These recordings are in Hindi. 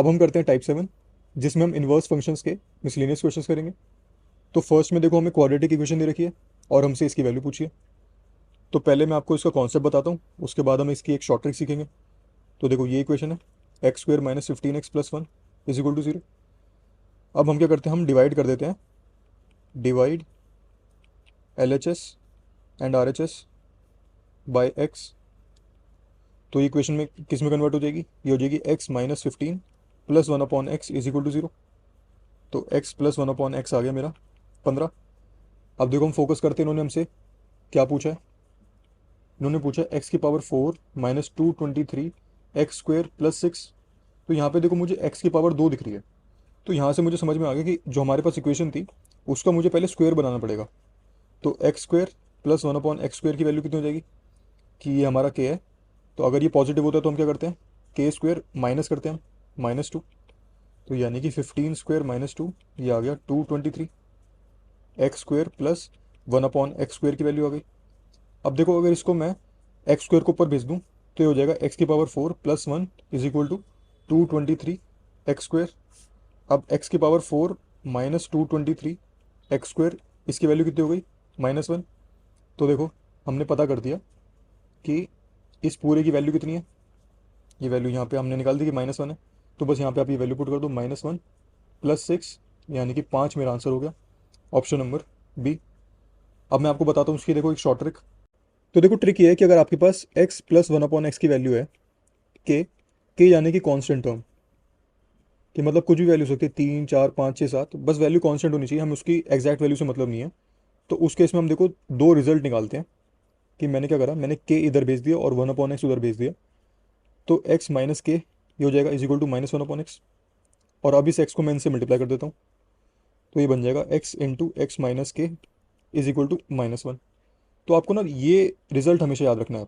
अब हम करते हैं टाइप 7, जिसमें हम इन्वर्स फंक्शंस के मिसलेनियस क्वेश्चंस करेंगे। तो फर्स्ट में देखो हमें क्वाड्रेटिक इक्वेशन दे रखी है और हमसे इसकी वैल्यू पूछी है। तो पहले मैं आपको इसका कॉन्सेप्ट बताता हूँ, उसके बाद हम इसकी एक शॉर्ट ट्रिक सीखेंगे। तो देखो ये इक्वेशन है x square minus 15x+1 is equal to 0। अब हम क्या करते हैं, हम डिवाइड कर देते हैं, divide LHS and RHS by x. तो ये इक्वेशन में किस में कन्वर्ट हो जाएगी, ये हो जाएगी x minus 15 + 1/x is equal to 0। तो x + 1/x आ गया मेरा 15। अब देखो हम फोकस करते हैं, इन्होंने हमसे क्या पूछा है, इन्होंने पूछा x की power 4 minus 223 x square plus 6। तो यहाँ पे देखो मुझे x की पावर 2 दिख रही है। तो यहाँ से मुझे समझ में आ गया कि जो हमारे पास इक्वेशन थी उसका मुझे पहले स्क्वायर बनाना पड़ेगा। तो एक्स स्क्वायर प्लस 1/x² की वैल्यू कितनी हो जाएगी, कि ये हमारा k है। तो अगर ये पॉजिटिव होता है तो हम क्या करते हैं, k² माइनस करते हैं हम, -2। तो यानी कि 15² माइनस 2, ये आ गया 223 एक्स स्क्वेयर प्लस 1/x² की वैल्यू आ गई। अब देखो अगर इसको मैं x² को ऊपर भेज दूँ तो ये हो जाएगा x की power 4 + 1 is equal to 223 x square. अब x की पावर 4 माइनस 223 एक्स स्क्वेयर, इसकी वैल्यू कितनी हो गई, -1। तो देखो हमने पता कर दिया कि इस पूरे की वैल्यू कितनी है। ये वैल्यू यहाँ पे हमने निकाल दी कि -1 है। तो बस यहाँ पे आप ये वैल्यू पुट कर दो, -1 + 6, यानी कि 5 मेरा आंसर हो गया, ऑप्शन नंबर बी। अब मैं आपको बताता हूँ उसकी देखो एक शॉर्ट ट्रिक। तो देखो ट्रिक ये है कि अगर आपके पास x + 1/x की वैल्यू है, के यानी कि कांस्टेंट टर्म, कि मतलब कुछ भी वैल्यू हो सकती है, 3 4 5 6 7, बस वैल्यू कांस्टेंट होनी चाहिए, हमें उसकी एग्जैक्ट वैल्यू से मतलब नहीं है। तो उस केस में हम देखो दो रिजल्ट निकालते हैं, कि मैंने क्या करा, मैंने के इधर भेज दिया और 1/x उधर भेज दिया। तो x माइनस के ये हो जाएगा इज इक्वल टू -1/x। और अब इस x को मैं इनसे मल्टीप्लाई कर देता हूँ, तो ये बन जाएगा x इंटू एक्स माइनस के इज इक्वल टू -1। तो आपको ना ये रिजल्ट हमेशा याद रखना है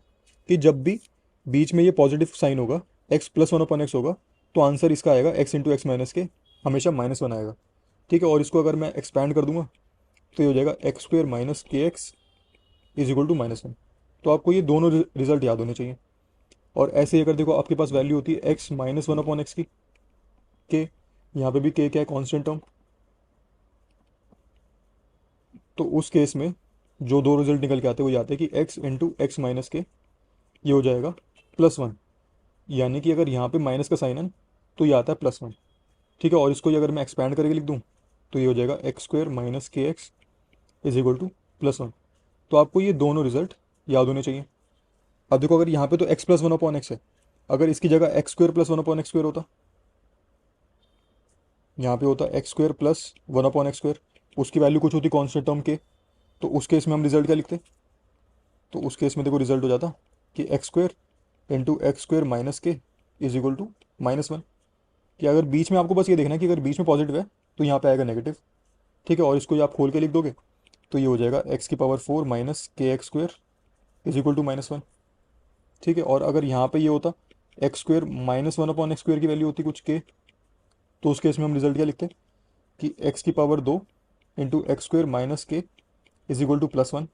कि जब भी बीच में ये पॉजिटिव साइन होगा, x + 1/x होगा, तो आंसर इसका आएगा x इंटू एक्स माइनस के, हमेशा -1 आएगा। ठीक है, और इसको अगर मैं एक्सपैंड कर दूंगा तो ये हो जाएगा x² माइनस के एक्स इज इक्वल टू -1। तो आपको ये दोनों रिजल्ट याद होने चाहिए। और ऐसे ही अगर देखो आपके पास वैल्यू होती है x -1/x की, के यहाँ पे भी के क्या है, कॉन्स्टेंट टर्म। तो उस केस में जो दो रिजल्ट निकल के आते हैं वो ये आते हैं कि x इंटू एक्स माइनस के ये हो जाएगा +1। यानी कि अगर यहाँ पे माइनस का साइन है तो ये आता है +1। ठीक है, और इसको ये अगर मैं एक्सपैंड करके लिख दूँ तो ये हो जाएगा x² माइनस के एक्स इज इक्वल टू +1। तो आपको ये दोनों रिजल्ट याद होने चाहिए। अब देखो अगर यहाँ पे तो x + 1/x है, अगर इसकी जगह x² + 1/x² होता, यहाँ पे होता x² + 1/x², उसकी वैल्यू कुछ होती कॉन्स्टेंट टर्म के, तो उस केस में हम रिजल्ट क्या लिखते, तो उस केस में देखो रिजल्ट हो जाता कि x² इंटू एक्स² माइनस के इज इक्वल टू -1। कि अगर बीच में आपको बस ये देखना है कि अगर बीच में पॉजिटिव है तो यहाँ पे आएगा नेगेटिव। ठीक है, और इसको ये आप खोल के लिख दोगे तो ये हो जाएगा x की पावर 4 माइनस के एक्स² इज इक्वल टू -1। ठीक है, और अगर यहाँ पे ये होता x² -1/x² की वैल्यू होती कुछ के, तो उस केस में हम रिजल्ट क्या लिखते कि x की पावर 2 इंटू एक्स² माइनस के इज इक्वल टू +1।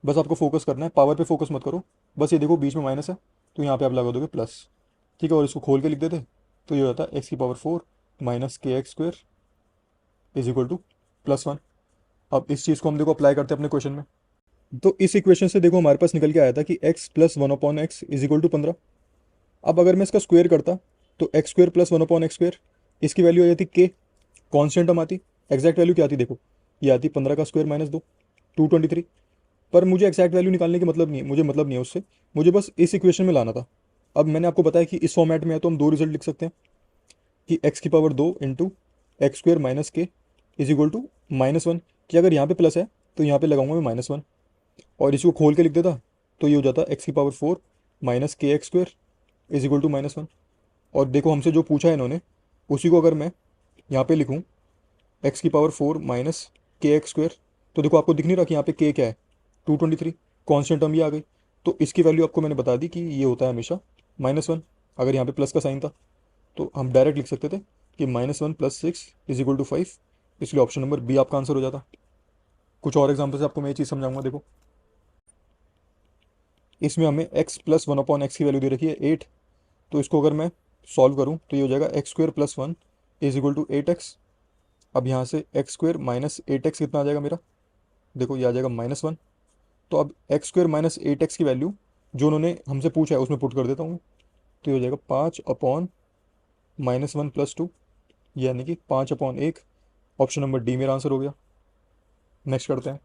बस आपको फोकस करना है, पावर पे फोकस मत करो, बस ये देखो बीच में माइनस है तो यहाँ पे आप लगा दोगे प्लस। ठीक है, और इसको खोल के लिख देते तो ये होता है x की पावर 4 माइनस के एक्स² इज इक्वल टू +1। अब इस चीज़ को हम देखो अप्लाई करते हैं अपने क्वेश्चन में। तो इस इक्वेशन से देखो हमारे पास निकल के आया था कि x + 1/x is equal to 15। अब अगर मैं इसका स्क्वायर करता तो x² + 1/x², इसकी वैल्यू आ जाती के, कॉन्स्टेंट टर्म आती, एग्जैक्ट वैल्यू क्या आती देखो, ये आती 15 का स्क्वायर -2, 223। पर मुझे एक्जैक्ट वैल्यू निकालने की मतलब नहीं है, मुझे मतलब नहीं है उससे, मुझे बस इस इक्वेशन में लाना था। अब मैंने आपको बताया कि इस फॉर्मेट में है तो हम दो रिजल्ट लिख सकते हैं, कि x की पावर 2 इंटू एक्स² माइनस के इज इक्वल टू -1। कि अगर यहाँ पे प्लस है तो यहाँ पे लगाऊंगा मैं -1, और इसको खोल के लिख देता तो ये हो जाता x की पावर 4 माइनस के एक्स² इज इक्वल टू -1। और देखो हमसे जो पूछा है इन्होंने उसी को अगर मैं यहाँ पे लिखूँ, x की पावर 4 माइनस के एक्स², तो देखो आपको दिख नहीं रहा कि यहाँ पे k क्या है, 223, कॉन्स्टेंट टर्म ये आ गई। तो इसकी वैल्यू आपको मैंने बता दी कि ये होता है हमेशा -1। अगर यहाँ पे प्लस का साइन था तो हम डायरेक्ट लिख सकते थे कि -1 + 6 इज इक्वल टू 5, इसलिए ऑप्शन नंबर बी आपका आंसर हो जाता। कुछ और एग्जाम्पल से आपको मैं ये चीज़ समझाऊंगा। देखो इसमें हमें x + 1/x की वैल्यू दे रखी है 8, तो इसको अगर मैं सॉल्व करूँ तो ये हो जाएगा x square plus one is equal to 8x। अब यहाँ से एक्स स्क्वायर माइनस 8x कितना आ जाएगा मेरा, देखो ये आ जाएगा -1। तो अब एक्स स्क्वायर माइनस 8x की वैल्यू जो उन्होंने हमसे पूछा है उसमें पुट कर देता हूँ। तो ये हो जाएगा 5/-1 + 2, यानी कि 5/1। ऑप्शन नंबर डी मेरा आंसर हो गया। नेक्स्ट करते हैं।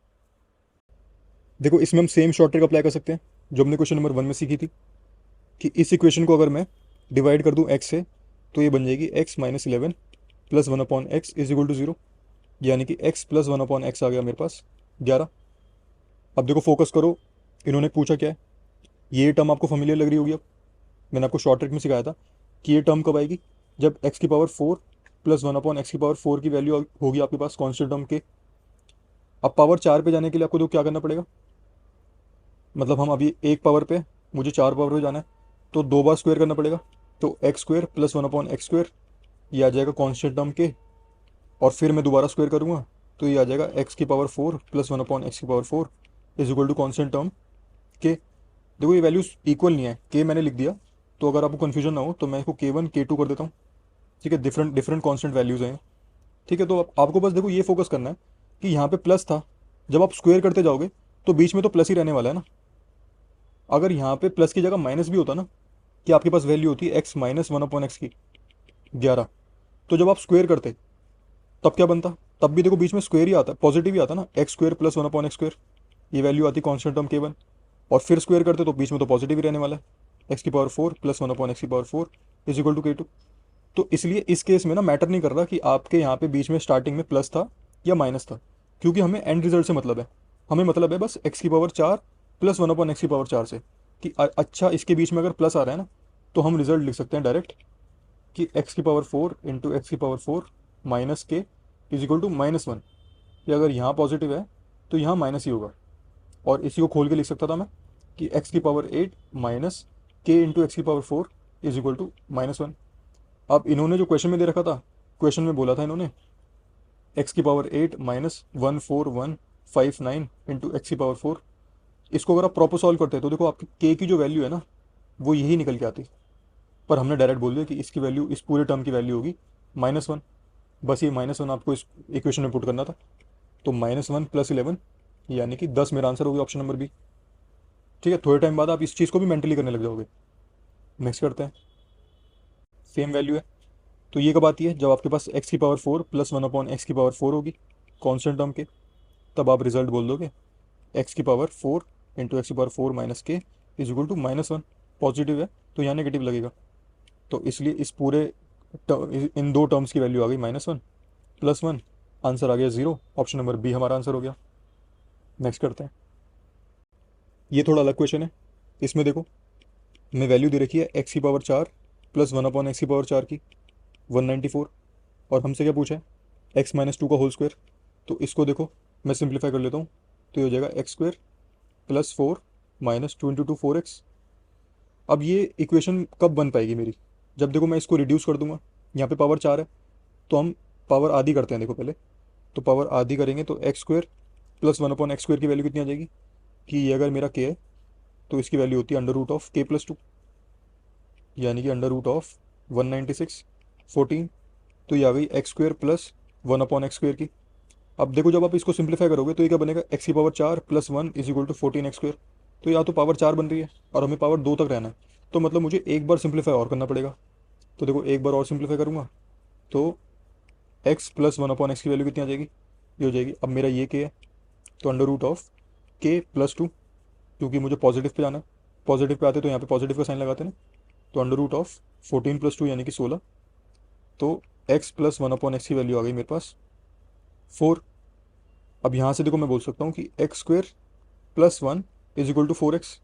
देखो इसमें हम सेम शॉर्ट ट्रिक अप्लाई कर सकते हैं जो हमने क्वेश्चन नंबर 1 में सीखी थी, कि इस इक्वेशन को अगर मैं डिवाइड कर दूं x से तो ये बन जाएगी x-11 + 1/x is equal to 0, यानी कि x + 1/x आ गया मेरे पास 11। अब देखो फोकस करो, इन्होंने पूछा क्या है, ये टर्म आपको फेमिलियर लग रही होगी। अब मैंने आपको शॉर्ट ट्रिक में सिखाया था कि ये टर्म कब आएगी, जब x⁴ + 1/x⁴ की वैल्यू होगी आपके पास कॉन्स्टेंट टर्म के। अब पावर 4 पे जाने के लिए आपको देखो क्या करना पड़ेगा, मतलब हम अभी एक पावर पे, मुझे 4 पावर पे जाना है तो 2 बार स्क्वायर करना पड़ेगा। तो x² + 1/x², ये आ जाएगा कॉन्स्टेंट टर्म के, और फिर मैं दोबारा स्क्वायर करूँगा तो ये आ जाएगा x⁴ + 1/x⁴ is equal to constant term के। देखो ये वैल्यूज इक्वल नहीं है, के मैंने लिख दिया, तो अगर आपको कन्फ्यूजन ना हो तो मैं इसको k1 k2 कर देता हूँ। ठीक है, डिफरेंट डिफरेंट कॉन्स्टेंट वैल्यूज हैं। ठीक है, तो आपको बस देखो ये फोकस करना है कि यहाँ पे प्लस था, जब आप स्क्वायर करते जाओगे तो बीच में तो प्लस ही रहने वाला है ना। अगर यहाँ पे प्लस की जगह माइनस भी होता ना, कि आपके पास वैल्यू होती है x-1/x की 11, तो जब आप स्क्वायर करते तब क्या बनता, तब भी देखो बीच में स्क्वायर ही आता है, पॉजिटिव ही आता ना, x² + 1/x², ये वैल्यू आती कॉन्स्टेंट टर्म k1, और फिर स्क्वायर करते तो बीच में तो पॉजिटिव ही रहने वाला है, x⁴ + 1/x⁴ is equal to k2। तो इसलिए इस केस में ना मैटर नहीं कर रहा कि आपके यहाँ पे बीच में स्टार्टिंग में प्लस था या माइनस था, क्योंकि हमें एंड रिजल्ट से मतलब है। हमें मतलब है बस x⁴ + 1/x⁴ से, कि अच्छा इसके बीच में अगर प्लस आ रहा है ना तो हम रिजल्ट लिख सकते हैं डायरेक्ट कि x⁴ इंटू x⁴ माइनस के इज इक्वल टू -1, कि अगर यहाँ पॉजिटिव है तो यहाँ माइनस ही होगा। और इसी को खोल के लिख सकता था मैं कि x⁸ माइनस के into x⁴ is equal to -1। अब इन्होंने जो क्वेश्चन में दे रखा था, क्वेश्चन में बोला था इन्होंने x⁸ माइनस 14159 इंटू x⁴, इसको अगर आप प्रॉपर सॉल्व करते हैं तो देखो आपकी k की जो वैल्यू है ना वो यही निकल के आती, पर हमने डायरेक्ट बोल दिया कि इसकी वैल्यू, इस पूरे टर्म की वैल्यू होगी -1। बस ये -1 आपको इस इक्वेशन में पुट करना था। तो -1 + 11 यानी कि 10 मेरा आंसर होगा, ऑप्शन नंबर बी। ठीक है, थोड़े टाइम बाद आप इस चीज़ को भी मेंटली करने लग जाओगे। नेक्स्ट करते हैं। सेम वैल्यू है, तो ये कब आती है, जब आपके पास x⁴ + 1/x⁴ होगी कॉन्स्टेंट टर्म के, तब आप रिजल्ट बोल दोगे x⁴ इंटू x⁴ माइनस के इज इक्वल टू -1। पॉजिटिव है तो यहाँ नेगेटिव लगेगा, तो इसलिए इस पूरे इन दो टर्म्स की वैल्यू आ गई -1 + 1, आंसर आ गया 0। ऑप्शन नंबर बी हमारा आंसर हो गया। नेक्स्ट करते हैं। ये थोड़ा अलग क्वेश्चन है, इसमें देखो हमें वैल्यू दे रखी है x⁴ + 1/x⁴ की 194, और हमसे क्या पूछा है x-2 का होल स्क्वायर। तो इसको देखो मैं सिंप्लीफाई कर लेता हूँ, तो ये हो जाएगा x² + 4 माइनस 2 इंटू 2 4x। अब ये इक्वेशन कब बन पाएगी मेरी, जब देखो मैं इसको रिड्यूस कर दूंगा, यहाँ पे पावर 4 है तो हम पावर आधी करते हैं। देखो पहले तो पावर आधी करेंगे तो x² + 1/x² की वैल्यू कितनी आ जाएगी, कि ये अगर मेरा k है तो इसकी वैल्यू होती है √k+2, यानी कि √196 14। तो ये आ गई x² + 1/x² की। अब देखो जब आप इसको सिंप्लीफाई करोगे तो ये क्या बनेगा, x⁴ + 1 is equal to 14x²। तो या तो पावर 4 बन रही है और हमें पावर 2 तक रहना है, तो मतलब मुझे एक बार सिंप्लीफाई और करना पड़ेगा। तो देखो एक बार और सिंप्लीफाई करूँगा तो x + 1/x की वैल्यू कितनी आ जाएगी, ये हो जाएगी। अब मेरा ये k है तो k+2, क्योंकि मुझे पॉजिटिव पे जाना है, पॉजिटिव पे आते तो यहाँ पे पॉजिटिव का साइन लगाते ना, तो √14 + 2 यानी कि 16। तो x + 1/x की वैल्यू आ गई मेरे पास 4। अब यहाँ से देखो मैं बोल सकता हूँ कि x² + 1 is equal to 4x,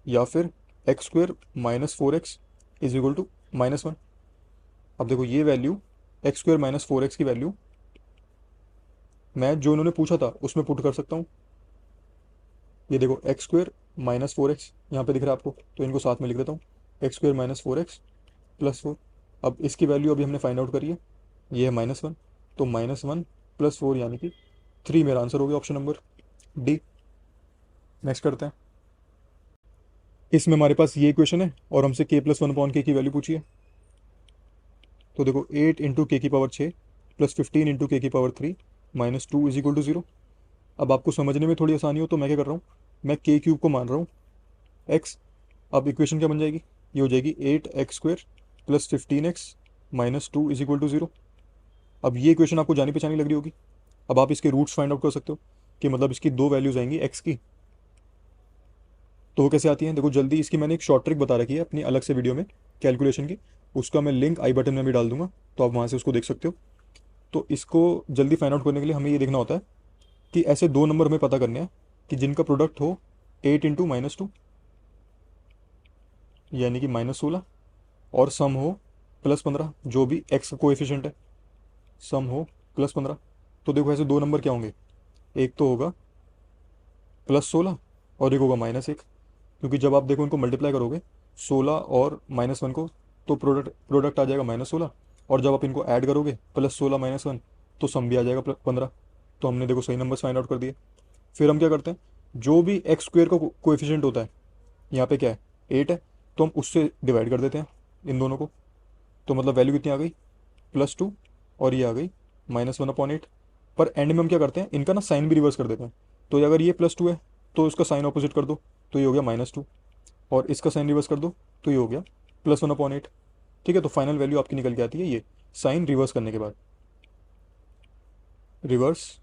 या फिर x² - 4x is equal to -1। अब देखो ये वैल्यू x² - 4x की वैल्यू मैं जो इन्होंने पूछा था उसमें पुट कर सकता हूँ। ये देखो x² - 4x यहाँ पे दिख रहा है आपको, तो इनको साथ में लिख देता हूँ, x² - 4x + 4। अब इसकी वैल्यू अभी हमने फाइंड आउट करी है, ये है -1, तो -1 + 4 यानी कि 3 मेरा आंसर हो गया, ऑप्शन नंबर डी। नेक्स्ट करते हैं। इसमें हमारे पास ये इक्वेशन है और हमसे k + 1/k की वैल्यू पूछी है। तो देखो 8 इंटू के की पावर 6 प्लस 15 इंटू के की power 3 minus 2 is equal to 0। अब आपको समझने में थोड़ी आसानी हो तो मैं क्या कर रहा हूँ, मैं के क्यूब को मान रहा हूँ एक्स। अब इक्वेशन क्या बन जाएगी, ये हो जाएगी 8x² plus 15x minus 2 is equal to 0। अब ये इक्वेशन आपको जानी पहचानी लग रही होगी। अब आप इसके रूट्स फाइंड आउट कर सकते हो कि मतलब इसकी दो वैल्यूज आएंगी एक्स की, तो वो कैसे आती हैं। देखो जल्दी, इसकी मैंने एक शॉर्ट ट्रिक बता रखी है अपनी अलग से वीडियो में कैलकुलेशन की, उसका मैं लिंक आई बटन में भी डाल दूंगा, तो आप वहाँ से उसको देख सकते हो। तो इसको जल्दी फाइंड आउट करने के लिए हमें ये देखना होता है कि ऐसे दो नंबर हमें पता करने हैं कि जिनका प्रोडक्ट हो 8 × -2 यानी कि -16 और सम हो +15, जो भी एक्स का कोएफिशिएंट है सम हो +15। तो देखो ऐसे दो नंबर क्या होंगे, एक तो होगा +16 और एक होगा -1, क्योंकि जब आप देखो इनको मल्टीप्लाई करोगे 16 और -1 को, तो प्रोडक्ट प्रोडक्ट आ जाएगा -16, और जब आप इनको ऐड करोगे +16 -1, तो सम भी आ जाएगा 15। तो हमने देखो सही नंबर फाइंड आउट कर दिए। फिर हम क्या करते हैं, जो भी x² का कोएफिशिएंट होता है, यहाँ पे क्या है 8 है, तो हम उससे डिवाइड कर देते हैं इन दोनों को। तो मतलब वैल्यू कितनी आ गई +2, और ये आ गई -1/8। पर एंड में हम क्या करते हैं, इनका ना साइन भी रिवर्स कर देते हैं। तो अगर ये +2 है तो इसका साइन ऑपोजिट कर दो, तो ये हो गया -2, और इसका साइन रिवर्स कर दो तो ये हो गया +1/8। ठीक है, तो फाइनल वैल्यू आपकी निकल के आती है ये, साइन रिवर्स करने के बाद, रिवर्स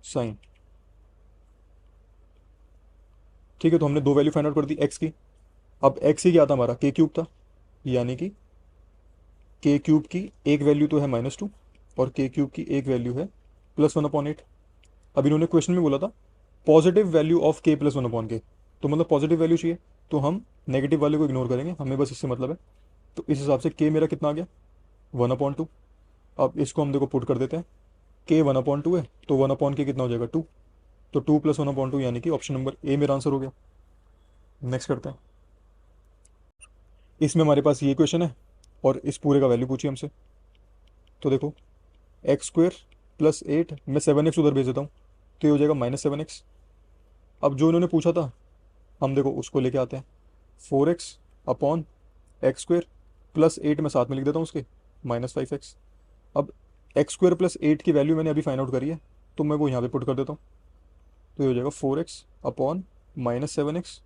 साइन। ठीक है, तो हमने दो वैल्यू फाइंड आउट कर दी एक्स की। अब एक्स ही क्या था हमारा, के क्यूब था, यानी कि के क्यूब की एक वैल्यू तो है -2 और के क्यूब की एक वैल्यू है +1/8। अब इन्होंने क्वेश्चन में बोला था पॉजिटिव वैल्यू ऑफ के +1/k, तो मतलब पॉजिटिव वैल्यू चाहिए, तो हम नेगेटिव वाले को इग्नोर करेंगे, हमें बस इससे मतलब है। तो इस हिसाब से के मेरा कितना आ गया 1/2। अब इसको हम देखो पुट कर देते हैं, के 1/2 है तो 1/k कितना हो जाएगा 2, तो 2 + 1/2 यानी कि ऑप्शन नंबर ए मेरा आंसर हो गया। नेक्स्ट करते हैं, इसमें हमारे पास ये क्वेश्चन है और इस पूरे का वैल्यू पूछिए हमसे। तो देखो x² + 8, मैं 7x उधर भेज देता हूँ, तो ये हो जाएगा -7x। अब जो इन्होंने पूछा था हम देखो उसको लेके आते हैं, 4x/x² + 8 मैं साथ में लिख देता हूँ उसके -5x। अब x² + 8 की वैल्यू मैंने अभी फाइंड आउट करी है, तो मैं वो यहाँ पे पुट कर देता हूँ, तो ये हो जाएगा 4x/-7x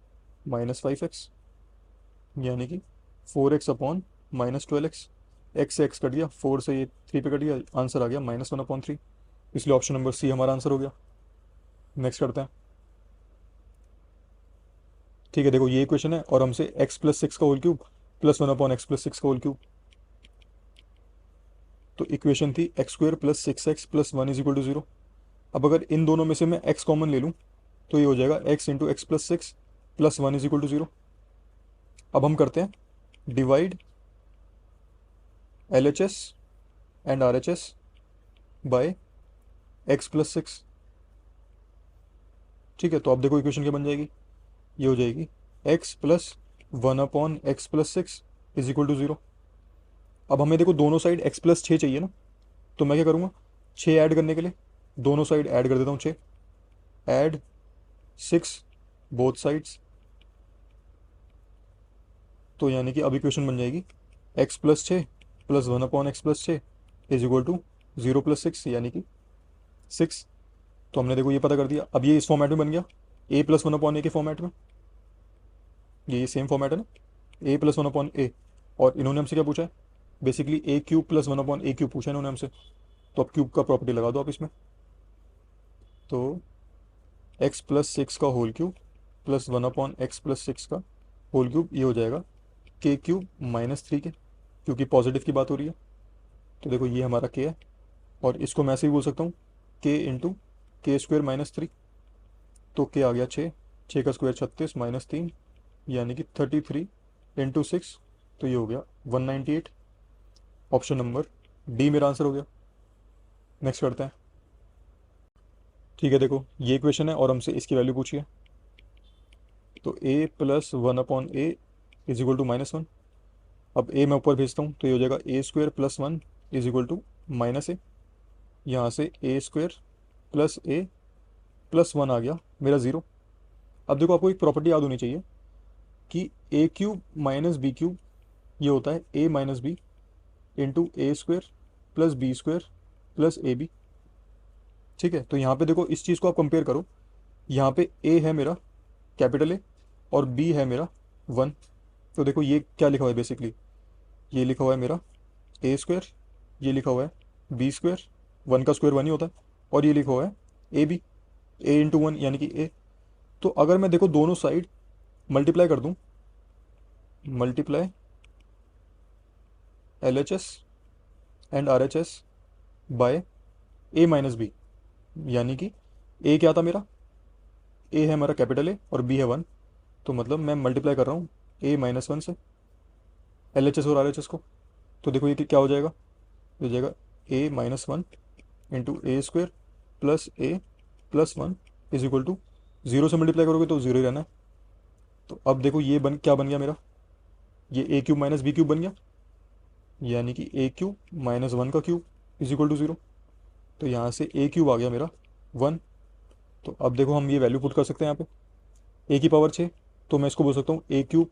-5x, यानी कि 4x/-12x। एक्स से एक्स कट गया, 4 से ये 3 पे कट गया, आंसर आ गया -1/3, इसलिए ऑप्शन नंबर सी हमारा आंसर हो गया। नेक्स्ट करते हैं। ठीक है, देखो ये क्वेश्चन है और हमसे x + 6 का होल क्यूब +1/x + 6 का होल क्यूब। तो इक्वेशन थी x² + 6x + 1 = 0। अब अगर इन दोनों में से मैं x कॉमन ले लूँ तो ये हो जाएगा x × x + 6 + 1 = 0। अब हम करते हैं divide LHS and RHS by x + 6। ठीक है, तो अब देखो इक्वेशन क्या बन जाएगी, ये हो जाएगी x + 1/x + 6 = 0। अब हमें देखो दोनों साइड x + 6 चाहिए ना, तो मैं क्या करूँगा, 6 ऐड करने के लिए दोनों साइड ऐड कर देता हूँ 6, ऐड 6 बोथ साइड्स। तो यानी कि अब इक्वेशन बन जाएगी x + 6 + 1/x + 6 = 0 + 6 यानी कि 6। तो हमने देखो ये पता कर दिया। अब ये इस फॉर्मेट में बन गया, a + 1/a के फॉर्मेट में, ये सेम फॉर्मेट है ना, a + 1/a। और इन्होंने हमसे क्या पूछा है, बेसिकली a³ + 1/a³ पूछा है इन्होंने हमसे, तो अब क्यूब का प्रॉपर्टी लगा दो आप इसमें। तो x + 6 का होल क्यूब + 1/x + 6 का होल क्यूब, ये हो जाएगा k³ -3 के, क्योंकि पॉजिटिव की बात हो रही है। तो देखो ये हमारा k है, और इसको मैं ऐसे ही बोल सकता हूँ k × k² - 3। तो k आ गया 6, 6 का स्क्वायर 36 -3 यानी कि 33 × 6, तो ये हो गया 198। ऑप्शन नंबर डी मेरा आंसर हो गया। नेक्स्ट करते हैं। ठीक है, देखो ये क्वेश्चन है और हमसे इसकी वैल्यू पूछी है। तो a + 1/a = -1। अब a मैं ऊपर भेजता हूँ तो ये हो जाएगा a² + 1 = -a। यहाँ से a² + a + 1 आ गया मेरा 0। अब देखो आपको एक प्रॉपर्टी याद होनी चाहिए कि a³ - b³ ये होता है a - b into A square plus B square plus a b. ठीक है, तो यहाँ पे देखो इस चीज़ को आप कंपेयर करो। यहाँ पे ए है मेरा कैपिटल ए और बी है मेरा 1। तो देखो ये क्या लिखा हुआ है बेसिकली, ये लिखा हुआ है मेरा ए स्क्वायर, ये लिखा हुआ है बी स्क्वायर, 1 का स्क्वायर 1 ही होता है, और ये लिखा हुआ है ए बी, ए इंटू 1 यानी कि ए। तो अगर मैं देखो दोनों साइड मल्टीप्लाई कर दूँ, multiply L H S and R H S by a minus b, यानी कि ए क्या था मेरा, ए है हमारा कैपिटल ए और बी है 1। तो मतलब मैं मल्टीप्लाई कर रहा हूँ ए माइनस 1 से एल एच एस और आर एच एस को। तो देखो ये क्या हो जाएगा, हो जाएगा A minus 1 into A square plus A plus 1 is equal to 0 से मल्टीप्लाई करोगे तो 0 ही रहना है। तो अब देखो ये क्या बन गया मेरा, ये ए क्यूब माइनस बी क्यूब बन गया, यानी कि ए क्यूब माइनस 1 का क्यूब इज इक्वल टू 0। तो यहाँ से ए क्यूब आ गया मेरा 1। तो अब देखो हम ये वैल्यू पुट कर सकते हैं यहाँ पे, ए की पावर 6, तो मैं इसको बोल सकता हूँ ए क्यूब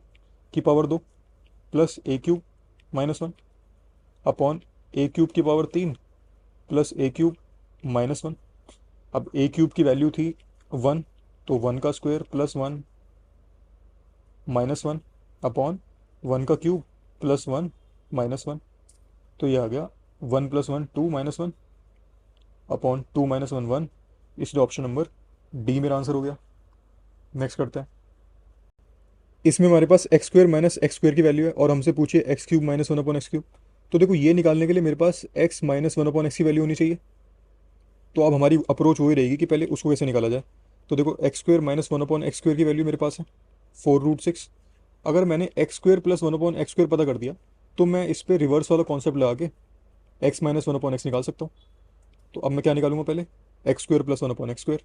की पावर 2 प्लस ए क्यूब माइनस 1 अपॉन ए क्यूब की पावर 3 प्लस ए क्यूब माइनस 1। अब ए क्यूब की वैल्यू थी 1, तो 1 का स्क्वायर प्लस 1 माइनस 1 अपॉन 1 का क्यूब प्लस 1 माइनस 1। तो ये आ गया 1 प्लस 1 2 माइनस 1 अपॉन 2 माइनस 1 1। इसलिए ऑप्शन नंबर डी मेरा आंसर हो गया। नेक्स्ट करते हैं। इसमें हमारे पास x square minus X square की वैल्यू है और हमसे पूछिए X cube minus 1 upon X cube. तो देखो ये निकालने के लिए मेरे पास एक्स माइनस 1 अपॉन एक्स की वैल्यू होनी चाहिए। तो अब हमारी अप्रोच वही रहेगी कि पहले उसको कैसे निकाला जाए। तो देखो x square minus 1 upon x square की वैल्यू मेरे पास है 4√6। अगर मैंने x square plus 1 upon x square पता कर दिया तो मैं इस पर रिवर्स वाला कॉन्सेप्ट लगा के एक्स माइनस 1 अपॉन एक्स निकाल सकता हूँ। तो अब मैं क्या निकालूंगा, पहले x square plus 1 upon x square.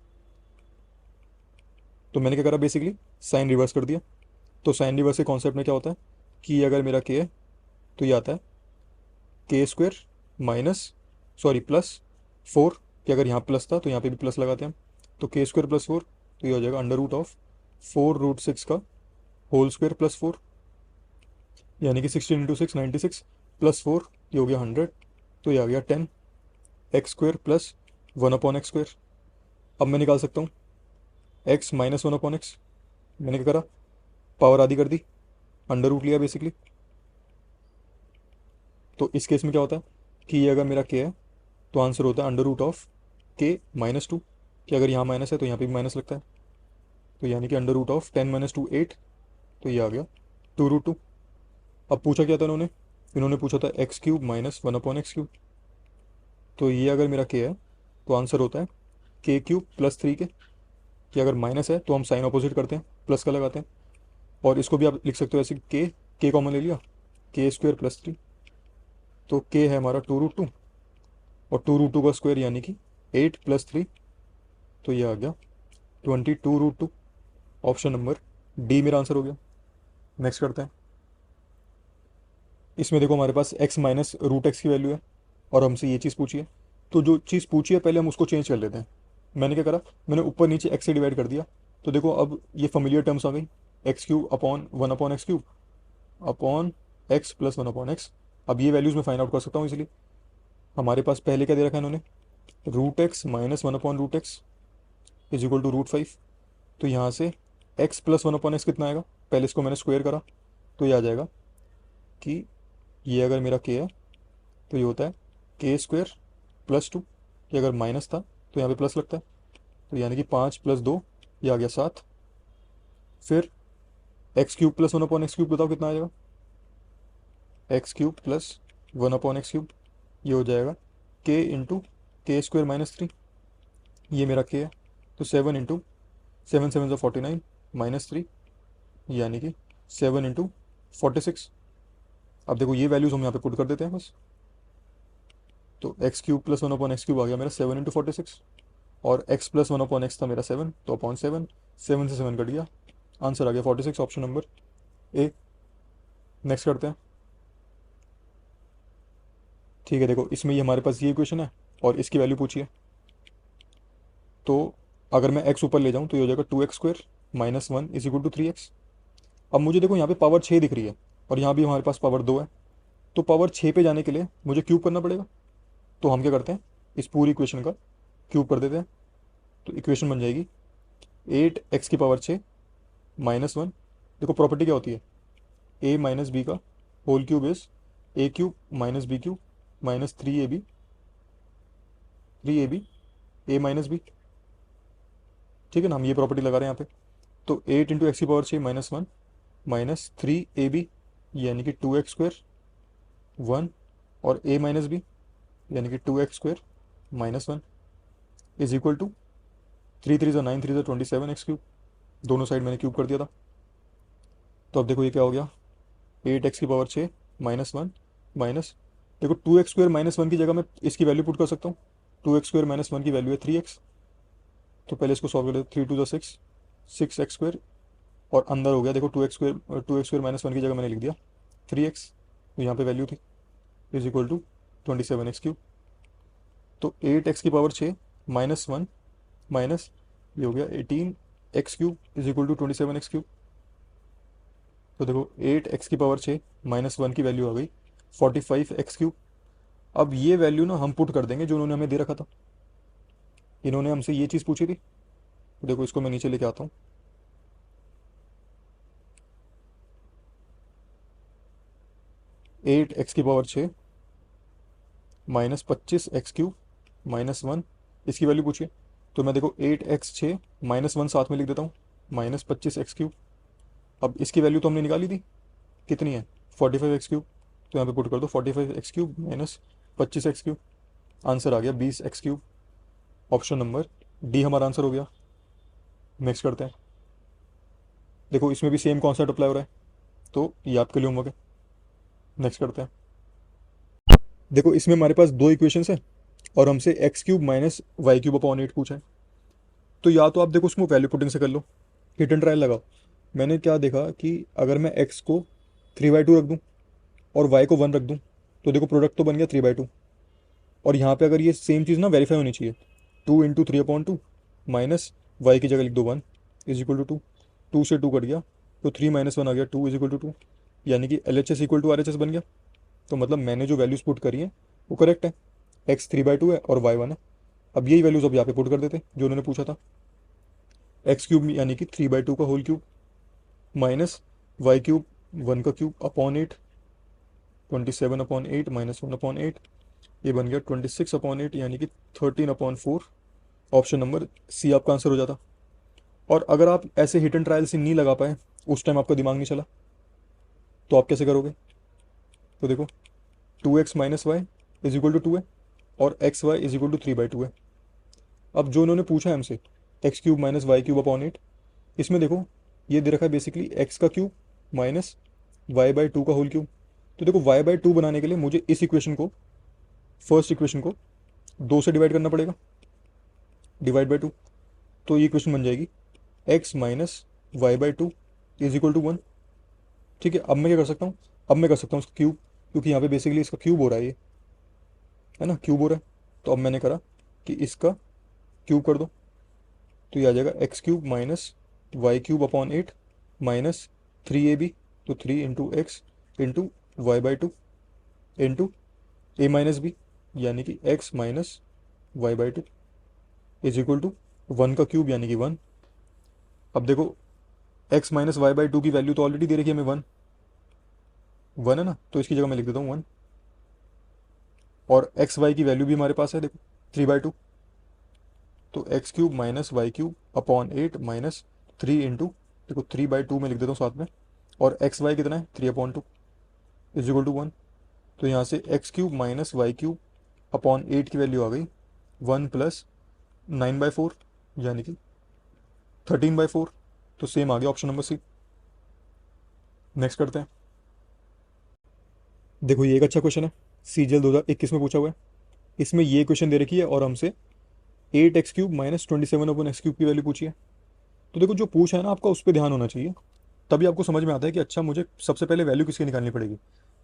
तो मैंने क्या करा, बेसिकली साइन रिवर्स कर दिया। तो साइन रिवर्स के कॉन्सेप्ट में क्या होता है कि अगर मेरा के है तो ये आता है के स्क्वायर माइनस, सॉरी प्लस 4, कि अगर यहाँ प्लस था तो यहाँ पे भी प्लस लगाते हैं हम। तो के स्क्वायर प्लस 4, तो ये हो जाएगा अंडर रूट ऑफ 4√6 का होल स्क्वायर प्लस 4, यानी कि 16 इंटू 6 96 प्लस 4, ये हो गया 100। तो ये आ गया 10 x square plus 1 upon x square. अब मैं निकाल सकता हूँ एक्स माइनस 1 अपॉन एक्स। मैंने क्या करा, पावर आधी कर दी, अंडर रूट लिया बेसिकली। तो इस केस में क्या होता है कि ये अगर मेरा के है तो आंसर होता है अंडर रूट ऑफ के माइनस 2, कि अगर यहाँ माइनस है तो यहाँ पे भी माइनस लगता है। तो यानी कि अंडर रूट ऑफ 10 माइनस 2 8। तो ये आ गया 2√2। अब पूछा क्या था इन्होंने पूछा था x cube minus 1 upon X cube. तो ये अगर मेरा के है तो आंसर होता है के क्यूब प्लस 3 के, कि अगर माइनस है तो हम साइन अपोजिट करते हैं, प्लस का लगाते हैं। और इसको भी आप लिख सकते हो ऐसे, के कॉमन ले लिया, के स्क्वायर प्लस 3। तो के है हमारा 2√2 और 2√2 का स्क्वायर यानी कि 8 प्लस 3। तो ये आ गया 22√2। ऑप्शन नंबर डी मेरा आंसर हो गया। नेक्स्ट करते हैं। इसमें देखो हमारे पास x माइनस रूट एक्स की वैल्यू है और हमसे ये चीज़ पूछी है। तो जो चीज़ पूछी है पहले हम उसको चेंज कर लेते हैं। मैंने क्या करा, मैंने ऊपर नीचे x से डिवाइड कर दिया। तो देखो अब ये फेमिलियर टर्म्स आ गई, x cube upon 1 upon X cube upon x plus 1 upon x. अब ये वैल्यूज़ मैं फाइंड आउट कर सकता हूँ इसलिए। हमारे पास पहले क्या दे रखा है इन्होंने, root x minus 1 upon root x is equal to √5। तो यहाँ से x प्लस 1 अपॉन एक्स कितना आएगा, पहले इसको मैंने स्क्वायर करा तो ये आ जाएगा कि ये अगर मेरा k है तो ये होता है के स्क्वायर प्लस 2, कि अगर माइनस था तो यहाँ पे प्लस लगता है। तो यानी कि 5 प्लस 2, ये आ गया 7। फिर x cube plus 1 upon X cube बताओ कितना आ जाएगा, x cube plus 1 upon X cube, ये हो जाएगा के इंटू के स्क्वायर माइनस 3। ये मेरा के है तो 7 इंटू 7 7 49 माइनस 3, यानी कि 7 इंटू 46। अब देखो ये वैल्यूज़ हम यहाँ पे पुट कर देते हैं बस। तो x cube plus 1 upon X cube आ गया मेरा 7 इंटू 46, और एक्स प्लस 1 अपॉन एक्स था मेरा 7, तो अपॉन 7, 7 से 7 कट गया, आंसर आ गया 46, ऑप्शन नंबर ए। नेक्स्ट करते हैं। ठीक है, देखो इसमें ये हमारे पास ये इक्वेशन है और इसकी वैल्यू पूछिए। तो अगर मैं x ऊपर ले जाऊँ तो ये हो जाएगा 2x square minus 1 is equal to 3x। अब मुझे देखो यहाँ पे पावर 6 दिख रही है और यहाँ भी हमारे पास पावर 2 है। तो पावर 6 पे जाने के लिए मुझे क्यूब करना पड़ेगा। तो हम क्या करते हैं, इस पूरी इक्वेशन का क्यूब कर देते हैं। तो इक्वेशन बन जाएगी 8x⁻6 -1। देखो प्रॉपर्टी क्या होती है, a माइनस बी का whole cube is a³ minus b³ minus 3ab a minus b. ठीक है ना, हम ये प्रॉपर्टी लगा रहे हैं यहाँ पे। तो 8 × x⁻6 -1 माइनस 3ab यानी कि 2x² 1 और a माइनस बी यानी कि 2x² -1 is equal to 3 3 9 3 27x³ दोनों साइड मैंने क्यूब कर दिया था। तो अब देखो ये क्या हो गया, 8x⁻6 -1 माइनस, देखो 2x² -1 की जगह मैं इसकी वैल्यू पुट कर सकता हूँ। 2x² -1 की वैल्यू है 3x। तो पहले इसको सॉल्व कर लेते, 3 2 6 6x²। और अंदर हो गया देखो 2x² -1 की जगह मैंने लिख दिया 3x, तो यहाँ पे वैल्यू थी इज इक्वल टू 27x³। तो 8x⁻6 -1 माइनस ये हो गया 18x³ is equal to 27x³। तो देखो 8x⁻6 -1 की वैल्यू आ गई 45x³। अब ये वैल्यू ना हम पुट कर देंगे जो उन्होंने हमें दे रखा था। इन्होंने हमसे ये चीज़ पूछी थी, तो देखो इसको मैं नीचे लेके आता हूँ। 8x⁻6 -25x³ -1 इसकी वैल्यू पूछिए। तो मैं देखो 8x6 -1 साथ में लिख देता हूँ -25x³। अब इसकी वैल्यू तो हमने निकाली थी, कितनी है 45x³। तो यहाँ पे पुट कर दो 45x³ -25x³। आंसर आ गया 20x³। ऑप्शन नंबर डी हमारा आंसर हो गया। नेक्स्ट करते हैं। देखो इसमें भी सेम कॉन्सेप्ट अप्लाई हो रहा है, तो ये आपके लिए होमवर्क है। नेक्स्ट करते हैं। देखो इसमें हमारे पास दो इक्वेशंस हैं और हमसे x³ -y³ / 8 पूछा है। तो या तो आप देखो उसमें वैल्यू पुटिंग से कर लो, हिट एंड ट्रायल लगाओ। मैंने क्या देखा कि अगर मैं x को 3/2 रख दूँ और y को 1 रख दूँ, तो देखो प्रोडक्ट तो बन गया 3/2। और यहाँ पे अगर ये सेम चीज़ ना वेरीफाई होनी चाहिए, 2 × 3/2 माइनस वाई की जगह लिख दो 1 इज इक्वल टू 2। 2 से 2 कट गया तो 3 - 1 आ गया 2 इज इक्वल टू 2, यानी कि LHS इक्वल टू RHS बन गया। तो मतलब मैंने जो वैल्यूज पुट करी है वो करेक्ट है, x 3/2 है और y 1 है। अब यही वैल्यूज अब यहाँ पे पुट कर देते जो उन्होंने पूछा था, x³ यानी कि 3/2 का होल क्यूब माइनस y³ 1 का क्यूब अपॉन 8, 27/8 -1/8, ये बन गया 26/8 यानी कि 13/4। ऑप्शन नंबर सी आपका आंसर हो जाता। और अगर आप ऐसे हिट एंड ट्रायल से नहीं लगा पाए, उस टाइम आपका दिमाग नहीं चला, तो आप कैसे करोगे। तो देखो 2x - y is equal to 2 है और xy इज इक्वल टू 3/2 है। अब जो उन्होंने पूछा है हमसे x³ -y³ अपॉन 8, इसमें देखो ये दे रखा है बेसिकली x का क्यूब माइनस y/2 का होल क्यूब। तो देखो y/2 बनाने के लिए मुझे इस इक्वेशन को, फर्स्ट इक्वेशन को 2 से डिवाइड करना पड़ेगा, डिवाइड बाई 2। तो ये इक्वेशन बन जाएगी x minus y/2 is equal to 1। ठीक है, अब मैं क्या कर सकता हूँ, अब मैं कर सकता हूँ इसका क्यूब, क्योंकि यहाँ पे बेसिकली इसका क्यूब हो रहा है, ये है ना क्यूब हो रहा है। तो अब मैंने करा कि इसका क्यूब कर दो, तो ये आ जाएगा x³ -y³ upon 8 minus 3ab, तो 3 × x into y/2 into a minus b यानी कि x minus y/2 is equal to 1 का क्यूब यानी कि 1। अब देखो x माइनस y/2 की वैल्यू तो ऑलरेडी दे रखी है हमें 1 1 है ना, तो इसकी जगह मैं लिख देता हूँ 1। और एक्स वाई की वैल्यू भी हमारे पास है देखो 3/2, तो x³ -y³ upon 8 minus 3 into, देखो 3/2 में लिख देता हूँ साथ में, और XY कितना है 3/2 इज इक्वल टू 1। तो यहाँ से x³ -y³ अपॉन 8 की वैल्यू आ गई 1 + 9/4 यानी कि 13/4। तो सेम आ गया ऑप्शन नंबर सी। नेक्स्ट करते हैं। देखो ये एक अच्छा क्वेश्चन है, CGL 2021 में पूछा हुआ है। इसमें ये क्वेश्चन दे रखी है और हमसे 8x³ -27/x³ की वैल्यू पूछी है। तो देखो जो पूछा है ना आपका, उस पर ध्यान होना चाहिए, तभी आपको समझ में आता है कि अच्छा मुझे सबसे पहले वैल्यू किसकी निकालनी पड़ेगी।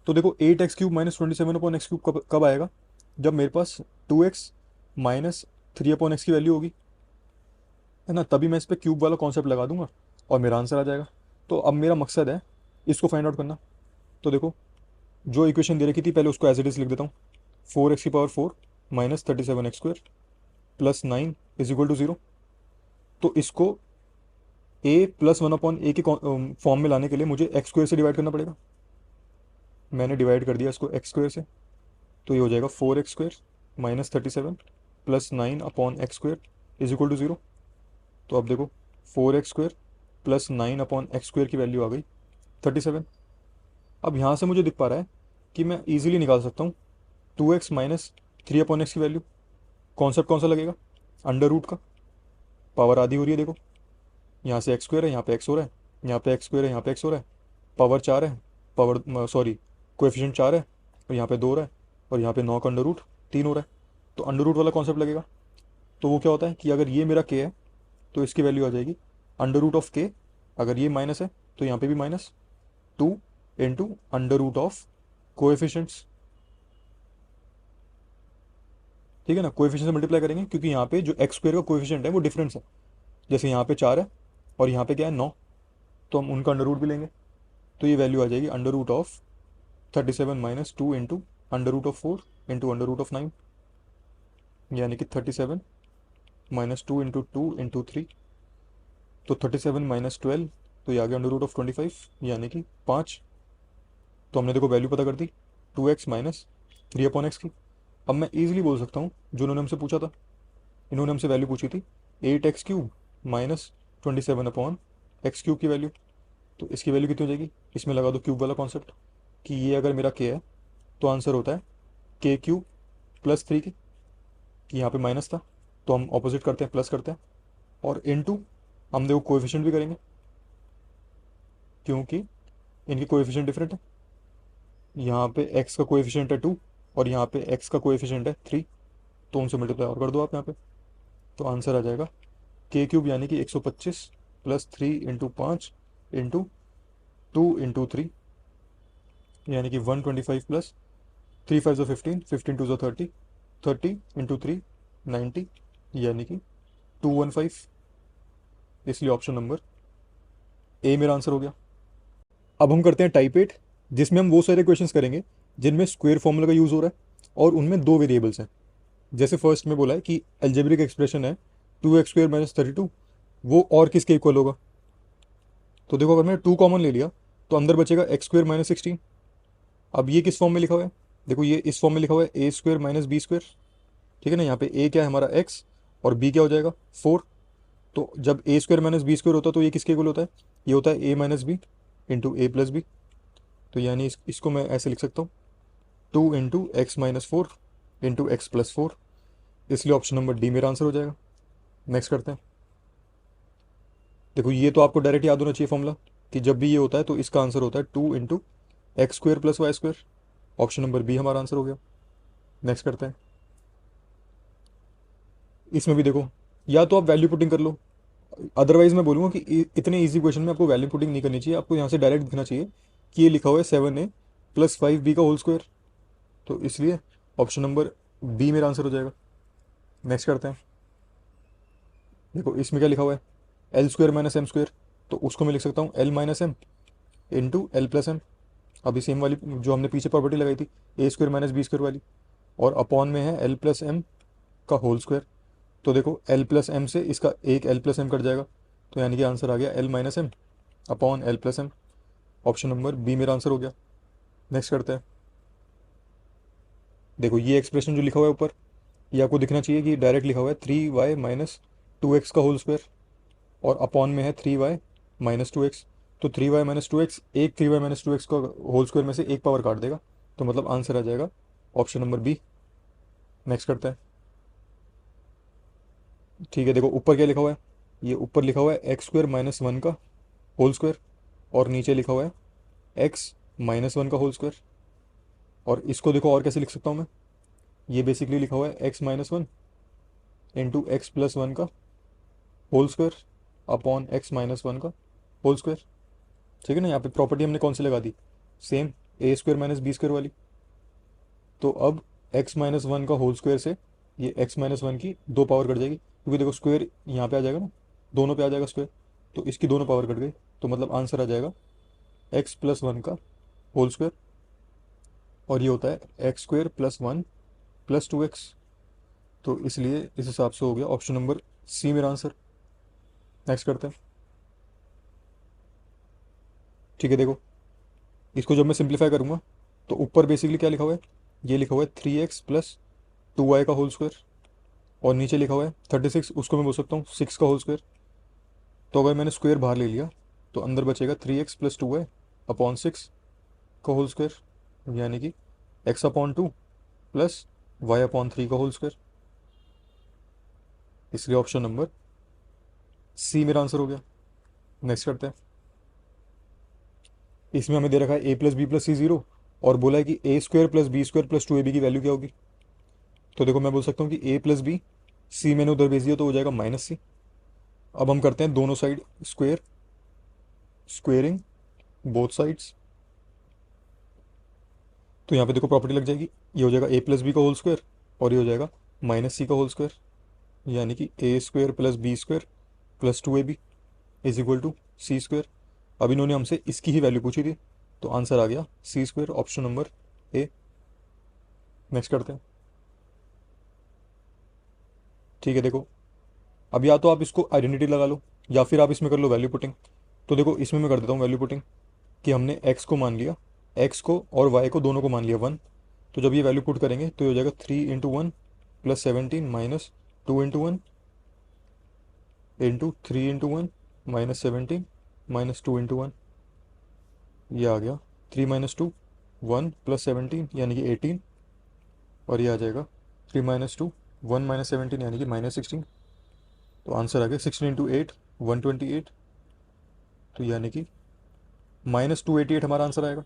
तो देखो 8x³ -27/x³ कब कब आएगा, जब मेरे पास 2x माइनस 3/x की वैल्यू होगी, है ना, तभी मैं इस पर क्यूब वाला कॉन्सेप्ट लगा दूंगा और मेरा आंसर आ जाएगा। तो अब मेरा मकसद है इसको फाइंड आउट करना। तो देखो जो इक्वेशन दे रखी थी पहले उसको एज इट इज़ लिख देता हूँ। 4x⁴ minus 37x² plus 9 is equal to 0। तो इसको a+1/a के फॉर्म में लाने के लिए मुझे x² से डिवाइड करना पड़ेगा। मैंने डिवाइड कर दिया इसको x² से, तो ये हो जाएगा 4x² minus 37 plus 9/x² is equal to 0। तो अब देखो 4x² प्लस 9/x² की वैल्यू आ गई 37। अब यहाँ से मुझे दिख पा रहा है कि मैं ईजिली निकाल सकता हूँ 2x माइनस 3/x की वैल्यू। कॉन्सेप्ट कौन सा लगेगा? अंडर रूट का। पावर आधी हो रही है, देखो यहाँ से x² है, यहाँ पे x हो रहा है, यहाँ पे x² है, यहाँ पे x हो रहा है। पावर 4 है, पावर सॉरी कोएफिशिएंट 4 है, और यहाँ पे 2 हो रहा है, और यहाँ पे 9 का अंडर रूट 3 हो रहा है। तो अंडर रूट वाला कॉन्सेप्ट लगेगा। तो वो क्या होता है कि अगर ये मेरा k है तो इसकी वैल्यू आ जाएगी अंडर रूट ऑफ k। अगर ये माइनस है तो यहाँ पे भी minus 2 into under root of coefficients. ठीक है ना, कोएफिशिएंट से मल्टीप्लाई करेंगे क्योंकि यहाँ पे जो x² का कोएफिशिएंट है वो डिफरेंस है। जैसे यहाँ पे 4 है और यहाँ पे क्या है 9, तो हम उनका अंडर रूट भी लेंगे। तो ये वैल्यू आ जाएगी under root of 37 minus 2 into under root of 4 into under root of 9, यानी कि 37 माइनस 2 इंटू 2 इंटू 3, तो 37 माइनस 12, तो ये आ गया अंडर रूट ऑफ 25 यानी कि 5। तो हमने देखो वैल्यू पता कर दी 2x माइनस 3/x की। अब मैं ईजिली बोल सकता हूँ जो उन्होंने हमसे पूछा था, इन्होंने हमसे वैल्यू पूछी थी 8x³ माइनस 27/x³ की वैल्यू। तो इसकी वैल्यू कितनी हो जाएगी? इसमें लगा दो क्यूब वाला कॉन्सेप्ट कि ये अगर मेरा k है तो आंसर होता है k³ प्लस 3 की, कि यहाँ पे माइनस था तो हम ऑपोजिट करते हैं, प्लस करते हैं, और इनटू हम देखो कोएफिशिएंट भी करेंगे क्योंकि इनकी कोएफिशिएंट डिफरेंट है। यहाँ पे x का कोएफिशिएंट है 2 और यहाँ पे x का कोएफिशिएंट है 3, तो उनसे मल्टीप्लाई और कर दो आप यहाँ पे, तो आंसर आ जाएगा k³ यानी कि 125 प्लस 3 इंटू 5 इंटू 2 इंटू 3, यानी कि 125 प्लस 3 5 15, 15 2 30, 30 इंटू 3 90, यानी कि 215। इसलिए ऑप्शन नंबर ए मेरा आंसर हो गया। अब हम करते हैं टाइप 8, जिसमें हम वो सारे क्वेश्चंस करेंगे जिनमें स्क्वायर फॉर्मूला का यूज़ हो रहा है और उनमें दो वेरिएबल्स हैं। जैसे फर्स्ट में बोला है कि एल्जेब्रिक एक्सप्रेशन है 2x² माइनस 32, वो और किसके इक्वल होगा? तो देखो अगर मैंने 2 कॉमन ले लिया तो अंदर बचेगा x² माइनस 16। अब ये किस फॉर्म में लिखा हुआ है? देखो ये इस फॉर्म में लिखा हुआ है a² माइनस b²। ठीक है ना, यहाँ पे a क्या है हमारा x और b क्या हो जाएगा 4। तो जब a² माइनस b² होता है तो ये किसके इक्वल होता है? ये होता है a minus b into a plus b. तो यानी इसको मैं ऐसे लिख सकता हूँ 2 into x minus 4 into x plus 4। इसलिए ऑप्शन नंबर डी मेरा आंसर हो जाएगा। नेक्स्ट करते हैं। देखो ये तो आपको डायरेक्ट याद होना चाहिए फॉर्मूला कि जब भी ये होता है तो इसका आंसर होता है 2 into x² plus y²। Option number B हमारा आंसर हो गया। नेक्स्ट करते हैं। इसमें भी देखो या तो आप वैल्यू पुटिंग कर लो, अदरवाइज मैं बोलूँगा कि इतने ईजी क्वेश्चन में आपको वैल्यू पुटिंग नहीं करनी चाहिए। आपको यहाँ से डायरेक्ट दिखना चाहिए कि ये लिखा हुआ है 7a प्लस 5b का होल स्क्वायर। तो इसलिए ऑप्शन नंबर बी मेरा आंसर हो जाएगा। नेक्स्ट करते हैं। देखो इसमें क्या लिखा हुआ है l² माइनस m², तो उसको मैं लिख सकता हूँ l minus m into l plus m. अभी सेम वाली जो हमने पीछे प्रॉपर्टी लगाई थी a² माइनस b² वाली, और अपॉन में है l प्लस एम का होल स्क्वायर। तो देखो l प्लस एम से इसका एक l प्लस एम कट जाएगा, तो यानी कि आंसर आ गया l minus m upon l plus m. Option number B मेरा आंसर हो गया। नेक्स्ट करते हैं। देखो ये एक्सप्रेशन जो लिखा हुआ है ऊपर, ये आपको दिखना चाहिए कि डायरेक्ट लिखा हुआ है 3y माइनस 2x का होल स्क्वायर, और अपॉन में है 3y माइनस 2x। तो 3y माइनस 2x एक 3y माइनस 2x का होल स्क्वायर में से एक पावर काट देगा, तो मतलब आंसर आ जाएगा ऑप्शन नंबर बी। नेक्स्ट करते हैं। ठीक है, देखो ऊपर क्या लिखा हुआ है, ये ऊपर लिखा हुआ है x² माइनस 1 का होल स्क्वायर, और नीचे लिखा हुआ है x माइनस 1 का होल स्क्वायर। और इसको देखो और कैसे लिख सकता हूँ मैं, ये बेसिकली लिखा हुआ है x minus 1 into x plus 1 का whole square upon x minus 1 का होल स्क्वायर। ठीक है ना, यहाँ पे प्रॉपर्टी हमने कौन सी लगा दी, सेम a² माइनस b² वाली। तो अब x माइनस 1 का होल स्क्वायर से ये x माइनस 1 की दो पावर कट जाएगी, क्योंकि देखो स्क्वायर यहाँ पे आ जाएगा ना, दोनों पे आ जाएगा स्क्वायर, तो इसकी दोनों पावर कट गई, तो मतलब आंसर आ जाएगा x प्लस 1 का होल स्क्वायर। और ये होता है x square plus one plus two x. तो इसलिए इस हिसाब से हो गया ऑप्शन नंबर सी मेरा आंसर। नेक्स्ट करते हैं। ठीक है, देखो इसको जब मैं सिंप्लीफाई करूँगा तो ऊपर बेसिकली क्या लिखा हुआ है, ये लिखा हुआ है 3x प्लस 2y का होल स्क्वायर, और नीचे लिखा हुआ है 36, उसको मैं बोल सकता हूँ 6 का होल स्क्वायर। तो अगर मैंने स्क्वायर बाहर ले लिया तो अंदर बचेगा 3x प्लस 2y अपॉन 6 का होल स्क्वायर, यानी कि x upon 2 plus y upon 3 का होल स्क्वायर। इसलिए ऑप्शन नंबर सी मेरा आंसर हो गया। नेक्स्ट करते हैं। इसमें हमें दे रखा है a plus B plus C zero, और बोला है कि A square plus B square plus 2ab की वैल्यू क्या होगी। तो देखो मैं बोल सकता हूँ कि a प्लस बी, सी मैंने उधर भेज दिया तो हो जाएगा माइनस सी। अब हम करते हैं दोनों side square, squaring both sides. तो यहाँ पे देखो प्रॉपर्टी लग जाएगी, ये हो जाएगा a प्लस बी का होल स्क्वायर और ये हो जाएगा माइनस सी का होल स्क्वायर, यानी कि A square plus B square plus 2ab is equal to C square. अब इन्होंने हमसे इसकी ही वैल्यू पूछी थी, तो आंसर आ गया C square, option number A. Next करते हैं। ठीक है, देखो अब या तो आप इसको आइडेंटिटी लगा लो या फिर आप इसमें कर लो वैल्यू पुटिंग। तो देखो इसमें मैं कर देता हूँ वैल्यू पुटिंग, कि हमने x को मान लिया, x को और y को दोनों को मान लिया 1। तो जब ये वैल्यू पुट करेंगे तो ये हो जाएगा 3 × 1 plus 17 minus 2 × 1 into 3 × 1 minus 17 minus 2 × 1। ये आ गया 3 माइनस 2 1 प्लस 17 यानी कि 18, और ये आ जाएगा 3 माइनस 2 1 माइनस 17 यानी कि माइनस 16। तो आंसर आ गया 16 × 8 128। तो यानी कि -288 हमारा आंसर आएगा।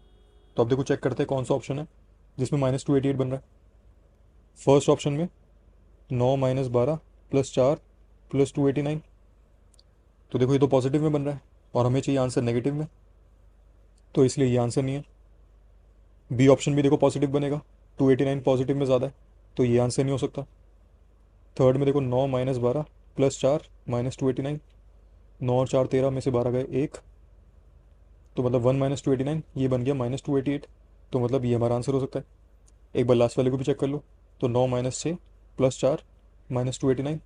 तो अब देखो चेक करते हैं कौन सा ऑप्शन है जिसमें -288 बन रहा है। फर्स्ट ऑप्शन में 9 माइनस 12 प्लस 4 प्लस 289। तो देखो ये तो पॉजिटिव में बन रहा है और हमें चाहिए आंसर नेगेटिव में, तो इसलिए ये आंसर नहीं है। बी ऑप्शन भी देखो पॉजिटिव बनेगा, 289 पॉजिटिव में ज़्यादा है, तो ये आंसर नहीं हो सकता। थर्ड में देखो 9 माइनस 12 प्लस 4 माइनस 289, 9 और 4 13 में से 12 गए 1, तो मतलब 1 माइनस 289, ये बन गया -288। तो मतलब ये हमारा आंसर हो सकता है। एक बार लास्ट वाले को भी चेक कर लो, तो 9 माइनस 6 प्लस 4 माइनस 289।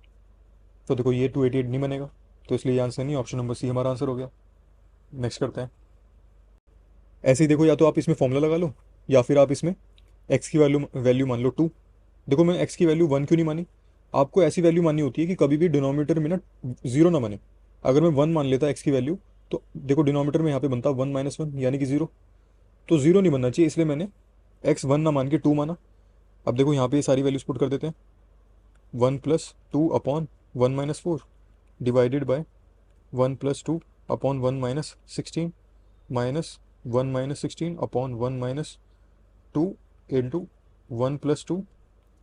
तो देखो ये 288 नहीं बनेगा, तो इसलिए ये आंसर नहीं, ऑप्शन नंबर सी हमारा आंसर हो गया। नेक्स्ट करते हैं। ऐसे ही देखो या तो आप इसमें फॉर्मूला लगा लो या फिर आप इसमें एक्स की वैल्यू वैल्यू मान लो 2। देखो मैं एक्स की वैल्यू 1 क्यों नहीं मानी, आपको ऐसी वैल्यू माननी होती है कि कभी भी डिनोमिनेटर में ना जीरो ना बने। अगर मैं 1 मान लेता एक्स की वैल्यू, तो देखो डिनोमिनेटर में यहाँ पे बनता 1 माइनस 1 यानी कि जीरो, तो जीरो नहीं बनना चाहिए, इसलिए मैंने एक्स 1 ना मान के 2 माना। अब देखो यहाँ पे ये सारी वैल्यूज पुट कर देते हैं, 1 plus 2 upon 1 minus 4 divided by 1 plus 2 upon 1 minus 16 minus 1 minus 16 upon 1 minus 2 into 1 plus 2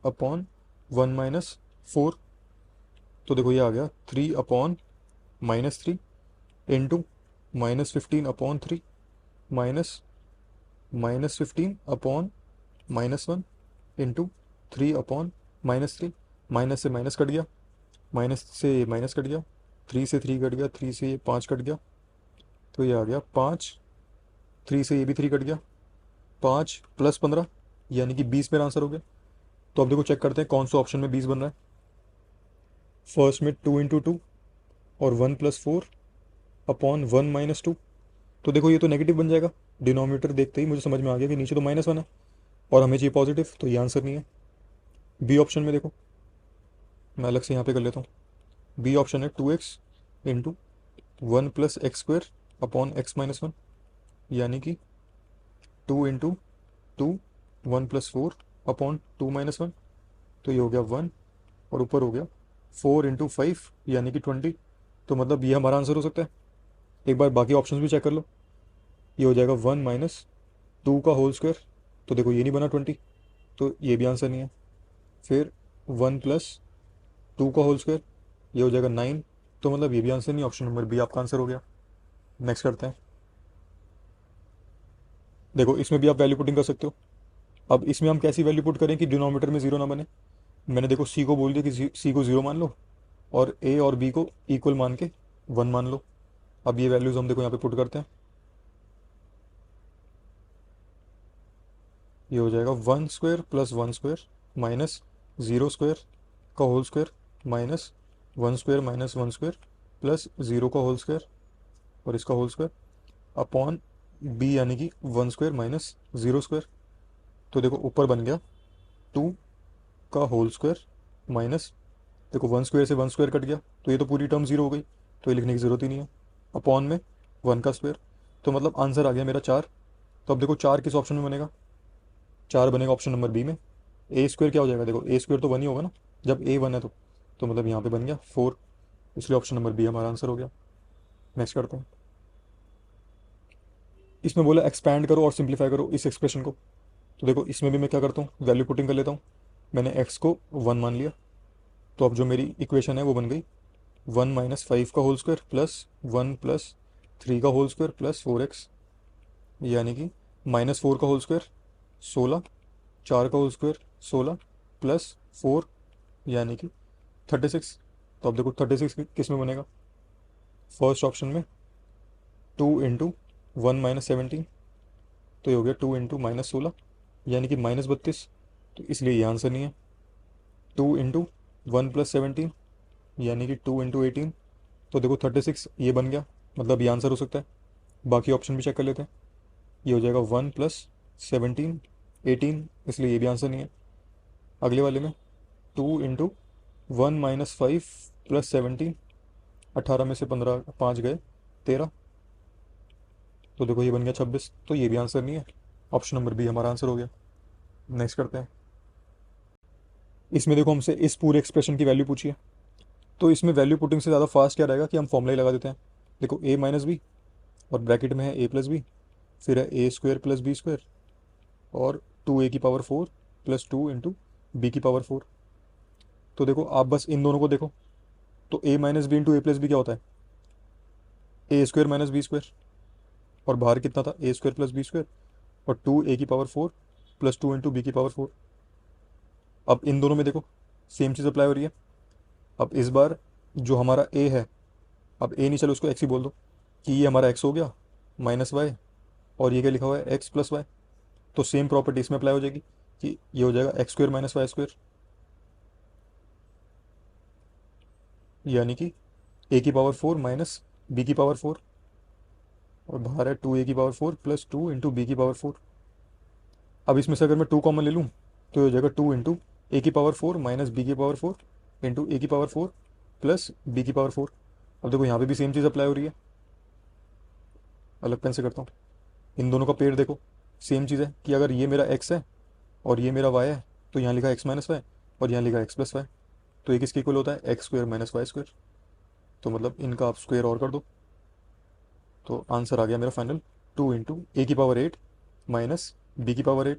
upon 1 minus 4। तो देखो ये आ गया 3 upon -3 into -15 upon 3 minus -15 upon -1 into 3 upon -3। Minus से माइनस कट गया, माइनस से माइनस कट गया, 3 से 3 कट गया, 3 से ये 5 कट गया, तो ये आ गया 5, 3 से ये भी 3 कट गया, 5 प्लस 15 यानी कि 20 मेरा आंसर हो गया। तो अब देखो चेक करते हैं कौन सा ऑप्शन में 20 बन रहा है। फर्स्ट में 2 × 2 और 1 प्लस 4 अपॉन 1 माइनस 2। तो देखो ये तो नेगेटिव बन जाएगा, डिनोमिनेटर देखते ही मुझे समझ में आ गया कि नीचे तो -1 है और हमें चाहिए पॉजिटिव, तो ये आंसर नहीं है। बी ऑप्शन में देखो, मैं अलग से यहाँ पे कर लेता हूँ। बी ऑप्शन है 2x into 1 plus x square upon x-1, यानी कि 2 × 2 1 प्लस 4 अपॉन 2 - 1। तो ये हो गया 1 और ऊपर हो गया 4 × 5 यानी कि 20। तो मतलब ये हमारा आंसर हो सकता है। एक बार बाकी ऑप्शंस भी चेक कर लो, ये हो जाएगा 1 माइनस 2 का होल स्क्वायर, तो देखो ये नहीं बना 20, तो ये भी आंसर नहीं है। फिर 1 प्लस 2 का होल स्क्वायर, ये हो जाएगा 9, तो मतलब ये भी आंसर नहीं, ऑप्शन नंबर बी आपका आंसर हो गया। नेक्स्ट करते हैं। देखो इसमें भी आप वैल्यू पुटिंग कर सकते हो। अब इसमें हम कैसी वैल्यू पुट करें कि डिनोमिनेटर में जीरो ना बने। मैंने देखो सी को बोल दिया कि सी को जीरो मान लो और ए और बी को इक्वल मान के 1 मान लो। अब ये वैल्यूज हम देखो यहाँ पे पुट करते हैं। ये हो जाएगा 1 square plus 1 square minus 0 square का whole square minus 1 square minus 1 square plus 0 का होल स्क्वायर और इसका होल स्क्वायर अपॉन बी यानी कि 1 स्क्वायर माइनस 0 स्क्वायर। तो देखो ऊपर बन गया 2 का होल स्क्वायर माइनस, देखो 1 स्क्वायर से 1 स्क्वायर कट गया तो ये तो पूरी टर्म 0 हो गई, तो ये लिखने की ज़रूरत ही नहीं है, अपॉन में 1 का स्क्वायर। तो मतलब आंसर आ गया मेरा 4। तो अब देखो 4 किस ऑप्शन में बनेगा, 4 बनेगा ऑप्शन नंबर बी में। ए स्क्वायर क्या हो जाएगा, देखो ए स्क्वायर तो 1 ही होगा ना, जब ए 1 है तो मतलब यहाँ पे बन गया 4, इसलिए ऑप्शन नंबर बी हमारा आंसर हो गया। नेक्स्ट करते हैं। इसमें बोला एक्सपैंड करो और सिंप्लीफाई करो इस एक्सप्रेशन को। तो देखो इसमें भी मैं क्या करता हूँ, वैल्यू पुटिंग कर लेता हूँ। मैंने एक्स को 1 मान लिया, तो अब जो मेरी इक्वेशन है वो बन गई 1 - 5 का होल स्क्वायर प्लस 1 प्लस 3 का होल स्क्वायर प्लस 4x, यानी कि -4 का होल स्क्वायर 16, 4 का होल स्क्वायर 16 प्लस 4 यानी कि 36। तो अब देखो 36 किस में बनेगा, फर्स्ट ऑप्शन में 2 × 1 - 17, तो ये हो गया 2 × -16 यानी कि -32, तो इसलिए ये आंसर नहीं है। 2 × 1 + 17 यानी कि 2 × 18, तो देखो 36 ये बन गया, मतलब ये आंसर हो सकता है। बाकी ऑप्शन भी चेक कर लेते हैं। ये हो जाएगा 1 + 17 18, इसलिए ये भी आंसर नहीं है। अगले वाले में 2 × 1 - 5 + 17, 18 में से 15 5 गए 13, तो देखो ये बन गया 26, तो ये भी आंसर नहीं है। ऑप्शन नंबर बी हमारा आंसर हो गया। नेक्स्ट करते हैं। इसमें देखो हमसे इस पूरे एक्सप्रेशन की वैल्यू पूछी है, तो इसमें वैल्यू पुटिंग से ज़्यादा फास्ट क्या रहेगा कि हम फॉर्मूला ही लगा देते हैं। देखो a - b और ब्रैकेट में है a + b, फिर है a² + b² और 2a⁴ प्लस 2 × b⁴। तो देखो आप बस इन दोनों को देखो, तो a - b × a + b क्या होता है, a² - b², और बाहर कितना था a² + b² और 2a⁴ प्लस 2 × b⁴। अब इन दोनों में देखो सेम चीज़ अप्लाई हो रही है। अब इस बार जो हमारा a है, अब a नहीं, चलो उसको x ही बोल दो, कि ये हमारा x हो गया -y और ये क्या लिखा हुआ है x + y, तो सेम प्रॉपर्टी इसमें अप्लाई हो जाएगी कि ये हो जाएगा x² - y², यानी कि a⁴ माइनस b⁴, और बाहर है 2a⁴ प्लस 2 × b⁴। अब इसमें से अगर मैं 2 कॉमन ले लूँ तो ये हो जाएगा 2 × a⁴ minus b⁴ into a⁴ plus b⁴। अब देखो यहाँ पे भी सेम चीज़ अप्लाई हो रही है। अलग पेन से करता हूँ, इन दोनों का पेड़ देखो सेम चीज़ है कि अगर ये मेरा x है और ये मेरा y है, तो यहाँ लिखा x - y और यहाँ लिखा x + y, तो ये किसके इक्वल होता है x² - y²। तो मतलब इनका आप स्क्वायर और कर दो, तो आंसर आ गया मेरा फाइनल 2 × a⁴ माइनस b⁴।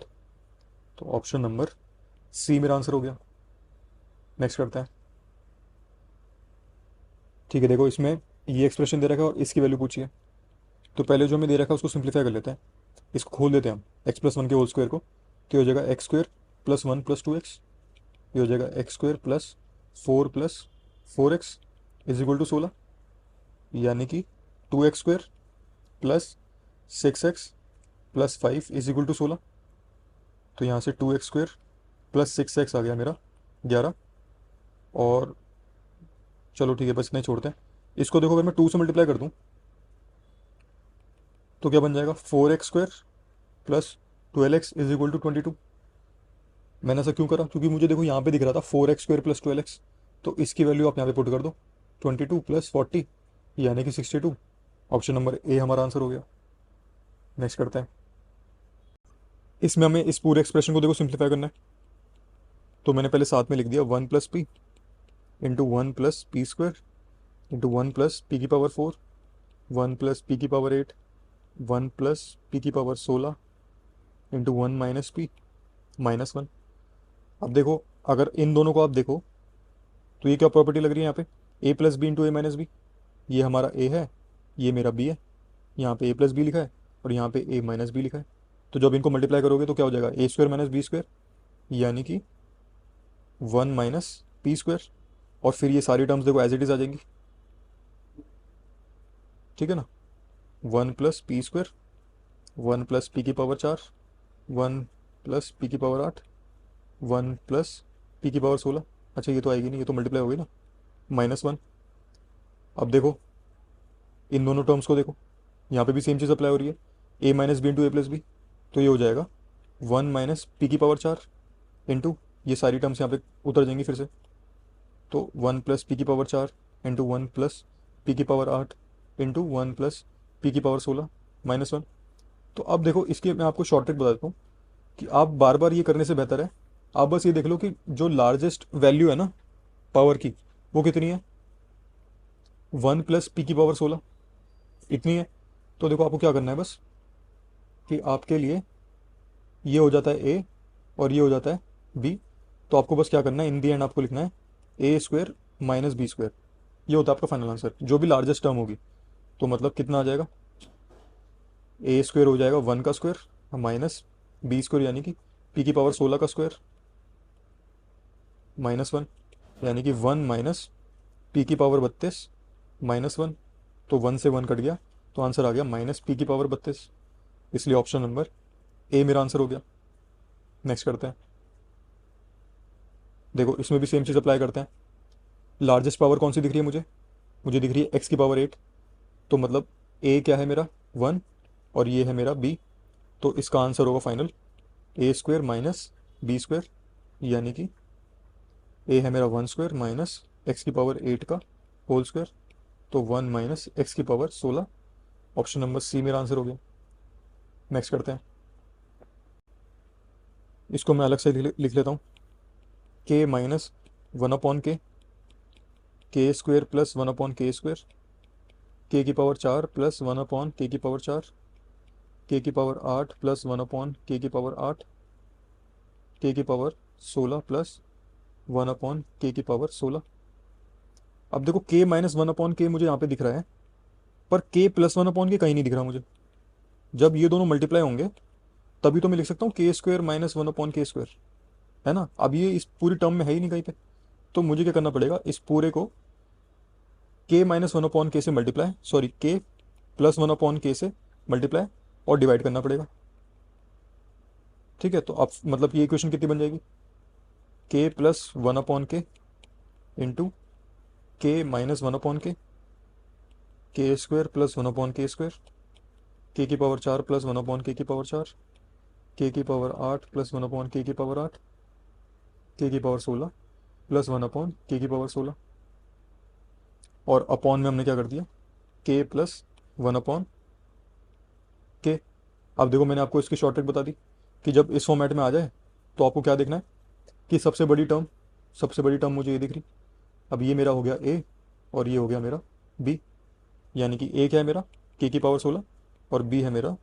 तो ऑप्शन नंबर सी मेरा आंसर हो गया। नेक्स्ट करते हैं। ठीक है, देखो इसमें ये एक्सप्रेशन दे रखा है और इसकी वैल्यू पूछी है, तो पहले जो हमें दे रखा है उसको सिंप्लीफाई कर लेते हैं। इसको खोल देते हैं हम x + 1 के होल स्क्वायर को, तो ये हो जाएगा x² + 1 + 2x, ये हो जाएगा x² + 4 + 4x = 16, यानी कि 2x² + 6x + 5 = 16। तो यहाँ से 2x² + 6x आ गया मेरा 11, और चलो ठीक है बस इतना ही छोड़ते हैं। इसको देखो अगर मैं 2 से मल्टीप्लाई कर दूँ तो क्या बन जाएगा 4x² + 12x = 22। मैंने ऐसा क्यों करा, क्योंकि मुझे देखो यहाँ पे दिख रहा था 4x² + 12x, तो इसकी वैल्यू आप यहाँ पे पुट कर दो 22 + 40 यानी कि 62। ऑप्शन नंबर ए हमारा आंसर हो गया। नेक्स्ट करते हैं। इसमें हमें इस पूरे एक्सप्रेशन को देखो सिंप्लीफाई करना है, तो मैंने पहले साथ में लिख दिया 1 + p into 1 + p² into 1 + p⁴ 1 + p⁴, 1 + p⁴ into 1 - p -1। अब देखो अगर इन दोनों को आप देखो तो ये क्या प्रॉपर्टी लग रही है यहाँ पे, a + b into a - b, ये हमारा a है, ये मेरा b है, यहाँ पे a + b लिखा है और यहाँ पे a - b लिखा है। तो जब इनको मल्टीप्लाई करोगे तो क्या हो जाएगा a² - b², यानी कि 1 - p², और फिर ये सारी टर्म्स देखो एज इट इज आ जाएंगी, ठीक है ना। 1 + p², 1 + p⁴, 1 प्लस पी की पावर 8, 1 प्लस पी की पावर 16। अच्छा ये तो आएगी नहीं, ये तो मल्टीप्लाई होगी ना, -1। अब देखो इन दोनों टर्म्स को देखो, यहाँ पे भी सेम चीज़ अप्लाई हो रही है, a minus b into a plus b. तो ये हो जाएगा 1 माइनस पी की पावर 4 इंटू, ये सारी टर्म्स यहाँ पे उतर जाएंगी फिर से, तो 1 प्लस पी की पावर 4 इंटू 1 प्लस पी की पावर 8 इंटू 1 प्लस पी की पावर 16 -1। तो अब देखो इसके मैं आपको शॉर्ट ट्रिक बता देता हूँ कि आप बार बार ये करने से बेहतर है आप बस ये देख लो कि जो लार्जेस्ट वैल्यू है ना पावर की, वो कितनी है, 1 प्लस पी की पावर 16 इतनी है। तो देखो आपको क्या करना है बस, कि आपके लिए ये हो जाता है ए और ये हो जाता है बी। तो आपको बस क्या करना है, इन दी एंड आपको लिखना है a square minus b square. ये होता है आपका फाइनल आंसर, जो भी लार्जेस्ट टर्म होगी। तो मतलब कितना आ जाएगा, ए स्क्वायर हो जाएगा 1 का स्क्वायर माइनस बी स्क्वायर यानी कि पी की पावर 16 का स्क्वायर -1, यानी कि 1 माइनस पी की पावर 32 -1। तो 1 से 1 कट गया, तो आंसर आ गया माइनस पी की पावर 32। इसलिए ऑप्शन नंबर ए मेरा आंसर हो गया। नेक्स्ट करते हैं, देखो इसमें भी सेम चीज़ अप्लाई करते हैं। लार्जेस्ट पावर कौन सी दिख रही है मुझे, मुझे दिख रही है एक्स की पावर 8। तो मतलब ए क्या है मेरा 1 और ये है मेरा बी। तो इसका आंसर होगा फाइनल ए स्क्वायर माइनस बी स्क्वायर, यानी कि ए है मेरा 1 स्क्वायर माइनस एक्स की पावर 8 का होल स्क्वायर। तो 1 माइनस एक्स की पावर 16। ऑप्शन नंबर सी मेरा आंसर हो गया। नेक्स्ट करते हैं, इसको मैं अलग से लिख लेता हूँ, के माइनस 1 अपॉन के स्क्वायर प्लस 1 अपॉन के स्क्वायर, के की पावर 4 प्लस 1 अपॉन के की पावर 4, के की पावर 8 प्लस 1 अपॉन के की पावर 8, के की पावर 16 प्लस 1 अपॉन के की पावर 16। अब देखो के माइनस 1 अपॉन के मुझे यहाँ पे दिख रहा है, पर के प्लस 1 अपॉन के कहीं नहीं दिख रहा मुझे। जब ये दोनों मल्टीप्लाई होंगे तभी तो मैं लिख सकता हूँ के स्क्वायर माइनस 1 अपॉन के स्क्वायर, है ना। अब ये इस पूरी टर्म में है ही नहीं कहीं पे। तो मुझे क्या करना पड़ेगा, इस पूरे को के माइनस 1 अपॉन के से मल्टीप्लाई, सॉरी के प्लस 1 अपॉन के से मल्टीप्लाई और डिवाइड करना पड़ेगा। ठीक है, तो अब मतलब ये इक्वेशन कितनी बन जाएगी, के प्लस 1 अपॉन के इंटू के माइनस 1 अपॉन के स्क्वायर प्लस 1 अपॉन के स्क्वायर, के की पावर 4 प्लस 1 अपॉन के की पावर 4, के की पावर 8 प्लस 1 अपॉन के की पावर 8, के की पावर 16 प्लस 1 अपॉन के की पावर 16। और अपॉन में हमने क्या कर दिया, के प्लस 1 अपॉन के। अब देखो मैंने आपको इसकी शॉर्ट ट्रिक बता दी कि जब इस फॉर्मेट में आ जाए तो आपको क्या देखना है कि सबसे बड़ी टर्म मुझे ये दिख रही। अब ये मेरा हो गया ए और ये हो गया मेरा बी, यानी कि ए क्या है मेरा के की पावर 16 और बी है मेरा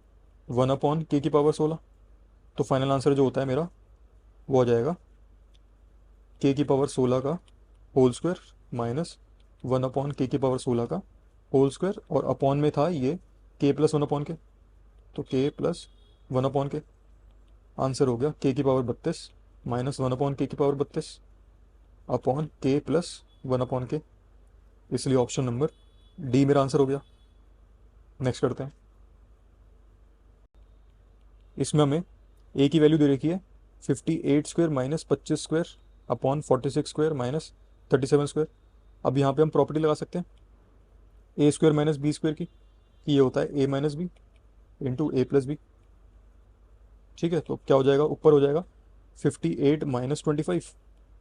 1 अपॉन के की पावर 16। तो फाइनल आंसर जो होता है मेरा वो आ जाएगा के की पावर 16 का होल स्क्वायर माइनस 1 अपॉन के की पावर 16 का होल स्क्वायर, और अपॉन में था ये के प्लस 1 अपॉन के, तो के प्लस 1 अपॉन के। आंसर हो गया के की पावर 32 माइनस 1 अपॉन के की पावर 32 अपॉन के प्लस 1 अपॉन के। इसलिए ऑप्शन नंबर डी मेरा आंसर हो गया। नेक्स्ट करते हैं, इसमें हमें ए की वैल्यू दे रखी है 58 square minus 25 square upon 46 square minus 37 square. अब यहाँ पे हम प्रॉपर्टी लगा सकते हैं ए स्क्वायर माइनस बी स्क्वायर की, कि ये होता है a minus b into a plus B. ठीक है, तो क्या हो जाएगा, ऊपर हो जाएगा 58 माइनस 25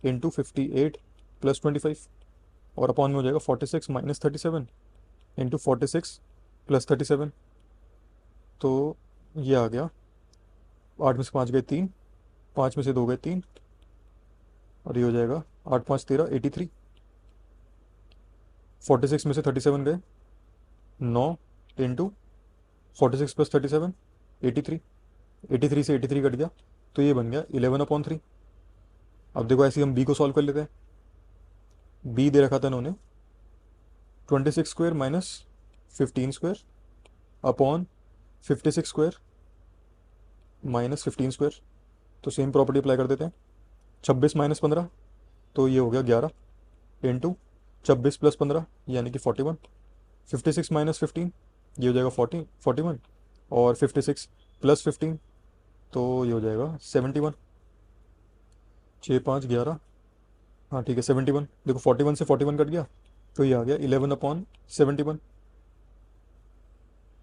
इंटू 58 प्लस 25, और अपॉन में हो जाएगा 46 माइनस 37 इंटू 46 प्लस 37। तो ये आ गया 8 में से 5 गए 3, 5 में से 2 गए 3, और ये हो जाएगा 8 5 13 83। 46 में से 37 गए 9 इंटू 46 प्लस 37 83, 83 से 83 कट गया, तो ये बन गया 11/3। अब देखो ऐसे ही हम बी को सॉल्व कर लेते हैं। बी दे रखा था इन्होंने 26 square minus 15 square upon 56 square minus 15 square. तो सेम प्रॉपर्टी अप्लाई कर देते हैं, 26 माइनस 15, तो ये हो गया 11 इंटू 26 प्लस 15 यानी कि 41, 56 माइनस 15 ये हो जाएगा 41, और 56 प्लस 15 तो ये हो जाएगा 71, 6 5 11, हाँ ठीक है 71। देखो 41 से 41 कट गया, तो ये आ गया 11/71।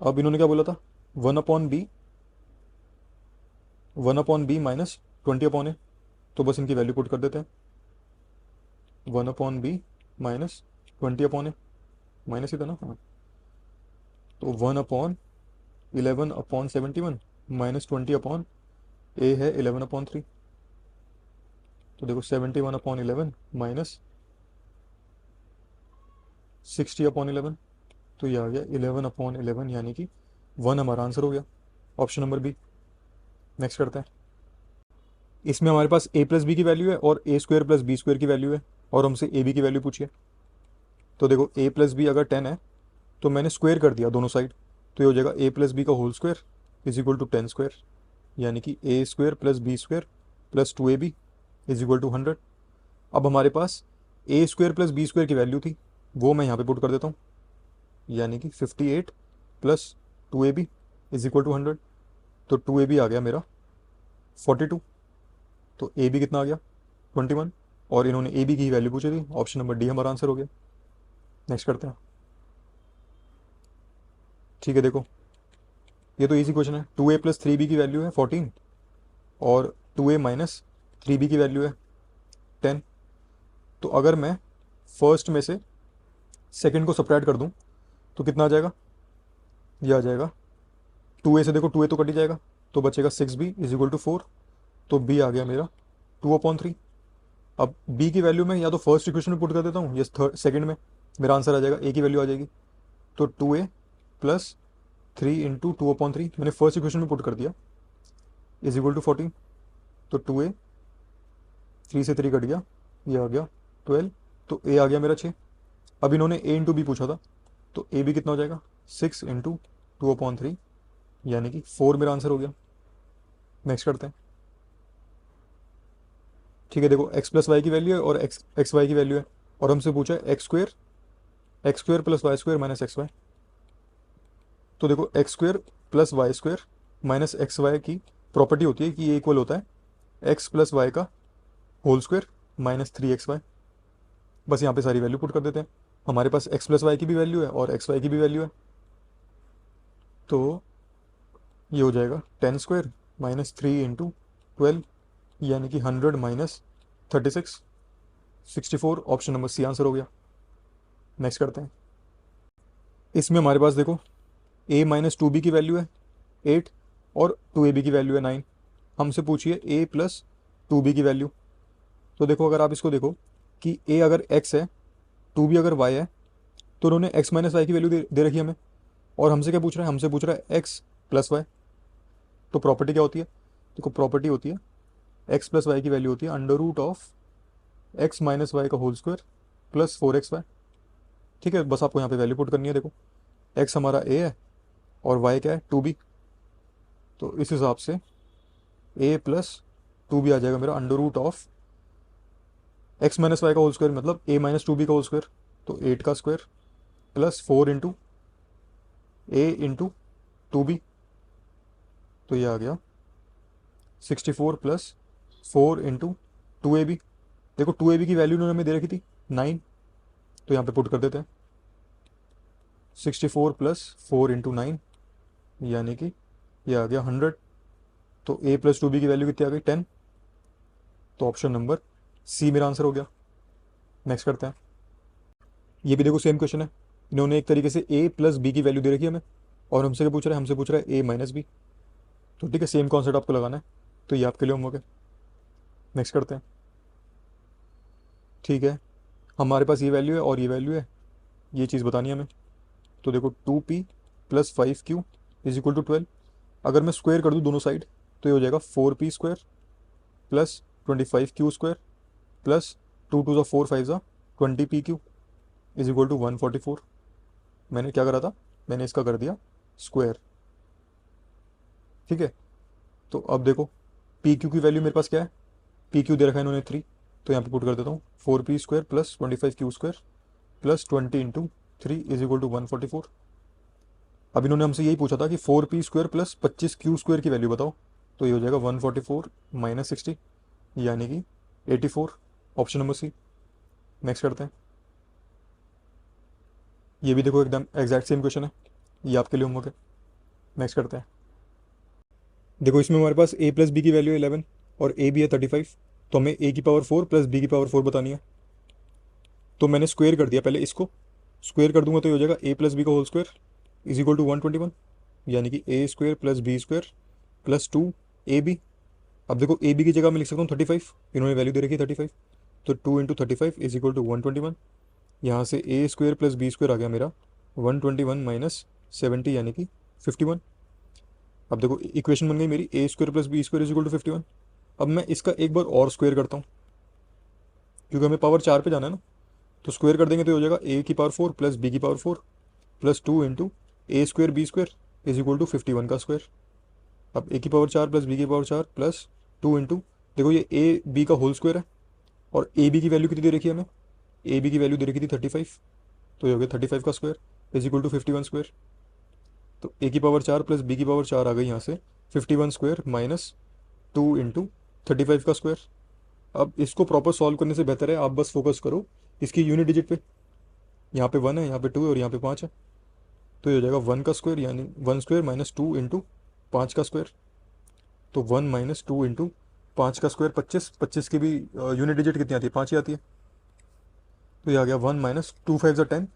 अब इन्होंने क्या बोला था, 1/b माइनस 20/a, तो बस इनकी वैल्यू पुट कर देते हैं। 1/b माइनस 20/a, माइनस ही था ना, हाँ। तो 1/11/71 माइनस 20/a है 11/3। तो देखो 71/11 माइनस 60/11, तो ये आ गया 11/11, यानी कि 1 हमारा आंसर हो गया, ऑप्शन नंबर बी। नेक्स्ट करते हैं। इसमें हमारे पास a प्लस बी की वैल्यू है और a² प्लस b² की वैल्यू है, और हमसे a b की वैल्यू पूछिए। तो देखो a प्लस बी अगर 10 है तो मैंने स्क्वायर कर दिया दोनों साइड, तो ये हो जाएगा a प्लस बी का whole square is equal to 10², यानी कि a² plus b² plus 2ab is equal to 100। अब हमारे पास a² प्लस b² की वैल्यू थी, वो मैं यहाँ पे पुट कर देता हूँ, यानी कि 58 plus 2ab is equal to 100। तो 2ab आ गया मेरा 42, तो ए बी कितना आ गया 21, और इन्होंने ए बी की वैल्यू पूछी थी, ऑप्शन नंबर डी हमारा आंसर हो गया। नेक्स्ट करते हैं। ठीक है, देखो ये तो इजी क्वेश्चन है। 2a प्लस 3b की वैल्यू है 14, और 2a माइनस 3b की वैल्यू है 10। तो अगर मैं फर्स्ट में से सेकंड को सब्ट्रैक्ट कर दूं तो कितना आ जाएगा, ये आ जाएगा 2a से, देखो 2a तो कट ही जाएगा, तो बचेगा 6b इज इक्वल टू 4। तो b आ गया मेरा 2/3। अब b की वैल्यू में या तो फर्स्ट इक्वेशन में पुट कर देता हूँ, या सेकंड में, मेरा आंसर आ जाएगा, a की वैल्यू आ जाएगी। तो 2a प्लस 3 × 2/3 मैंने फर्स्ट इक्वेशन में पुट कर दिया, इज इक्वल टू 14। तो 2a, 3 से 3 कट गया, ये आ गया 12, तो a आ गया मेरा 6। अब इन्होंने a इंटू बी पूछा था, तो a भी कितना हो जाएगा 6 × 2/3, यानी कि 4 मेरा आंसर हो गया। नेक्स्ट करते हैं। ठीक है, देखो x प्लस वाई की वैल्यू है और एक्स वाई की वैल्यू है, और हमसे पूछा है x² plus y² minus x Y. तो देखो x² plus y² minus x y की प्रॉपर्टी होती है कि ये इक्वल होता है x प्लस वाई का होल स्क्वायर माइनस 3xy। बस यहाँ पे सारी वैल्यू पुट कर देते हैं। हमारे पास x प्लस वाई की भी वैल्यू है और एक्स वाई की भी वैल्यू है, तो ये हो जाएगा 10² माइनस 3 × 12, यानी कि 100 minus 36, 64, option number C answer हो गया। नेक्स्ट करते हैं। इसमें हमारे पास देखो a माइनस 2b की वैल्यू है 8 और 2ab की वैल्यू है 9। हमसे पूछिए a प्लस 2b की वैल्यू। तो देखो अगर आप इसको देखो कि a अगर x है, 2b अगर y है, तो उन्होंने x माइनस वाई की वैल्यू दे रखी है हमें, और हमसे क्या पूछ रहा है, हमसे पूछ रहा है x प्लस वाई। तो प्रॉपर्टी क्या होती है, देखो प्रॉपर्टी होती है x प्लस वाई की वैल्यू होती है under root of x minus y का होल स्क्वायर प्लस 4xy। ठीक है, बस आपको यहाँ पे वैल्यू पुट करनी है। देखो x हमारा a है और y क्या है 2b, तो इस हिसाब से a प्लस 2b आ जाएगा मेरा under root of x minus y का होल स्क्वायर, मतलब a माइनस 2b का होल स्क्वायर, तो 8 का स्क्वायर प्लस 4 × a × 2b, तो ये आ गया 64 प्लस 4 × 2ab। देखो 2ab की वैल्यू उन्होंने हमें दे रखी थी 9, तो यहाँ पे पुट कर देते हैं 64 प्लस 4 × 9, यानी कि ये आ गया 100। तो a प्लस 2b की वैल्यू कितनी आ गई 10, तो ऑप्शन नंबर सी मेरा आंसर हो गया। नेक्स्ट करते हैं। ये भी देखो सेम क्वेश्चन है, इन्होंने एक तरीके से a प्लस बी की वैल्यू दे रखी है हमें, और हमसे क्या पूछ रहा है, हमसे पूछ रहा है a माइनस बी। तो ठीक है, सेम कॉन्सेप्ट आपको लगाना है, तो ये आपके लिए होमवर्क है। नेक्स्ट करते हैं। ठीक है, हमारे पास ये वैल्यू है और ये वैल्यू है, ये चीज़ बतानी है हमें। तो देखो 2p plus 5q is equal to 12। अगर मैं स्क्वायर कर दूँ दोनों साइड, तो ये हो जाएगा 4p² plus 25q² plus 2 2 4 5 20pq is equal to 144। मैंने क्या करा था, मैंने इसका कर दिया स्क्वायर। ठीक है, तो अब देखो pq की वैल्यू मेरे पास क्या है, pq दे रखा है इन्होंने 3, तो यहाँ पे पुट कर देता हूँ 4p² plus 25q² plus 20 × 3 is equal to 144। अब इन्होंने हमसे यही पूछा था कि 4p² प्लस 25q² की वैल्यू बताओ, तो ये हो जाएगा 144 माइनस 60 यानी कि 84, ऑप्शन नंबर सी। नेक्स्ट करते हैं। ये भी देखो एकदम एग्जैक्ट सेम क्वेश्चन है, ये आपके लिए होमवर्क है। नेक्स्ट करते हैं। देखो इसमें हमारे पास a प्लस बी की वैल्यू है 11 और a भी है 35, तो हमें a की पावर 4 प्लस b की पावर 4 बतानी है। तो मैंने स्क्वेयर कर दिया, पहले इसको स्क्वेयर कर दूंगा तो ये हो जाएगा a प्लस बी का whole square is equal to 121, यानी कि a square plus B square plus 2ab। अब देखो ए बी की जगह मैं लिख सकता हूँ 35, इन्होंने वैल्यू दे रखी है 35, तो 2 × 35 इज इक्वल टू 121। यहाँ से ए स्क्वायर प्लस बी स्क्वायर आ गया मेरा 121 माइनस 70 यानी कि 51। अब देखो इक्वेशन बन गई मेरी a square plus B square is equal to 51। अब मैं इसका एक बार और स्क्वायर करता हूँ, क्योंकि हमें पावर 4 पे जाना है ना, तो स्क्वायर कर देंगे तो हो जाएगा ए की पावर 4 प्लस बी की power 4 plus 2 into A square b square is equal to 51 का स्क्वायर। अब ए की पावर 4 प्लस बी की पावर 4 प्लस 2 इंटू, देखो ये ए बी का होल स्क्वायर है और ए बी की वैल्यू कितनी दे रखी है हमें, ए बी की वैल्यू दे रखी थी 35, तो ये हो गया 35 का square is equal to 51 square. तो ए की पावर 4 प्लस बी की पावर 4 आ गई यहाँ से 51 स्क्वायर माइनस 2 इंटू 35 का स्क्वायर। अब इसको प्रॉपर सॉल्व करने से बेहतर है आप बस फोकस करो इसकी यूनिट डिजिट पे। यहाँ पे 1 है, यहाँ पे 2 है और यहाँ पे 5 है, तो ये हो जाएगा 1 का स्क्वायर यानी 1 स्क्वायर माइनस 2 इंटू 5 का स्क्वायर। तो 1 माइनस 2 इंटू 5 का स्क्वायर 25, 25 की भी यूनिट डिजिट कितनी आती है, 5 ही आती है। तो ये आ गया 1 माइनस 2 5 10,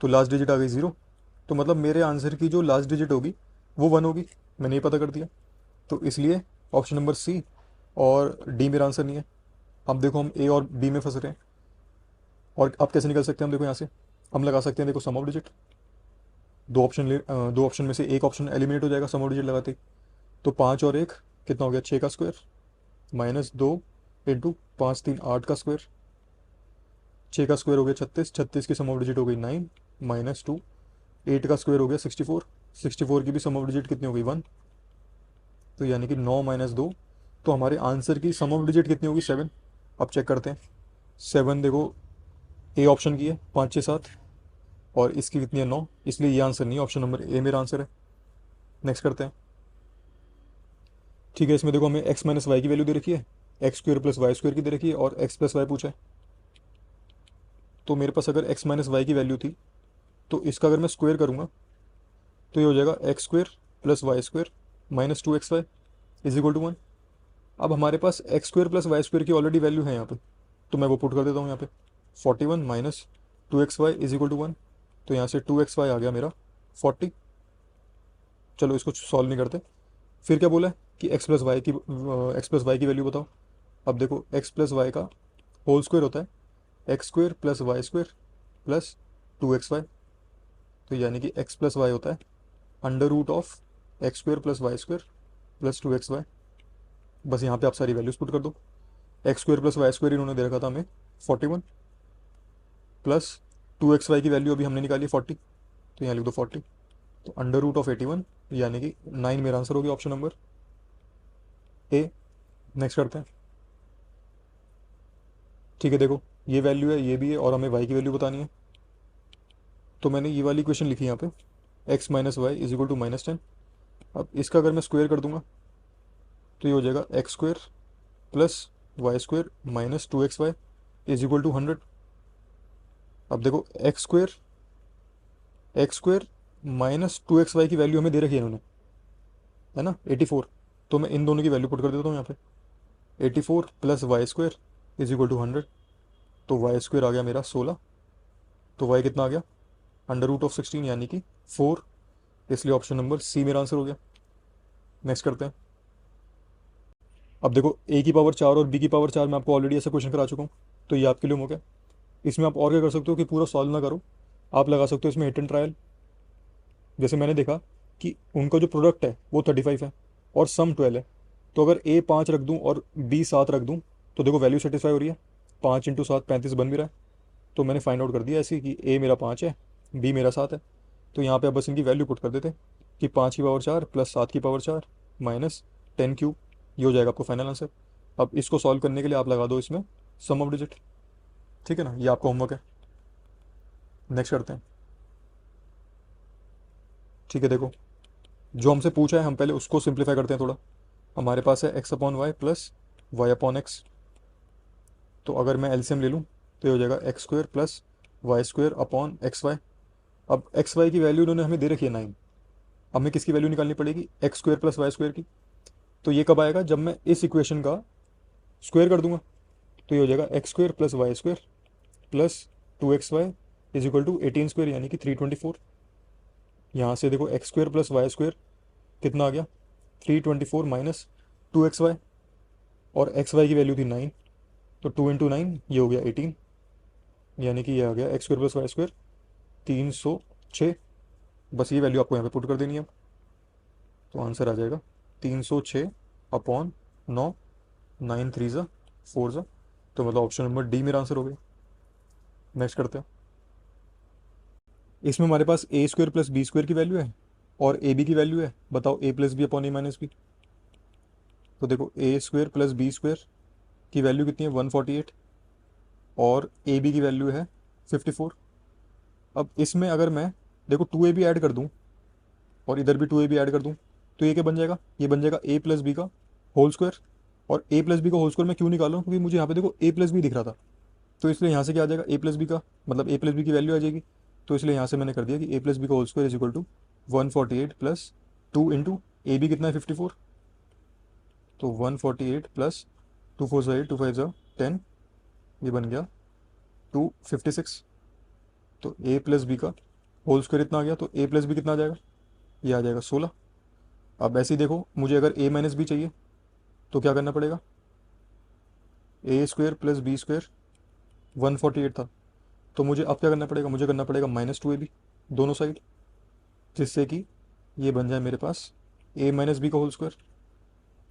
तो लास्ट डिजिट आ गई 0। तो मतलब मेरे आंसर की जो लास्ट डिजिट होगी वो 1 होगी, मैंने ये पता कर दिया। तो इसलिए ऑप्शन नंबर सी और डी मेरा आंसर नहीं है। अब देखो हम ए और बी में फंस रहे हैं, और आप कैसे निकल सकते हैं, हम देखो यहाँ से हम लगा सकते हैं, देखो सम ऑफ डिजिट। दो ऑप्शन में से एक ऑप्शन एलिमिनेट हो जाएगा सम ऑफ डिजिट लगाते ही। तो 5 और 1 कितना हो गया, 6 का स्क्वायर माइनस 2 इंटू 5 3 8 का स्क्वायर, 6 का स्क्वायर हो गया 36, 36 की सम ऑफ डिजिट हो गई 9 माइनस 2, 8 का स्क्वायर हो गया 64, 64 की भी सम ऑफ डिजिट कितनी हो गई 1, तो यानी कि 9 माइनस 2। तो हमारे आंसर की सम ऑफ डिजिट कितनी होगी 7। अब चेक करते हैं, 7 देखो ए ऑप्शन की है 5 6 7 और इसकी कितनी है 9, इसलिए ये आंसर नहीं है, ऑप्शन नंबर ए मेरा आंसर है। नेक्स्ट करते हैं। ठीक है, इसमें देखो हमें एक्स माइनस वाई की वैल्यू दे रखी है, x square plus y square की दे रखी है और एक्स प्लस वाई पूछा है। तो मेरे पास अगर एक्स माइनस वाई की वैल्यू थी तो इसका अगर मैं स्क्वायर करूँगा तो ये हो जाएगा x square plus y square minus 2xy is equal to 1। अब हमारे पास x square plus y square की ऑलरेडी वैल्यू है यहाँ पे, तो मैं वो पुट कर देता हूँ यहाँ पे 41 minus 2xy is equal to 1। तो यहाँ से 2xy आ गया मेरा 40। चलो इसको सॉल्व नहीं करते। फिर क्या बोला है कि एक्स प्लस वाई की वैल्यू बताओ। अब देखो एक्स प्लस वाई का होल स्क्वायर होता है x square plus y square plus 2xy, तो यानी कि एक्स प्लस वाई होता है under root of x square plus y square plus 2xy। बस यहाँ पे आप सारी वैल्यूज पुट कर दो। X square plus y square इन्होंने दे रखा था हमें 41 प्लस 2xy की वैल्यू अभी हमने निकाली 40, तो यहाँ लिख दो 40, तो अंडर रूट ऑफ 81 यानी कि 9 मेरा आंसर हो गया, ऑप्शन नंबर ए। नेक्स्ट करते हैं। ठीक है, देखो ये वैल्यू है, ये भी है और हमें वाई की वैल्यू बतानी है। तो मैंने ये वाली क्वेश्चन लिखी यहाँ पे x minus y is equal to -10। अब इसका अगर मैं स्क्वायर कर दूंगा तो ये हो जाएगा x square plus y square minus 2xy is equal to 100। अब देखो एक्स स्क्वायर माइनस 2xy की वैल्यू हमें दे रखी है इन्होंने, है ना 84। तो मैं इन दोनों की वैल्यू पुट कर देता हूँ यहाँ पे 84 plus y square is equal to 100। तो वाई स्क्वायर आ गया मेरा 16, तो वाई कितना आ गया अंडर रूट ऑफ 16 यानी कि 4, इसलिए ऑप्शन नंबर सी मेरा आंसर हो गया। नेक्स्ट करते हैं। अब देखो ए की पावर 4 और बी की पावर 4 मैं आपको ऑलरेडी ऐसा क्वेश्चन करा चुका हूँ, तो ये आपके लिए हो गया। इसमें आप और क्या कर सकते हो कि पूरा सॉल्व ना करो, आप लगा सकते हो इसमें हिट एंड ट्रायल। जैसे मैंने देखा कि उनका जो प्रोडक्ट है वो 35 है और सम 12 है, तो अगर ए 5 रख दूँ और बी 7 रख दूँ तो देखो वैल्यू सेटिस्फाई हो रही है, 5 इंटू 7 35 बन भी रहा है। तो मैंने फाइंड आउट कर दिया ऐसे कि ए मेरा 5 है, बी मेरा 7 है। तो यहाँ पे अब बस इनकी वैल्यू पुट कर देते कि 5 की पावर 4 प्लस 7 की पावर 4 माइनस 10 क्यूब, ये हो जाएगा आपको फाइनल आंसर। अब इसको सॉल्व करने के लिए आप लगा दो इसमें सम ऑफ डिजिट, ठीक है ना, ये आपका होमवर्क है। नेक्स्ट करते हैं। ठीक है, देखो जो हमसे पूछा है हम पहले उसको सिंप्लीफाई करते हैं थोड़ा। हमारे पास है x upon y plus y upon x. तो अगर मैं एलसीएम ले लूँ तो ये हो जाएगा x square plus y square upon x y. अब एक्स वाई की वैल्यू उन्होंने हमें दे रखी है 9। अब हमें किसकी वैल्यू निकालनी पड़ेगी, x square plus y square की। तो ये कब आएगा, जब मैं इस इक्वेशन का स्क्वायर कर दूंगा। तो ये हो जाएगा x square plus y square plus 2xy is equal to 18 square यानी कि 324। यहाँ से देखो x square plus y square कितना आ गया, 324 माइनस 2xy, और एक्स वाई की वैल्यू थी 9, तो 2 × 9 ये हो गया 18, यानी कि ये आ गया x square plus y square 306। बस ये वैल्यू आपको यहाँ पे पुट कर देनी है। तो आंसर आ जाएगा 306 अपॉन 9, 9 3 ज़ा 4 ज़ा। तो मतलब ऑप्शन नंबर डी मेरा आंसर हो गया। नेक्स्ट करते हैं। इसमें हमारे पास ए स्क्वायर प्लस बी स्क्वायर की वैल्यू है और ए बी की वैल्यू है। बताओ ए plus b upon a minus B. तो देखो ए स्क्वायर प्लस बी स्क्वायर की वैल्यू कितनी है 148 और ए बी की वैल्यू है 54। अब इसमें अगर मैं देखो 2a भी ऐड कर दूं और इधर भी 2a भी ऐड कर दूं तो ये क्या बन जाएगा, ये बन जाएगा a प्लस बी का होल स्क्वायर। और a प्लस बी का होल स्क्वायर मैं क्यों निकाल रहा हूँ, क्योंकि मुझे यहाँ पे देखो a प्लस बी दिख रहा था। तो इसलिए यहाँ से क्या आ जाएगा, a प्लस बी का मतलब a प्लस बी की वैल्यू आ जाएगी। तो इसलिए यहाँ से मैंने कर दिया कि a प्लस बी का whole square is equal to 148 plus 2 into a b कितना है 54। तो 148 प्लस 2 4 8 2 5 10, ये बन गया 256। तो a प्लस बी का होल स्क्वायर इतना आ गया, तो a प्लस बी कितना आ जाएगा, ये आ जाएगा 16। अब ऐसे ही देखो मुझे अगर a माइनस बी चाहिए तो क्या करना पड़ेगा, ए स्क्वायर प्लस बी स्क्वायर 148 था, तो मुझे अब क्या करना पड़ेगा, मुझे करना पड़ेगा -2ab दोनों साइड, जिससे कि ये बन जाए मेरे पास a माइनस बी का होल स्क्वायर।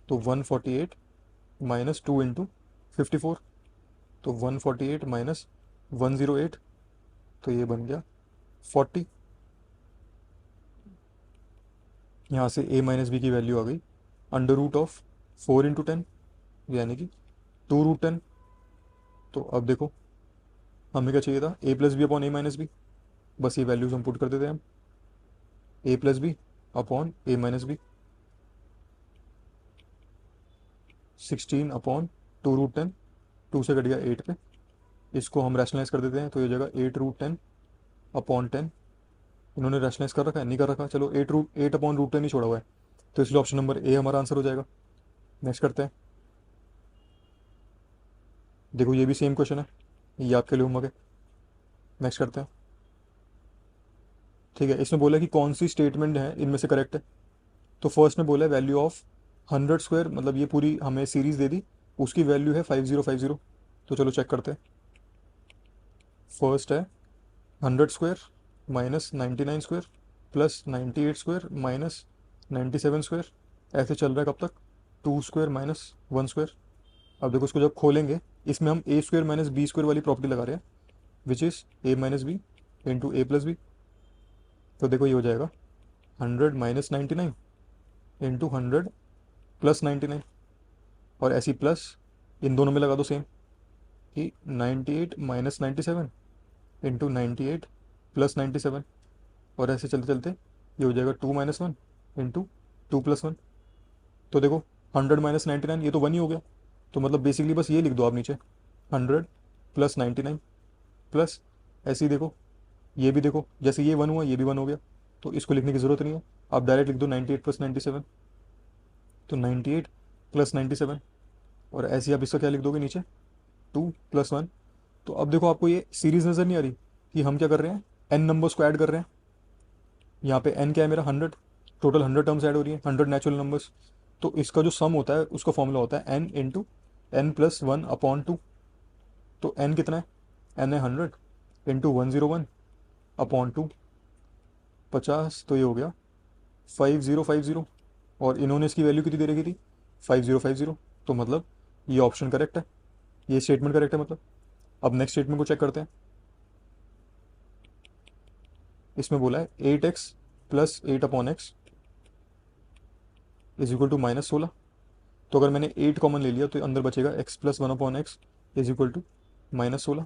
तो 148 माइनस 2 इंटू 54, तो 148 माइनस 108, तो ये बन गया 40। यहाँ से a माइनस बी की वैल्यू आ गई अंडर रूट ऑफ 4 × 10 यानी कि 2√10। तो अब देखो हमें क्या चाहिए था, a plus b upon a minus b. बस ये वैल्यूज हम पुट कर देते हैं हम, a plus b upon a minus b 16 upon 2√10, 2 से कट गया 8 पे। इसको हम रैशनलाइज कर देते हैं तो ये हो जाएगा 8√10 अपॉन 10। इन्होंने रैशनलाइज कर रखा है, नहीं कर रखा, चलो 8 अपॉन √10 ही छोड़ा हुआ है, तो इसलिए ऑप्शन नंबर ए हमारा आंसर हो जाएगा। नेक्स्ट करते हैं। देखो ये भी सेम क्वेश्चन है, ये आपके लिए होमवर्क है। नेक्स्ट करते हैं। ठीक है, इसमें बोला कि कौन सी स्टेटमेंट है इनमें से करेक्ट है। तो फर्स्ट में बोला है वैल्यू ऑफ 100 स्क्वायर, मतलब ये पूरी हमें सीरीज दे दी, उसकी वैल्यू है 5050। तो चलो चेक करते हैं। फर्स्ट है 100 square minus 99 square plus 98 square minus 97 square. ऐसे चल रहा है कब तक, 2 स्क्वायर माइनस 1 स्क्वायर। अब देखो इसको जब खोलेंगे, इसमें हम a square minus b square वाली प्रॉपर्टी लगा रहे हैं, which is a minus b into a plus b. तो देखो ये हो जाएगा 100 माइनस 99 इंटू 100 प्लस 99, और ऐसी प्लस इन दोनों में लगा दो सेम, कि 98 माइनस 97 इंटू 98 प्लस 97, और ऐसे चलते चलते ये हो जाएगा 2 माइनस 1 इंटू 2 प्लस 1। तो देखो 100 माइनस 99 ये तो 1 ही हो गया, तो मतलब बेसिकली बस ये लिख दो आप नीचे 100 प्लस 99 प्लस, ऐसे ही देखो ये भी देखो जैसे ये 1 हुआ ये भी 1 हो गया, तो इसको लिखने की ज़रूरत नहीं है, आप डायरेक्ट लिख दो 98 प्लस 97। तो 98 प्लस 97, और ऐसे ही आप इसका क्या लिख दोगे नीचे 2 प्लस 1। तो अब देखो आपको ये सीरीज नज़र नहीं आ रही कि हम क्या कर रहे हैं, एन नंबर्स को ऐड कर रहे हैं। यहाँ पे एन क्या है मेरा 100, टोटल 100 टर्म्स ऐड हो रही है, 100 नेचुरल नंबर्स। तो इसका जो सम होता है उसका फॉर्मूला होता है n into n plus 1 upon 2। तो एन कितना है, एन है 100 इंटू 101 अपॉन 2, 50। तो ये हो गया 5050, और इन्होंने इसकी वैल्यू कितनी दे रखी थी 5050। तो मतलब ये ऑप्शन करेक्ट है, ये स्टेटमेंट करेक्ट है मतलब। अब नेक्स्ट स्टेटमेंट को चेक करते हैं। इसमें बोला है 8x plus 8 upon x is equal to -16। तो अगर मैंने 8 कॉमन ले लिया तो अंदर बचेगा x plus 1 upon x is equal to -16।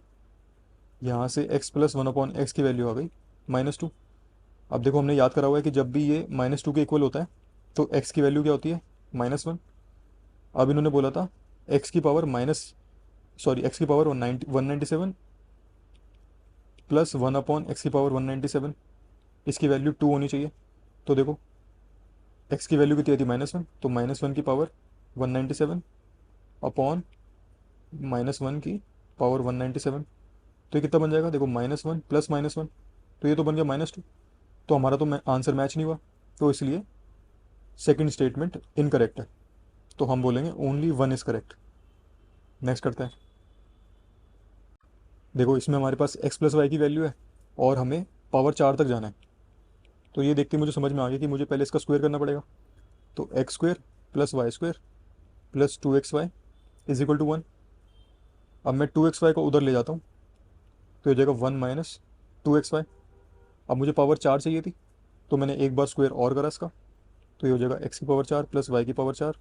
यहाँ से x प्लस 1 अपॉन एक्स की वैल्यू आ गई -2। अब देखो हमने याद करा हुआ है कि जब भी ये -2 के इक्वल होता है तो x की वैल्यू क्या होती है -1। अब इन्होंने बोला था एक्स की पावर एक्स की पावर 197 प्लस 1 अपॉन एक्स की पावर 197, इसकी वैल्यू 2 होनी चाहिए। तो देखो एक्स की वैल्यू कितनी थी -1, तो -1 की पावर 197 अपॉन -1 की पावर 197, तो ये कितना बन जाएगा, देखो -1 प्लस -1, तो ये तो बन गया -2। तो हमारा तो आंसर मैच नहीं हुआ, तो इसलिए सेकंड स्टेटमेंट इनकरेक्ट है। तो हम बोलेंगे ओनली 1 इज करेक्ट। नेक्स्ट करते हैं। देखो इसमें हमारे पास x प्लस वाई की वैल्यू है और हमें पावर 4 तक जाना है। तो ये देखते मुझे समझ में आ गया कि मुझे पहले इसका स्क्वायर करना पड़ेगा। तो x square plus y square plus 2xy is equal to 1। अब मैं 2xy को उधर ले जाता हूँ, तो ये हो जाएगा 1 माइनस 2xy। अब मुझे पावर 4 चाहिए थी, तो मैंने एक बार स्क्वायर और करा इसका, तो ये हो जाएगा x की पावर 4 प्लस वाई की power 4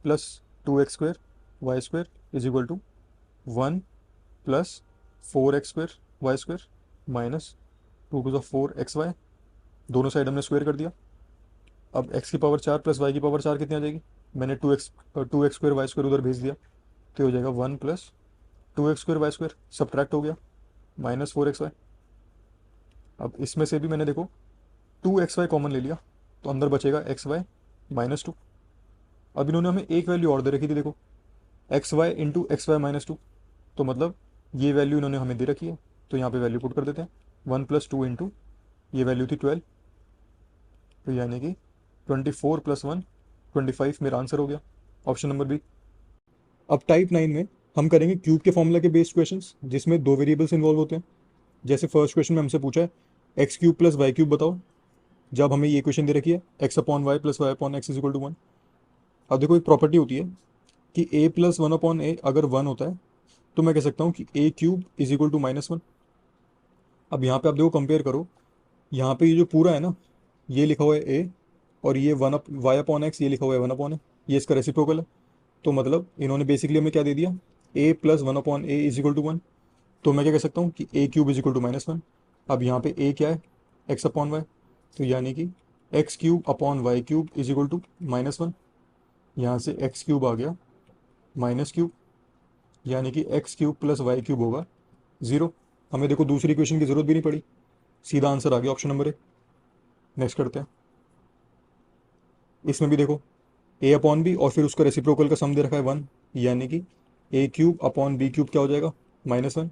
plus 2x square y square is equal to 1 plus 4x square y square minus 2 to the 4xy। दोनों साइड हमने स्क्वायर कर दिया। अब x की पावर 4 प्लस वाई की पावर 4 कितनी आ जाएगी, मैंने 2x स्क्वायर वाई स्क्वायर उधर भेज दिया, तो हो जाएगा 1 plus 2x square y square, subtract हो गया -4xy। अब इसमें से भी मैंने देखो 2xy कॉमन ले लिया, तो अंदर बचेगा xy -2। अब इन्होंने हमें एक वैल्यू और दे रखी थी, देखो xy इंटू एक्स वाई -2, तो मतलब ये वैल्यू इन्होंने हमें दे रखी है, तो यहाँ पे वैल्यू पुट कर देते हैं। 1 प्लस 2 इंटू ये वैल्यू थी 12, तो यानी कि 24 प्लस 1 25 मेरा आंसर हो गया, ऑप्शन नंबर बी। अब टाइप 9 में हम करेंगे क्यूब के फॉर्मूला के बेस्ड क्वेश्चंस, जिसमें दो वेरिएबल्स इन्वॉल्व होते हैं। जैसे फर्स्ट क्वेश्चन में हमसे पूछा है x cube plus y cube बताओ, जब हमें ये क्वेश्चन दे रखी है x upon y plus y upon x is equal to 1। अब देखो एक प्रॉपर्टी होती है कि ए प्लस 1 अपॉन ए अगर 1 होता है, तो मैं कह सकता हूँ कि a cube is equal to -1। अब यहाँ पे आप देखो कंपेयर करो, यहाँ पे ये जो पूरा है ना, ये लिखा हुआ है ए, और ये वाई अपॉन एक्स ये लिखा हुआ है 1 अपॉन ए, ये इसका रेसिप्रोकल है। तो मतलब इन्होंने बेसिकली हमें क्या दे दिया, a plus 1 upon a is equal to 1। तो मैं क्या कह सकता हूँ कि a cube is equal to -1। अब यहाँ पे ए क्या है, एक्स अपॉन वाई, तो यानी कि x cube upon y cube is equal to -1। यहाँ से एक्स क्यूब आ गया माइनस क्यूब, यानी कि x cube plus y cube होगा 0। हमें देखो दूसरी इक्वेशन की जरूरत भी नहीं पड़ी, सीधा आंसर आ गया ऑप्शन नंबर ए। नेक्स्ट करते हैं। इसमें भी देखो ए अपॉन बी और फिर उसका रेसिप्रोकल का सम दे रखा है 1, यानी कि a cube upon B cube क्या हो जाएगा -1,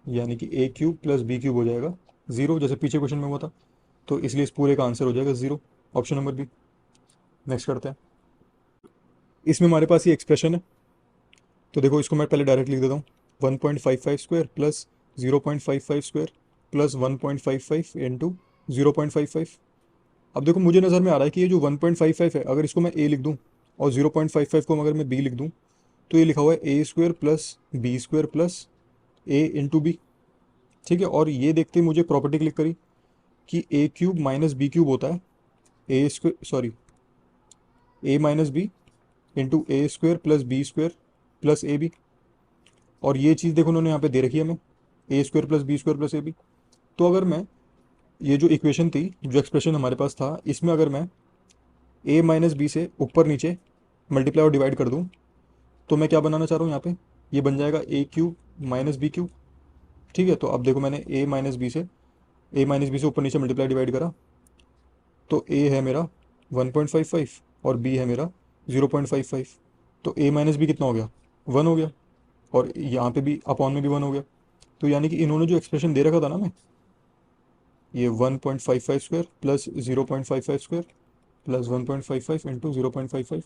यानी कि a cube plus b cube हो जाएगा 0, जैसे पीछे क्वेश्चन में हुआ था। तो इसलिए इस पूरे का आंसर हो जाएगा 0, ऑप्शन नंबर बी। नेक्स्ट करते हैं। इसमें हमारे पास ये एक्सप्रेशन है, तो देखो इसको मैं पहले डायरेक्ट लिख देता हूँ। 1.55 square plus 0.55 square plus 1.55 into 0.55। अब देखो मुझे नज़र में आ रहा है कि ये जो 1.55 है, अगर इसको मैं ए लिख दूँ और 0.55 को अगर मैं बी लिख दूँ, तो ये लिखा हुआ है a square plus B square plus a into b. ठीक है, और ये देखते ही मुझे प्रॉपर्टी क्लिक करी कि a cube minus b cube होता है a minus b into A square plus B square plus a b. और ये चीज़ देखो उन्होंने यहाँ पे दे रखी है हमें, a square plus B square plus a b. तो अगर मैं ये जो इक्वेशन थी, जो एक्सप्रेशन हमारे पास था, इसमें अगर मैं ए माइनस बी से ऊपर नीचे मल्टीप्लाई और डिवाइड कर दूँ, तो मैं क्या बनाना चाह रहा हूँ यहाँ पे, ये बन जाएगा ए क्यूब माइनस बी क्यूब। ठीक है, तो अब देखो मैंने ए माइनस बी से ऊपर नीचे मल्टीप्लाई डिवाइड करा, तो ए है मेरा 1.55 और बी है मेरा 0.55। तो ए माइनस बी कितना हो गया, 1 हो गया, और यहाँ पे भी अपॉन में भी 1 हो गया। तो यानी कि इन्होंने जो एक्सप्रेशन दे रखा था ना, मैं ये 1.55 square plus 0.55 square plus 1.55 into 0.55,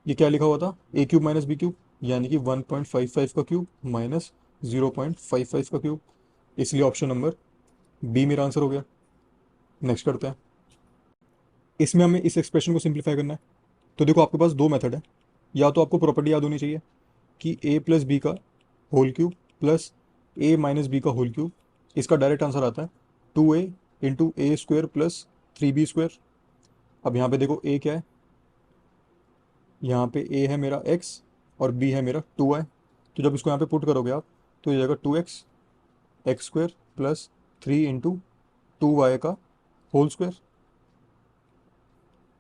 ये क्या लिखा हुआ था, ए क्यूब माइनस बी क्यूब, यानी कि 1.55 का क्यूब माइनस 0.55 का क्यूब। इसलिए ऑप्शन नंबर बी मेरा आंसर हो गया। नेक्स्ट करते हैं। इसमें हमें इस एक्सप्रेशन को सिंप्लीफाई करना है। तो देखो आपके पास दो मेथड है, या तो आपको प्रॉपर्टी याद होनी चाहिए कि ए प्लस बी का होल क्यूब प्लस ए माइनस बी का होल क्यूब, इसका डायरेक्ट आंसर आता है 2a इंटू ए स्क्वायर प्लस 3b स्क्वायर। अब यहाँ पे देखो ए क्या है, यहाँ पे ए है मेरा x और b है मेरा 2y। तो जब इसको यहाँ पे पुट करोगे आप, तो ये जाएगा 2x x square plus 3 into 2y का होल स्क्वायर।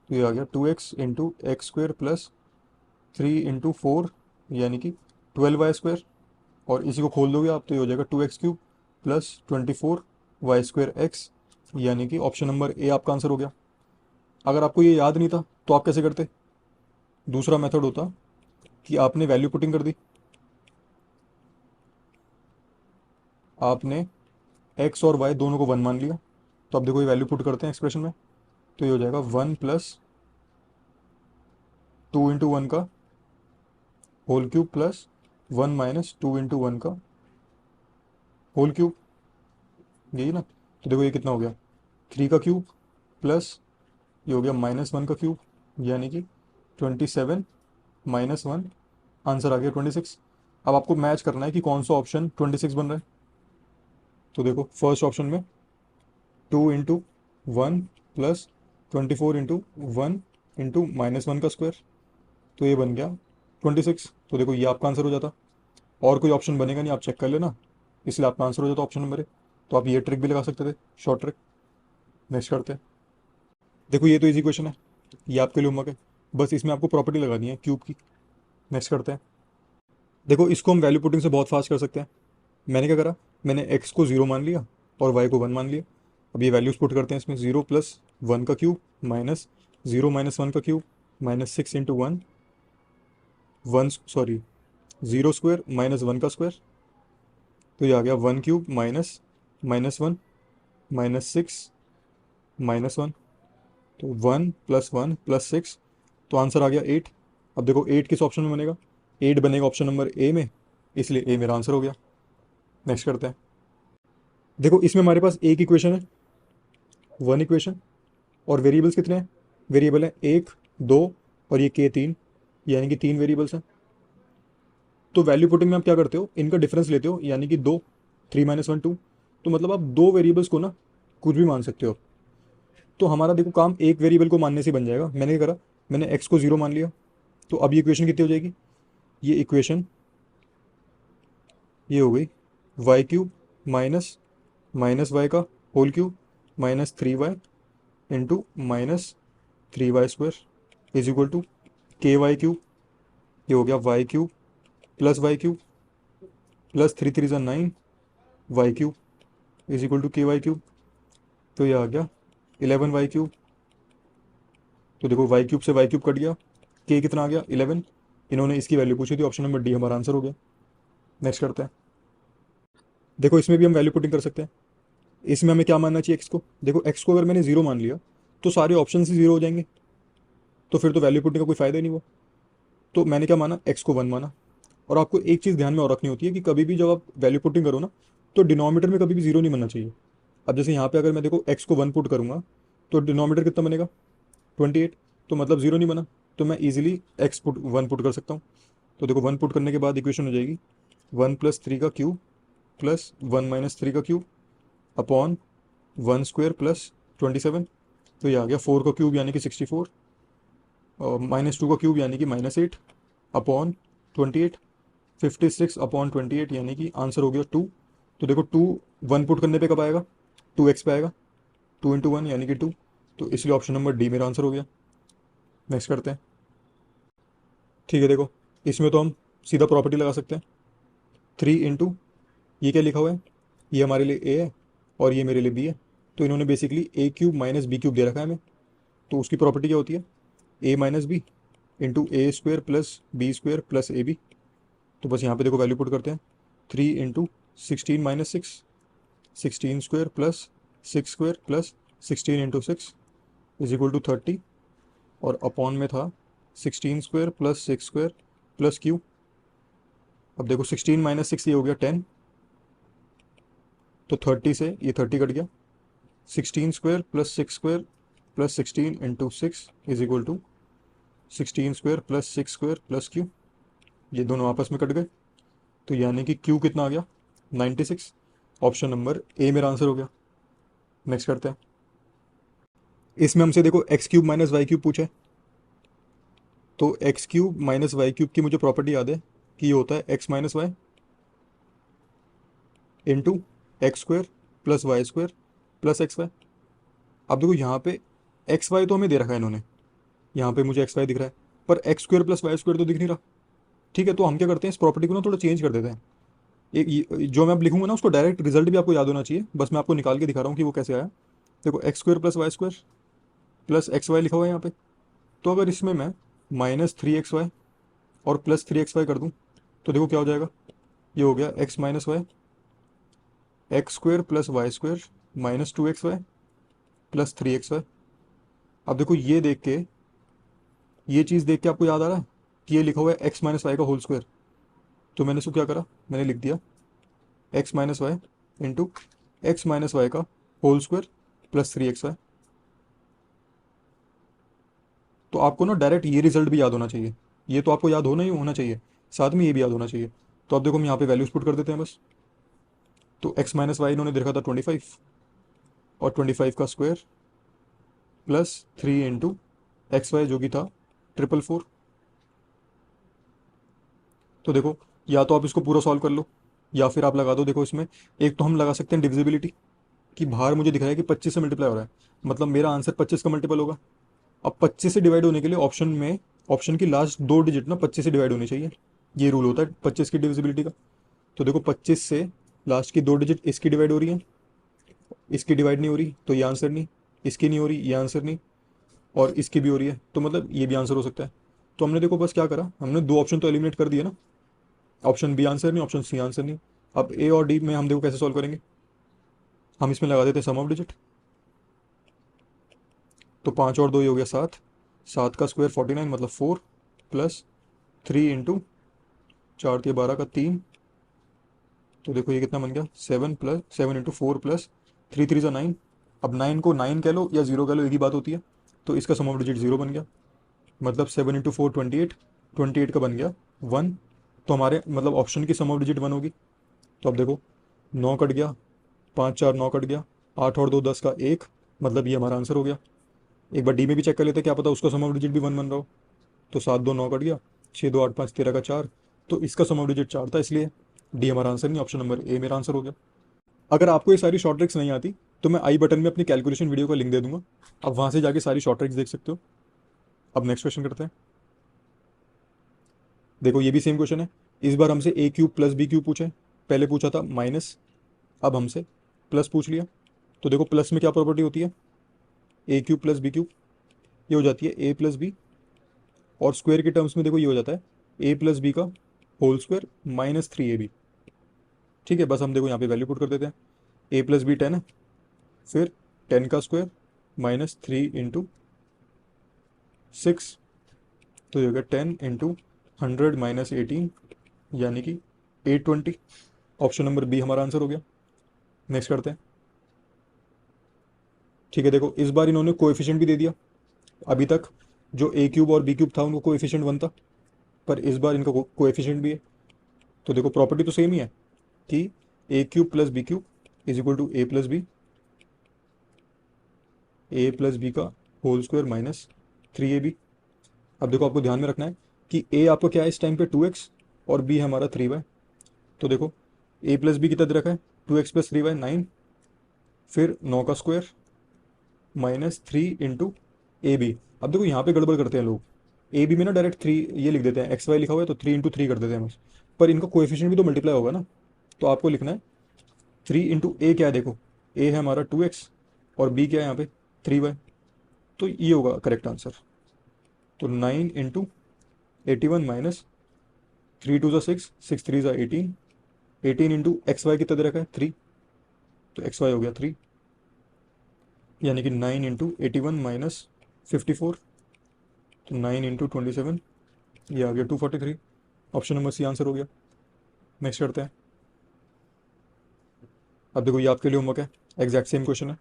तो ये आ गया 2x into x square plus 3 × 4 यानी कि 12y², और इसी को खोल दोगे आप तो ये हो जाएगा 2x³ प्लस 24y²x, यानी कि ऑप्शन नंबर ए आपका आंसर हो गया। अगर आपको ये याद नहीं था तो आप कैसे करते? दूसरा मेथड होता कि आपने वैल्यू पुटिंग कर दी, आपने x और y दोनों को 1 मान लिया। तो अब देखो ये वैल्यू पुट करते हैं एक्सप्रेशन में, तो ये हो जाएगा 1 + 2 × 1 का होल क्यूब प्लस 1 - 2 × 1 का होल क्यूब, यही ना। तो देखो ये कितना हो गया, 3 का क्यूब प्लस ये हो गया -1 का क्यूब, यानी कि 27 - 1, आंसर आ गया 26। अब आपको मैच करना है कि कौन सा ऑप्शन 26 बन रहा है। तो देखो फर्स्ट ऑप्शन में 2 × 1 प्लस 24 × 1 × -1 का स्क्वायर, तो ये बन गया 26। तो देखो ये आपका आंसर हो जाता, और कोई ऑप्शन बनेगा नहीं, आप चेक कर लेना, इसलिए आपका आंसर हो जाता ऑप्शन नंबर ए। तो आप ये ट्रिक भी लगा सकते थे, शॉर्ट ट्रिक। नेक्स्ट करते हैं। देखो ये तो इजी क्वेश्चन है, ये आपके लिए होमवर्क है, बस इसमें आपको प्रॉपर्टी लगानी है क्यूब की। नेक्स्ट करते हैं। देखो इसको हम वैल्यू पुटिंग से बहुत फास्ट कर सकते हैं। मैंने क्या करा, मैंने x को 0 मान लिया और y को 1 मान लिया। अब ये वैल्यूज पुट करते हैं इसमें, 0 + 1 का क्यूब माइनस 0 - 1 का क्यूब माइनस 6 × 1, 0² माइनस 1 का स्क्वायर, तो ये आ गया 1³ माइनस -1 माइनस 6 -1, तो 1 + 1 + 6, तो आंसर आ गया 8। अब देखो 8 किस ऑप्शन में बनेगा, 8 बनेगा ऑप्शन नंबर ए में, इसलिए ए मेरा आंसर हो गया। नेक्स्ट करते हैं। देखो इसमें हमारे पास एक इक्वेशन है, 1 इक्वेशन, और वेरिएबल्स कितने हैं, वेरिएबल है 1, 2 और ये के 3, यानी कि 3 वेरिएबल्स हैं। तो वैल्यू पुटिंग में आप क्या करते हो, इनका डिफरेंस लेते हो, यानी कि 2, 3 - 1 2, तो मतलब आप दो वेरिएबल्स को ना कुछ भी मान सकते हो। तो हमारा देखो काम एक वेरिएबल को मानने से बन जाएगा। मैंने क्या करा, मैंने एक्स को 0 मान लिया, तो अब ये इक्वेशन कितनी हो जाएगी, ये इक्वेशन ये हो गई y³ माइनस -y का whole cube minus 3y into -3y² is equal to KY³। ये हो गया y³ plus y³ plus 3 3 9 y³ is equal to KY³। तो ये आ गया 11y³। तो देखो y³ से y³ कट गया, k कितना आ गया 11। इन्होंने इसकी वैल्यू पूछी थी, ऑप्शन नंबर डी हमारा आंसर हो गया। नेक्स्ट करते हैं। देखो इसमें भी हम वैल्यू पुटिंग कर सकते हैं। इसमें हमें क्या मानना चाहिए, एक्स को। देखो एक्स को अगर मैंने 0 मान लिया तो सारे ऑप्शन ही 0 हो जाएंगे, तो फिर तो वैल्यू पुटिंग का कोई फायदा ही नहीं हुआ। तो मैंने क्या माना, एक्स को 1 माना। और आपको एक चीज़ ध्यान में और रखनी होती है कि कभी भी जब आप वैल्यू पुटिंग करो ना, तो डिनोमीटर में कभी भी 0 नहीं बनना चाहिए। अब जैसे यहाँ पे अगर मैं देखो एक्स को 1 पुट करूँगा तो डिनोमीटर कितना बनेगा 28, तो मतलब 0 नहीं बना, तो मैं ईजिली एक्स पुट 1 पुट कर सकता हूँ। तो देखो 1 पुट करने के बाद इक्वेशन हो जाएगी 1 + 3 का क्यूब प्लस 1 - 3 का क्यूब अपॉन 1² प्लस 27। तो ये आ गया 4 का क्यूब यानी कि 64 और -2 का क्यूब यानी कि -8 अपॉन 28, 56 अपॉन 28 यानी कि आंसर हो गया 2। तो देखो 2 1 पुट करने पे कब आएगा, 2x पे आएगा, 2 × 1 यानी कि 2। तो इसलिए ऑप्शन नंबर डी मेरा आंसर हो गया। नेक्स्ट करते हैं। ठीक है, देखो इसमें तो हम सीधा प्रॉपर्टी लगा सकते हैं, 3 × ये क्या लिखा हुआ है, ये हमारे लिए ए है और ये मेरे लिए बी है। तो इन्होंने बेसिकली a³ माइनस b³ दे रखा है हमें, तो उसकी प्रॉपर्टी क्या होती है, a - b into a² plus b² plus ab। तो बस यहाँ पे देखो वैल्यू पुट करते हैं, 3 × 16 - 6, 16² plus 6² plus 16 × 6 is equal to 30, और अपॉन में था 16² प्लस 6² प्लस q। अब देखो 16 - 6 ये हो गया 10, तो 30 से ये 30 कट गया, 16² plus 6² plus 16 × 6 is equal to 16² plus 6² plus q। ये दोनों आपस में कट गए, तो यानी कि q कितना आ गया 96। ऑप्शन नंबर ए मेरा आंसर हो गया। नेक्स्ट करते हैं। इसमें हमसे देखो x³ माइनस y³ पूछा है, तो x³ माइनस y³ की मुझे प्रॉपर्टी याद है कि ये होता है x - y into x² plus y² plus xy। अब देखो यहाँ पे xy तो हमें दे रखा है इन्होंने, यहाँ पे मुझे xy दिख रहा है, पर x square plus y square तो दिख नहीं रहा। ठीक है, तो हम क्या करते हैं, इस प्रॉपर्टी को ना थोड़ा चेंज कर देते हैं। जो मैं अब लिखूंगा ना उसको डायरेक्ट रिजल्ट भी आपको याद होना चाहिए, बस मैं आपको निकाल के दिखा रहा हूँ कि वो कैसे आया। देखो x square plus y square plus x y लिखा हुआ है यहाँ पे। तो अगर इसमें मैं -3xy और +3xy कर दूँ तो देखो क्या हो जाएगा। ये हो गया x minus y, x square plus y square -2xy plus 3xy। अब देखो ये देख के, ये चीज़ देख के आपको याद आ रहा है कि ये लिखा हुआ है x माइनस वाई का होल स्क्वायर। तो मैंने इसको क्या करा, मैंने लिख दिया x minus y into x minus y का होल स्क्वायर प्लस 3xy। तो आपको ना डायरेक्ट ये रिजल्ट भी याद होना चाहिए, ये तो आपको याद होना ही होना चाहिए, साथ में ये भी याद होना चाहिए। तो अब देखो हम यहाँ पे वैल्यूज पुट कर देते हैं बस। तो x माइनस वाई इन्होंने देखा था 25, और 25 का square plus 3 into x y जो कि था 444। तो देखो या तो आप इसको पूरा सॉल्व कर लो या फिर आप लगा दो। देखो इसमें एक तो हम लगा सकते हैं डिविजिबिलिटी, कि बाहर मुझे दिख रहा है कि 25 से मल्टीप्लाई हो रहा है, मतलब मेरा आंसर 25 का मल्टीपल होगा। अब 25 से डिवाइड होने के लिए ऑप्शन में, ऑप्शन की लास्ट 2 डिजिट ना 25 से डिवाइड होनी चाहिए। ये रूल होता है 25 की डिविजिबिलिटी का। तो देखो 25 से लास्ट की 2 डिजिट इसकी डिवाइड हो रही है, इसकी डिवाइड नहीं हो रही तो ये आंसर नहीं, इसकी नहीं हो रही ये आंसर नहीं, और इसकी भी हो रही है तो मतलब ये भी आंसर हो सकता है। तो हमने देखो बस क्या करा, हमने 2 ऑप्शन तो एलिमिनेट कर दिए ना, ऑप्शन बी आंसर नहीं, ऑप्शन सी आंसर नहीं। अब ए और डी में हम देखो कैसे सॉल्व करेंगे। हम इसमें लगा देते हैं सम ऑफ डिजिट। तो 5 और 2 ये हो गया 7, 7 का स्क्वायर 49 मतलब 4 प्लस 3 इंटू 4 × 12 का 3। तो देखो ये कितना बन गया 7 प्लस 7 इंटू 4 प्लस 3 3 9। अब 9 को 9 कह लो या 0 कह लो एक ही बात होती है। तो इसका सम ऑफ डिजिट 0 बन गया, मतलब 7 इंटू 4 28, 28 का बन गया 1। तो हमारे मतलब ऑप्शन की सम ऑफ डिजिट 1 होगी। तो अब देखो 9 कट गया, 5 4 9 कट गया, 8 और 2 10 का 1, मतलब ये हमारा आंसर हो गया। एक बार डी में भी चेक कर लेते, क्या पता उसका सम ऑफ डिजिट भी 1 बन रहा हो। तो 7 2 9 कट गया, 6 2 8 5 13 का 4, तो इसका सम ऑफ डिजिट 4 था, इसलिए डी हमारा आंसर नहीं, ऑप्शन नंबर ए मेरा आंसर हो गया। अगर आपको ये सारी शॉर्ट ट्रिक्स नहीं आती तो मैं आई बटन में अपनी कैलकुलेशन वीडियो का लिंक दे दूंगा, आप वहाँ से जाके सारी शॉर्ट ट्रिक्स देख सकते हो। अब नेक्स्ट क्वेश्चन करते हैं। देखो ये भी सेम क्वेश्चन है, इस बार हमसे ए क्यूब प्लस बी क्यूब पूछे, पहले पूछा था माइनस, अब हमसे प्लस पूछ लिया। तो देखो प्लस में क्या प्रॉपर्टी होती है, ए क्यूब प्लस बी क्यूब ये हो जाती है ए प्लस बी, और स्क्वायर के टर्म्स में देखो ये हो जाता है ए प्लस बी का होल स्क्वायर -3ab। ठीक है, बस हम देखो यहाँ पे वैल्यू पुट कर देते हैं। ए प्लस बी 10 है, फिर 10 का स्क्वायर -3 इंटू 6, तो ये हो गया 10 इंटू 100 -18, यानी कि 820। ऑप्शन नंबर बी हमारा आंसर हो गया। नेक्स्ट करते हैं। ठीक है, देखो इस बार इन्होंने कोएफिशिएंट भी दे दिया। अभी तक जो ए क्यूब और बी क्यूब था उनको कोएफिशिएंट 1 था, पर इस बार इनका कोएफिशिएंट भी है। तो देखो प्रॉपर्टी तो सेम ही है कि a cube plus b cube is equal to a plus b, a plus b का होल स्क्वायर -3ab। अब देखो आपको ध्यान में रखना है कि ए आपको क्या है इस टाइम पे 2x, और बी है हमारा 3y। तो देखो ए प्लस बी कितना दे रखा है 2x प्लस 3y 9, फिर 9 का स्क्वायर -3 इंटू ए बी। अब देखो यहाँ पे गड़बड़ करते हैं लोग, ए बी में ना डायरेक्ट 3 ये लिख देते हैं, एक्स वाई लिखा हुआ है तो 3 इंटू 3 कर देते हैं बस, पर इनका कोएफिशिएंट भी तो मल्टीप्लाई होगा ना। तो आपको लिखना है 3 इंटू ए क्या है, देखो ए है हमारा 2x और बी क्या है यहाँ पे 3y, तो ये होगा करेक्ट आंसर। तो 9 into 81 minus 3 2 6, 6 3 18, 18 into x y कितना दे रखा है 3, तो एक्स वाई हो गया 3, यानी कि 9 इंटू 81 माइनस 54, तो 9 इंटू 27, ये आ गया 243। ऑप्शन नंबर सी आंसर हो गया। नेक्स्ट करते हैं। अब देखो ये आपके लिए होमवर्क है, एग्जैक्ट सेम क्वेश्चन है।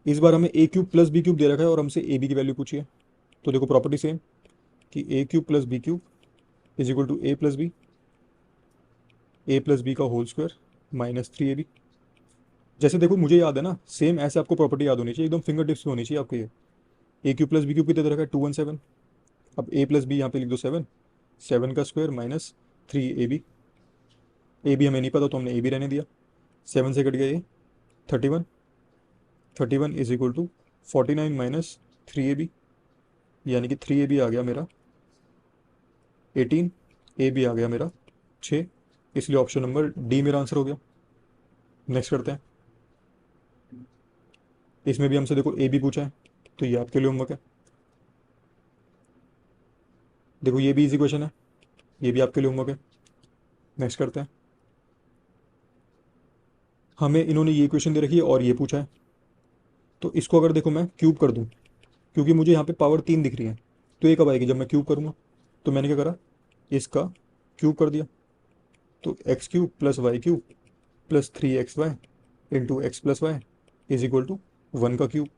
इस बार हमें ए क्यूब प्लस बी क्यूब दे रखा है और हमसे ए बी की वैल्यू पूछी है। तो देखो प्रॉपर्टी सेम कि a cube plus b cube is equal to a plus b, a plus b का होल स्क्वायर -3ab। जैसे देखो मुझे याद है ना, सेम ऐसे आपको प्रॉपर्टी याद होनी चाहिए, एकदम फिंगर टिप्स पे होनी चाहिए आपको। ये ए क्यूब प्लस बी क्यूब कितना दे रखा है 217, अब ए प्लस बी यहाँ पे लिख दो 7, 7 का स्क्वायर -3ab। ए बी हमें नहीं पता तो हमने ए बी रहने दिया, 7 से कट गया ये 31, 31 इज इक्वल टू 49 -3ab। यानी कि 3ab आ गया मेरा 18, ab आ गया मेरा 6, इसलिए ऑप्शन नंबर डी मेरा आंसर हो गया। नेक्स्ट करते हैं। इसमें भी हमसे देखो ए बी पूछा है, तो ये आपके लिए होमवर्क है। देखो ये भी इजी क्वेश्चन है, ये भी आपके लिए होमवर्क है। नेक्स्ट करते हैं। हमें इन्होंने ये क्वेश्चन दे रखी है और ये पूछा है, तो इसको अगर देखो मैं क्यूब कर दूं, क्योंकि मुझे यहाँ पे पावर 3 दिख रही है, तो ये कब आएगी, जब मैं क्यूब करूँगा। तो मैंने क्या करा, इसका क्यूब कर दिया, तो x cube plus y cube plus 3xy into x plus y is equal to 1 का cube,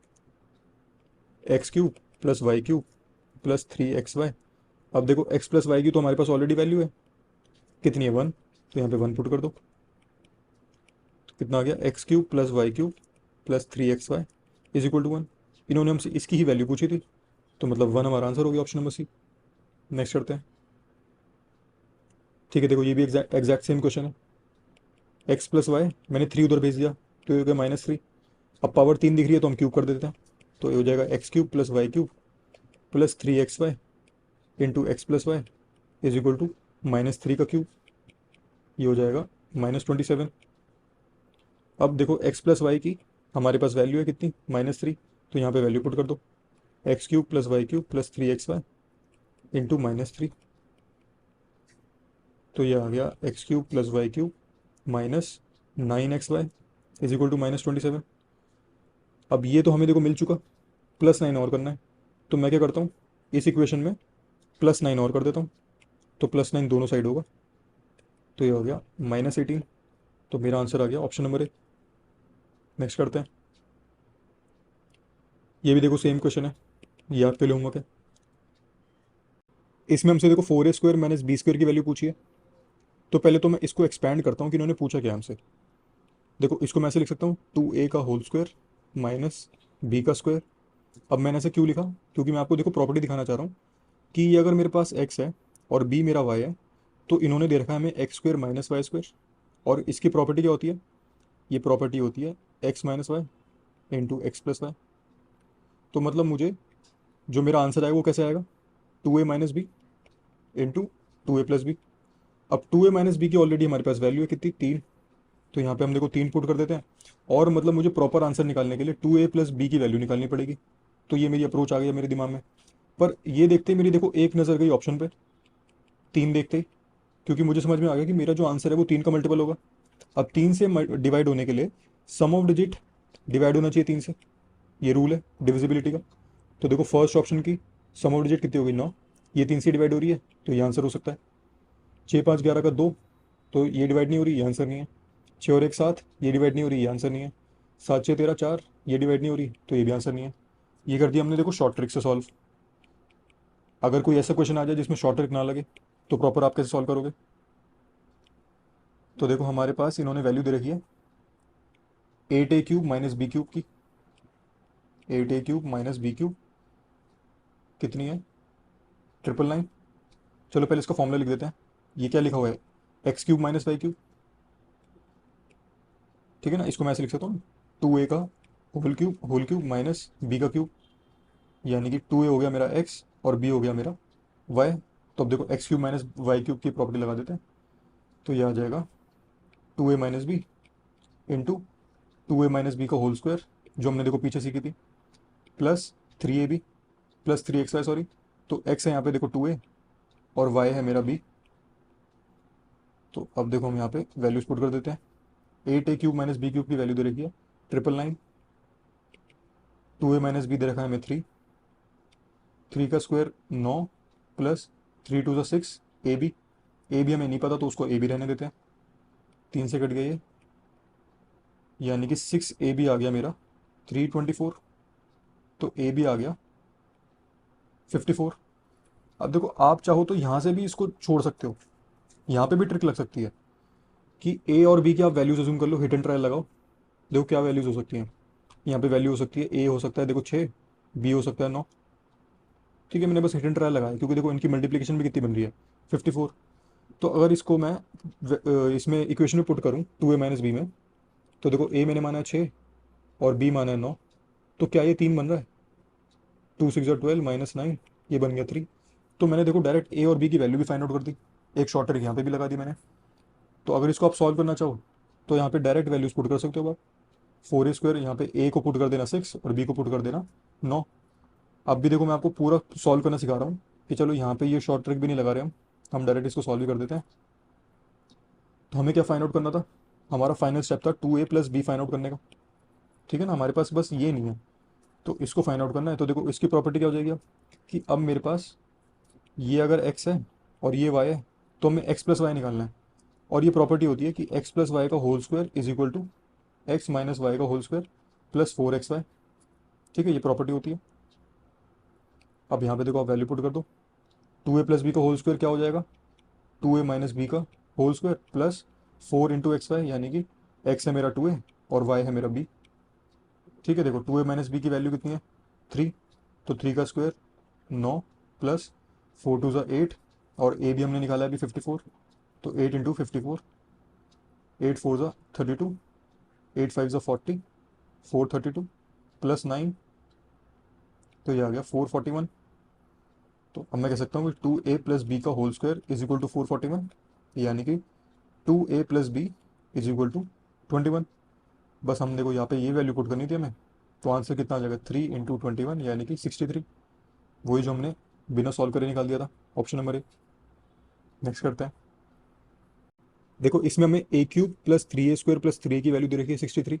x cube plus y cube plus 3xy। अब देखो एक्स प्लस वाई की तो हमारे पास ऑलरेडी वैल्यू है, कितनी है 1, तो यहाँ पे 1 पुट कर दो, तो कितना आ गया x cube plus y cube plus 3xy is equal to 1। इन्होंने हमसे इसकी ही वैल्यू पूछी थी, तो मतलब 1 हमारा आंसर हो गया, ऑप्शन नंबर सी। नेक्स्ट करते हैं। ठीक है, देखो ये भी एग्जैक्ट सेम क्वेश्चन है। एक्स प्लस वाई मैंने 3 उधर भेज दिया, तो ये हो गया -3। अब पावर 3 दिख रही है तो हम क्यूब कर देते हैं, तो ये हो जाएगा x cube plus y cube plus 3xy into x plus y is equal to -3 का क्यूब, ये हो जाएगा -27। अब देखो एक्स प्लस वाई की हमारे पास वैल्यू है कितनी, -3, तो यहाँ पे वैल्यू पुट कर दो, x cube plus y cube plus 3xy into -3, तो ये आ गया x cube plus y cube -9xy is equal to -27। अब ये तो हमें देखो मिल चुका, +9 और करना है, तो मैं क्या करता हूँ, इस इक्वेशन में +9 और कर देता हूँ, तो +9 दोनों साइड होगा, तो ये हो गया -18। तो मेरा आंसर आ गया ऑप्शन नंबर ए। नेक्स्ट करते हैं। ये भी देखो सेम क्वेश्चन है, ये आपके लिए होमवर्क है। इसमें हमसे देखो 4a² माइनस b² की वैल्यू पूछी है, तो पहले तो मैं इसको एक्सपैंड करता हूँ कि इन्होंने पूछा क्या हमसे। देखो इसको मैं ऐसे लिख सकता हूँ 2a का होल स्क्वायर माइनस बी का स्क्वायर। अब मैंने ऐसे क्यों लिखा, क्योंकि मैं आपको देखो प्रॉपर्टी दिखाना चाह रहा हूँ कि ये अगर मेरे पास x है और b मेरा y है, तो इन्होंने दे रखा है हमें x² माइनस वाई स्क्वायर, और इसकी प्रॉपर्टी क्या होती है, ये प्रॉपर्टी होती है x minus y into x plus y. तो मतलब मुझे जो मेरा आंसर आएगा वो कैसे आएगा, 2a minus b into 2a plus b. अब 2a माइनस बी की ऑलरेडी हमारे पास वैल्यू है कितनी, 3, तो यहाँ पे हम देखो 3 पुट कर देते हैं, और मतलब मुझे प्रॉपर आंसर निकालने के लिए 2a प्लस बी की वैल्यू निकालनी पड़ेगी। तो ये मेरी अप्रोच आ गई है मेरे दिमाग में, पर ये देखते ही मेरी देखो एक नज़र गई ऑप्शन पे 3 देखते ही, क्योंकि मुझे समझ में आ गया कि मेरा जो आंसर है वो 3 का मल्टीपल होगा। अब 3 से डिवाइड होने के लिए सम ऑफ डिजिट डिवाइड होना चाहिए 3 से, ये रूल है डिविजिबिलिटी का। तो देखो फर्स्ट ऑप्शन की सम ऑफ डिजिट कितनी होगी 9, ये 3 से डिवाइड हो रही है, तो ये आंसर हो सकता है। 6 5 11 का 2, तो ये डिवाइड नहीं हो रही, ये आंसर नहीं है। 6 और 1 7, ये डिवाइड नहीं हो रही, ये आंसर नहीं है। 7 6 13 4, ये डिवाइड नहीं हो रही, तो ये भी आंसर नहीं है। ये कर दिया हमने देखो शॉर्ट ट्रिक से सॉल्व। अगर कोई ऐसा क्वेश्चन आ जाए जिसमें शॉर्ट ट्रिक ना लगे, तो प्रॉपर आप कैसे सॉल्व करोगे। तो देखो हमारे पास इन्होंने वैल्यू दे रखी है 8a³ माइनस b³ की, 8a³ माइनस b³ कितनी है 999। चलो पहले इसका फॉर्मूला लिख देते हैं। ये क्या लिखा हुआ है, x³ माइनस वाई क्यूब, ठीक है ना, इसको मैं ऐसे लिख सकता हूँ 2a का होल क्यूब माइनस b का क्यूब, यानी कि 2a हो गया मेरा x और b हो गया मेरा y। तो अब देखो x³ माइनस वाई क्यूब की प्रॉपर्टी लगा देते हैं, तो ये आ जाएगा 2a minus b into 2a minus b का होल स्क्वायर, जो हमने देखो पीछे सीखी थी, plus 3ab plus 3xy sorry. तो x है यहाँ पे देखो 2a और y है मेरा b। तो अब देखो हम यहाँ पे वैल्यूज पुट कर देते हैं। 8a³ माइनस b³ की वैल्यू दे रखी है 999, 2a माइनस बी दे रखा है हमें 3, 3 का स्क्वायर 9 प्लस 3 2 6 ए बी हमें नहीं पता तो उसको ए बी रहने देते हैं, 3 से कट गया ये, यानी कि 6ab आ गया मेरा 324, तो ए बी आ गया 54। अब देखो आप चाहो तो यहाँ से भी इसको छोड़ सकते हो, यहाँ पे भी ट्रिक लग सकती है कि ए और बी की आप वैल्यूज अज्यूम कर लो, हिट एंड ट्रायल लगाओ, देखो क्या वैल्यूज हो सकती हैं। यहाँ पे वैल्यू हो सकती है ए हो सकता है देखो 6, बी हो सकता है 9, ठीक है, मैंने बस हिट एंड ट्रायल लगाया क्योंकि देखो इनकी मल्टीप्लिकेशन भी कितनी बन रही है 54। तो अगर इसको मैं इसमें इक्वेशन में पुट करूँ 2a माइनस बी में, तो देखो ए मैंने माना है 6 और बी माना है 9, तो क्या ये 3 बन रहा है, 2 6 12 -9, ये बन गया 3। तो मैंने देखो डायरेक्ट ए और बी की वैल्यू भी फाइंड आउट कर दी, एक शॉर्ट ट्रिक यहाँ पे भी लगा दी मैंने। तो अगर इसको आप सॉल्व करना चाहो तो यहाँ पे डायरेक्ट वैल्यूज पुट कर सकते हो आप। 4a² यहाँ पे ए को पुट कर देना 6 और बी को पुट कर देना 9। अब भी देखो मैं आपको पूरा सॉल्व करना सिखा रहा हूँ कि चलो यहाँ पे ये शॉर्ट ट्रिक भी नहीं लगा रहे हम डायरेक्ट इसको सॉल्व भी कर देते हैं। तो हमें क्या फाइंड आउट करना था, हमारा फाइनल स्टेप था 2a+b फाइंड आउट करने का, ठीक है ना। हमारे पास बस ये नहीं है, तो इसको फाइंड आउट करना है। तो देखो इसकी प्रॉपर्टी क्या हो जाएगी अब, कि अब मेरे पास ये अगर x है और ये y है तो हमें x+y निकालना है। और ये प्रॉपर्टी होती है कि x+y का whole square is equal to x minus y का होल स्क्वायर प्लस 4xy, ठीक है, ये प्रॉपर्टी होती है। अब यहाँ पे देखो आप वैल्यू पुट कर दो, 2a+b का होल स्क्वायर क्या हो जाएगा, 2a माइनस बी का होल स्क्वायर प्लस 4 × xy, यानी कि x है मेरा 2a और y है मेरा b, ठीक है। देखो 2a माइनस बी की वैल्यू कितनी है 3, तो 3 का स्क्वायर 9 प्लस 4 2 8, और ए भी हमने निकाला है अभी 54, तो 8 × 54, 8 4 32, 8 5 40, 432 प्लस 9, तो ये आ गया 441। तो अब मैं कह सकता हूँ कि 2a+b का whole square is equal to 441, यानी कि 2a+b इज इक्वल टू 21। बस हम देखो यहाँ पे ये वैल्यू पुट करनी थी हमें, तो आंसर कितना आ जाएगा 3 × 21 यानी कि 63, वही जो हमने बिना सॉल्व करे निकाल दिया था, ऑप्शन नंबर ए। नेक्स्ट करते हैं। देखो इसमें हमें a³ प्लस 3a² प्लस 3 की वैल्यू दे रखी है 63।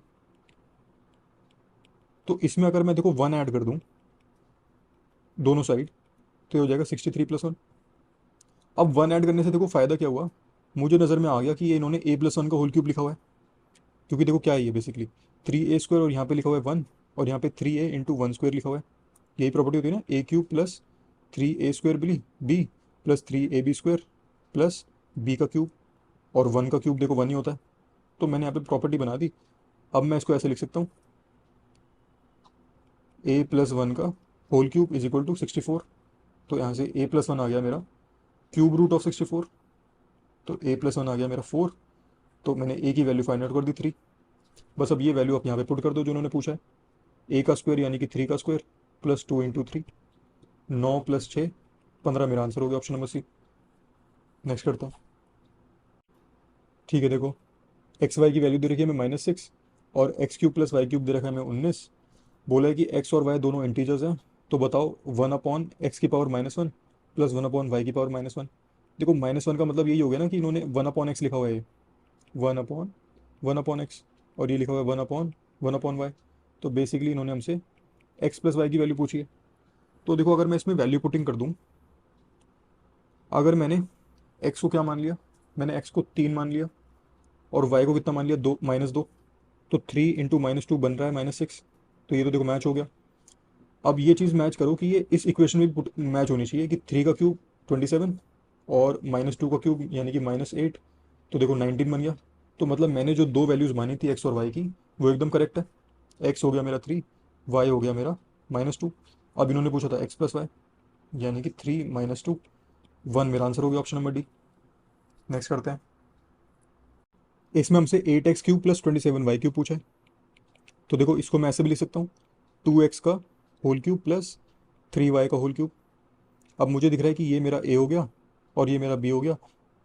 तो इसमें अगर मैं देखो 1 ऐड कर दूं दोनों साइड तो ये हो जाएगा 63 + 1। अब 1 ऐड करने से देखो फायदा क्या हुआ, मुझे नज़र में आ गया कि ये इन्होंने a+1 का होल क्यूब लिखा हुआ है। क्योंकि देखो क्या है ये बेसिकली 3a² और यहाँ पे लिखा हुआ है 1, और यहाँ पे 3a × 1² लिखा हुआ है। यही प्रॉपर्टी होती है ना, a³ plus 3a² b plus 3ab² plus b का क्यूब, और 1 का क्यूब देखो 1 ही होता है। तो मैंने यहाँ पे प्रॉपर्टी बना दी। अब मैं इसको ऐसे लिख सकता हूँ, a+1 का whole cube is equal to 64। तो यहाँ से a+1 आ गया मेरा क्यूब रूट ऑफ 64, तो a+1 आ गया मेरा 4। तो मैंने a की वैल्यू फाइंड आउट कर दी 3। बस अब ये वैल्यू आप यहाँ पे पुट कर दो जो उन्होंने पूछा है, a का स्क्वायर यानी कि 3 का स्क्वायर प्लस 2 × 3, 9 + 6 15 मेरा आंसर हो गया, ऑप्शन नंबर सी। नेक्स्ट करता हूँ। ठीक है, देखो XY की वैल्यू दे रखी है हमें -6 और x³ प्लस y³ दे रखा है हमें 19। बोला है कि x और y दोनों इंटीजर्स हैं, तो बताओ 1/x⁻1 प्लस 1/y⁻1। देखो -1 का मतलब यही हो गया ना कि इन्होंने 1/x लिखा हुआ है, 1/1/x, और ये लिखा हुआ है 1/1/y। तो बेसिकली इन्होंने हमसे x प्लस वाई की वैल्यू पूछी है। तो देखो अगर मैं इसमें वैल्यू पुटिंग कर दूँ, अगर मैंने x को क्या मान लिया, मैंने x को 3 मान लिया और y को कितना मान लिया, 2 -2, तो 3 × -2 बन रहा है -6। तो ये तो देखो मैच हो गया। अब ये चीज़ मैच करो कि ये इस इक्वेशन में भी मैच होनी चाहिए कि 3 का क्यूब 27 और -2 का क्यूब यानी कि -8, तो देखो 19 बन गया। तो मतलब मैंने जो दो वैल्यूज़ मानी थी x और y की वो एकदम करेक्ट है। x हो गया मेरा 3, y हो गया मेरा -2। अब इन्होंने पूछा था x प्लस वाई, यानी कि 3 - 2 1 मेरा आंसर हो गया, ऑप्शन नंबर डी। नेक्स्ट करते हैं। इसमें हमसे 8x³ प्लस 27y³ पूछा है। तो देखो इसको मैं ऐसे भी लिख सकता हूँ, 2x का होल क्यूब प्लस 3y का होल क्यूब। अब मुझे दिख रहा है कि ये मेरा a हो गया और ये मेरा b हो गया,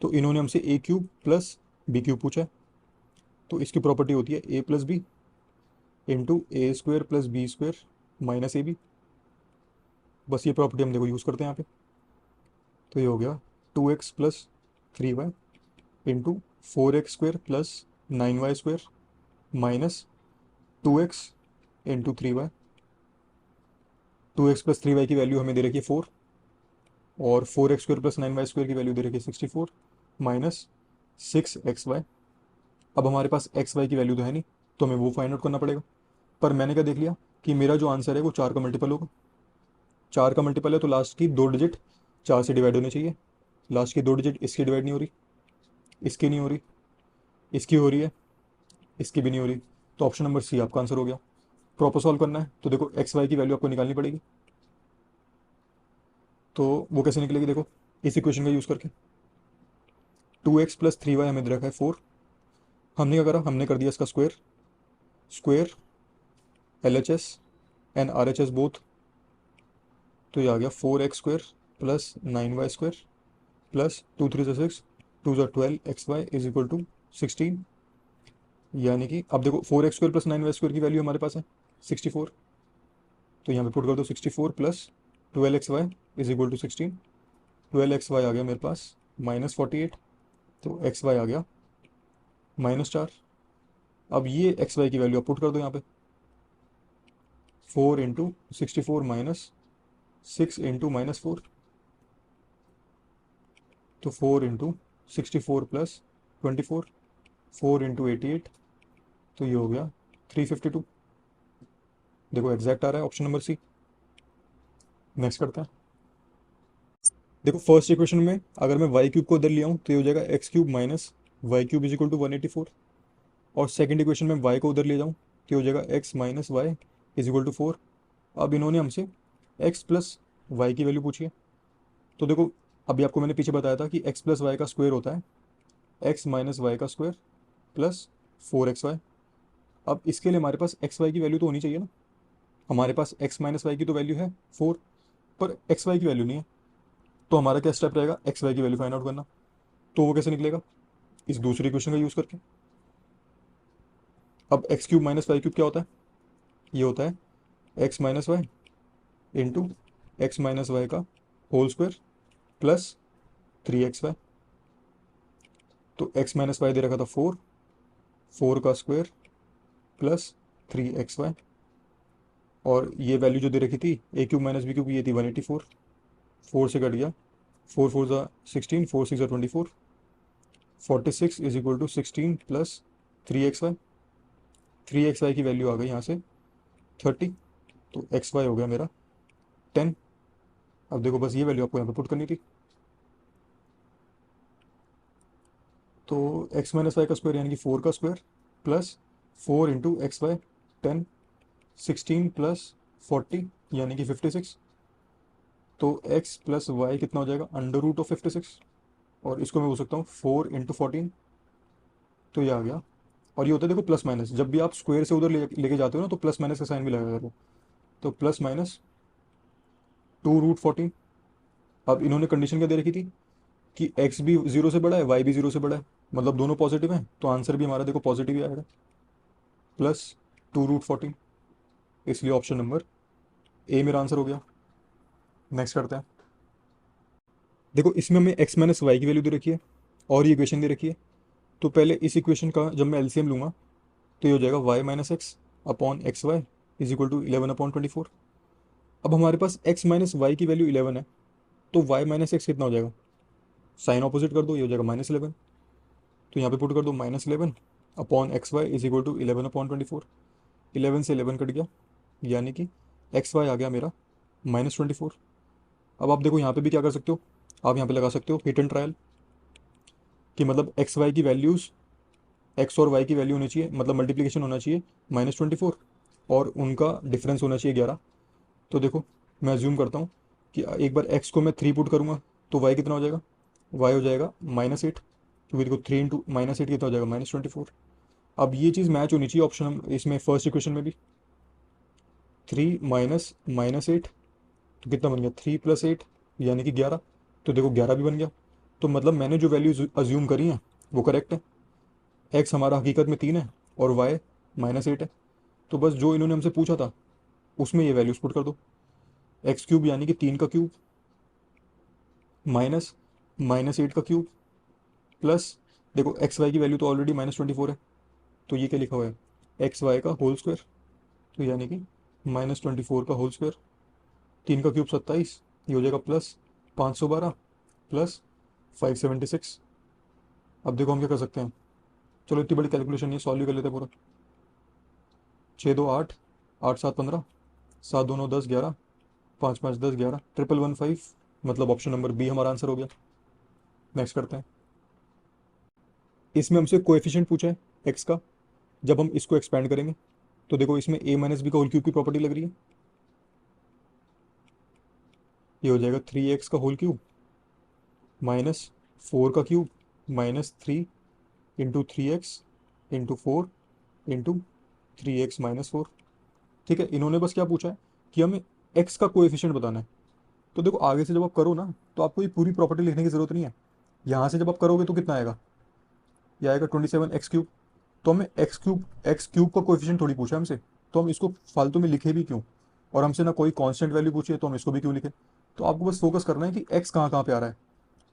तो इन्होंने हमसे a³ प्लस b³ पूछा है। तो इसकी प्रॉपर्टी होती है a+b into a² plus b² minus ab। बस ये प्रॉपर्टी हम देखो यूज़ करते हैं यहाँ पे। तो ये हो गया 2x plus 3y into 4x² plus 9y² minus 2x into 3y। 2x plus 3y की वैल्यू हमें दे रखी है 4, और 4x² प्लस 9y² की वैल्यू दे रखी है 64 माइनस 6xy। अब हमारे पास xy की वैल्यू तो है नहीं, तो हमें वो फाइंड आउट करना पड़ेगा। पर मैंने क्या देख लिया कि मेरा जो आंसर है वो 4 का मल्टीपल होगा। 4 का मल्टीपल है तो लास्ट की 2 डिजिट 4 से डिवाइड होनी चाहिए। लास्ट की 2 डिजिट इसकी डिवाइड नहीं हो रही, इसकी नहीं हो रही, इसकी हो रही है, इसकी भी नहीं हो रही। तो ऑप्शन नंबर सी आपका आंसर हो गया। प्रॉपर सॉल्व करना है तो देखो एक्स वाई की वैल्यू आपको निकालनी पड़ेगी। तो वो कैसे निकलेगी, देखो इस इक्वेशन का यूज़ करके 2x प्लस 3y हमें दे रखा है 4। हमने क्या करा, हमने कर दिया इसका square, square LHS and RHS both, तो ये आ गया 4x² plus 9y² plus 2 3 6, 2 12 xy is equal to 16। यानी कि अब देखो 4x² प्लस 9y² की वैल्यू हमारे पास है 64। तो यहाँ पे पुट कर दो 64 plus 12xy is equal to 16। 12xy आ गया मेरे पास -48। तो xy आ गया -4। अब ये xy की वैल्यू आप पुट कर दो यहाँ पे 4 × 64 माइनस 6 × -4। तो 4 × 64 प्लस 24, 4 × 88। तो ये हो गया 352। देखो एग्जैक्ट आ रहा है ऑप्शन नंबर सी। नेक्स्ट करते हैं। देखो फर्स्ट इक्वेशन में अगर मैं y³ को उधर ले आऊँ तो ये हो जाएगा x³ minus y³ is equal to 184। और सेकंड इक्वेशन में y को उधर ले जाऊँ तो ये हो जाएगा x minus y is equal to 4। अब इन्होंने हमसे x प्लस वाई की वैल्यू पूछी है। तो देखो अभी आपको मैंने पीछे बताया था कि x प्लस वाई का स्क्वायर होता है x माइनस वाई का स्क्वायर प्लस 4xy। अब इसके लिए हमारे पास एक्स वाई की वैल्यू तो होनी चाहिए ना। हमारे पास x माइनस वाई की तो वैल्यू है 4, पर एक्स वाई की वैल्यू नहीं है। तो हमारा क्या स्टेप रहेगा, एक्स वाई की वैल्यू फाइंड आउट करना। तो वो कैसे निकलेगा, इस दूसरी इक्वेशन का यूज़ करके। अब x³ माइनस वाई³ क्या होता है, ये होता है x minus y into x minus y का होल स्क्वायर प्लस 3xy। तो x माइनस वाई दे रखा था 4, 4 का स्क्वायर प्लस 3xy। और ये वैल्यू जो दे रखी थी a³ माइनस b³ ये थी 184। 4 से कट गया, 4 4 ज़ा 16, 4 6 ज़ा 24, 46 is equal to 16 plus 3xy। 3xy की वैल्यू आ गई यहाँ से 30। तो xy हो गया मेरा 10। अब देखो बस ये वैल्यू आपको यहाँ पे पुट करनी थी। तो x माइनस वाई का स्क्वायर यानी कि 4 का square plus 4 into x y 10, 16 प्लस 40 यानी कि 56। तो x प्लस वाई कितना हो जाएगा, √56। और इसको मैं बोल सकता हूँ 4 × 14। तो ये आ गया। और ये होता है देखो प्लस माइनस, जब भी आप स्क्वायर से उधर लेके जाते हो ना तो प्लस माइनस का साइन भी लगा करो। तो प्लस माइनस 2√14। अब इन्होंने कंडीशन क्या दे रखी थी कि x भी 0 से बड़ा है y भी 0 से बड़ा है, मतलब दोनों पॉजिटिव हैं। तो आंसर भी हमारा देखो पॉजिटिव ही आएगा, प्लस 2√14। इसलिए ऑप्शन नंबर ए मेरा आंसर हो गया। नेक्स्ट करते हैं। देखो इसमें हमें x माइनस वाई की वैल्यू दे रखी है और ये इक्वेशन दे रखी है। तो पहले इस इक्वेशन का जब मैं एलसीएम लूँगा तो ये हो जाएगा y minus x upon x y is equal to 11/24। अब हमारे पास x माइनस वाई की वैल्यू 11 है, तो y माइनस एक्स कितना हो जाएगा, साइन ऑपोजिट कर दो, ये हो जाएगा -11। तो यहाँ पे पुट कर दो -11 upon x y is equal to 11/24। 11 से 11 कट गया, यानी कि एक्स वाई आ गया मेरा -24। अब आप देखो यहाँ पे भी क्या कर सकते हो, आप यहाँ पे लगा सकते हो हिट एंड ट्रायल, कि मतलब एक्स वाई की वैल्यूज़, एक्स और वाई की वैल्यू होनी चाहिए, मतलब मल्टीप्लिकेशन होना चाहिए -24 और उनका डिफरेंस होना चाहिए 11। तो देखो मैं अज्यूम करता हूँ कि एक बार एक्स को मैं 3 पुट करूँगा तो वाई कितना हो जाएगा, वाई हो जाएगा -8। क्योंकि देखो 3 × -8 कितना हो जाएगा -24। अब ये चीज़ मैच होनी चाहिए ऑप्शन इसमें फर्स्ट इक्वेशन में भी। 3 माइनस -8 तो कितना बन गया, 3 + 8 यानी कि 11। तो देखो 11 भी बन गया। तो मतलब मैंने जो वैल्यूज अज्यूम करी हैं वो करेक्ट है। एक्स हमारा हकीकत में 3 है और वाई -8 है। तो बस जो इन्होंने हमसे पूछा था उसमें ये वैल्यूज पुट कर दो। x³ यानी कि 3 का क्यूब माइनस -8 का क्यूब प्लस, देखो एक्स वाई की वैल्यू तो ऑलरेडी -24 है, तो ये क्या लिखा हुआ है, एक्स वाई का होल स्क्वायर। तो यानी कि -24 का होल स्क्वायर, 3 का क्यूब 27, ये हो जाएगा प्लस 512 प्लस 576। अब देखो हम क्या कर सकते हैं, चलो इतनी बड़ी कैलकुलेशन नहीं है, सॉल्व कर लेते हैं पूरा। 6 2 8, 8 7 15, 7 2 9 10 11, 5 5 10 11, 1115। मतलब ऑप्शन नंबर बी हमारा आंसर हो गया। नेक्स्ट करते हैं। इसमें हमसे कोएफिशिएंट पूछा है एक्स का, जब हम इसको एक्सपेंड करेंगे तो देखो इसमें a माइनस बी का होल क्यूब की प्रॉपर्टी लग रही है। ये हो जाएगा 3x का होल क्यूब माइनस 4 का cube minus 3 into 3x into 4 into 3x - 4। ठीक है, इन्होंने बस क्या पूछा है कि हमें x का कोएफिशिएंट बताना है। तो देखो आगे से जब आप करो ना, तो आपको ये पूरी प्रॉपर्टी लिखने की ज़रूरत नहीं है। यहाँ से जब आप करोगे तो कितना आएगा, ये आएगा 27x3। तो हमें एक्स क्यूब का कोएफिशिएंट थोड़ी पूछा हमसे, तो हम इसको फालतू में लिखे भी क्यों। और हमसे ना कोई कांस्टेंट वैल्यू पूछी है, तो हम इसको भी क्यों लिखें। तो आपको बस फोकस करना है कि एक्स कहाँ कहाँ पे आ रहा है।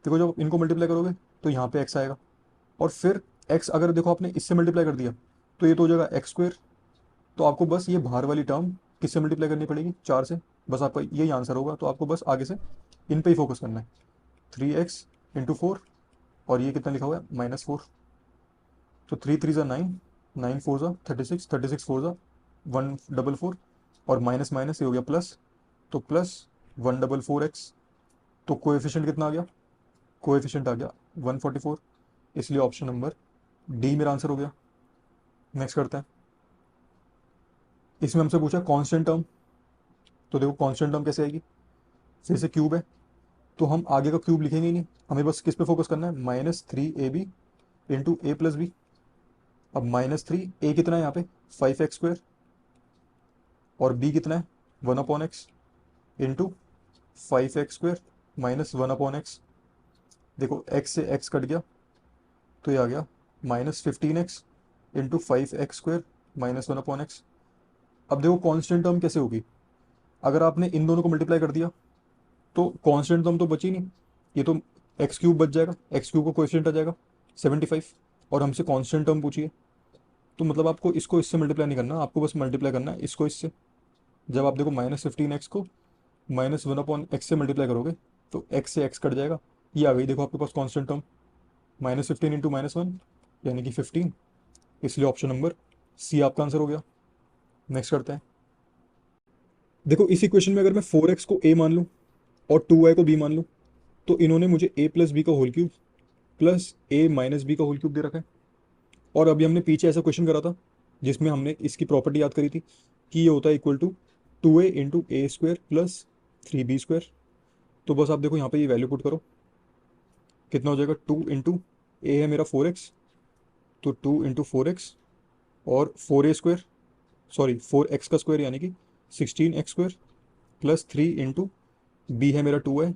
देखो जब इनको मल्टीप्लाई करोगे तो यहाँ पे एक्स आएगा, और फिर एक्स अगर देखो आपने इससे मल्टीप्लाई कर दिया तो ये तो हो जाएगा एक्स स्क्वेयर। तो आपको बस ये बाहर वाली टर्म किससे मल्टीप्लाई करनी पड़ेगी, 4 से। बस आपका यही आंसर होगा, तो आपको बस आगे से इन पे ही फोकस करना है। 3x × 4, और ये कितना लिखा हुआ है, -4। तो 3 3 ज़ा 9, 9 4 ज़ा 36, 36 4 ज़ा 144, और माइनस माइनस ये हो गया प्लस, तो +144x। तो कोएफिशिएंट कितना आ गया, कोएफिशिएंट आ गया 144। इसलिए ऑप्शन नंबर डी मेरा आंसर हो गया। नेक्स्ट करते हैं। इसमें हमसे पूछा कांस्टेंट टर्म। तो देखो कांस्टेंट टर्म कैसे आएगी, फिर से क्यूब है, तो हम आगे का क्यूब लिखेंगे ही नहीं, हमें बस किस पे फोकस करना है, -3ab इंटू a+b। अब -3, a कितना है यहाँ पे 5x², और b कितना है 1/x इंटू 5x² -1/x। देखो x से x कट गया, तो ये आ गया -15x इंटू 5x² -1/x। अब देखो कांस्टेंट टर्म कैसे होगी, अगर आपने इन दोनों को मल्टीप्लाई कर दिया तो कांस्टेंट टर्म तो बची नहीं, ये तो x³ बच जाएगा, x³ का कोएफिशिएंट आ जाएगा 75। और हमसे कांस्टेंट टर्म पूछिए, तो मतलब आपको इसको इससे मल्टीप्लाई नहीं करना, आपको बस मल्टीप्लाई करना है इसको इससे। जब आप देखो -15x को -1/x से मल्टीप्लाई करोगे तो x से x कट जाएगा, ये आ गई देखो आपके पास कांस्टेंट टर्म, -15 इंटू -1 यानी कि 15। इसलिए ऑप्शन नंबर सी आपका आंसर हो गया। नेक्स्ट करते हैं। देखो इस इक्वेशन में अगर मैं 4x को a मान लूँ और 2y को b मान लूँ, तो इन्होंने मुझे a+b का होल क्यूब प्लस a-b का होल क्यूब दे रखा है। और अभी हमने पीछे ऐसा क्वेश्चन करा था जिसमें हमने इसकी प्रॉपर्टी याद करी थी कि ये होता है equal to 2a into a² plus 3b²। तो बस आप देखो यहाँ पे ये वैल्यू पुट करो, कितना हो जाएगा, 2 इंटू ए है मेरा 4x, तो 2 इंटू 4x, और 4a² सॉरी 4x का स्क्वायर यानी कि 16x² प्लस 3 इंटू बी है मेरा 2y,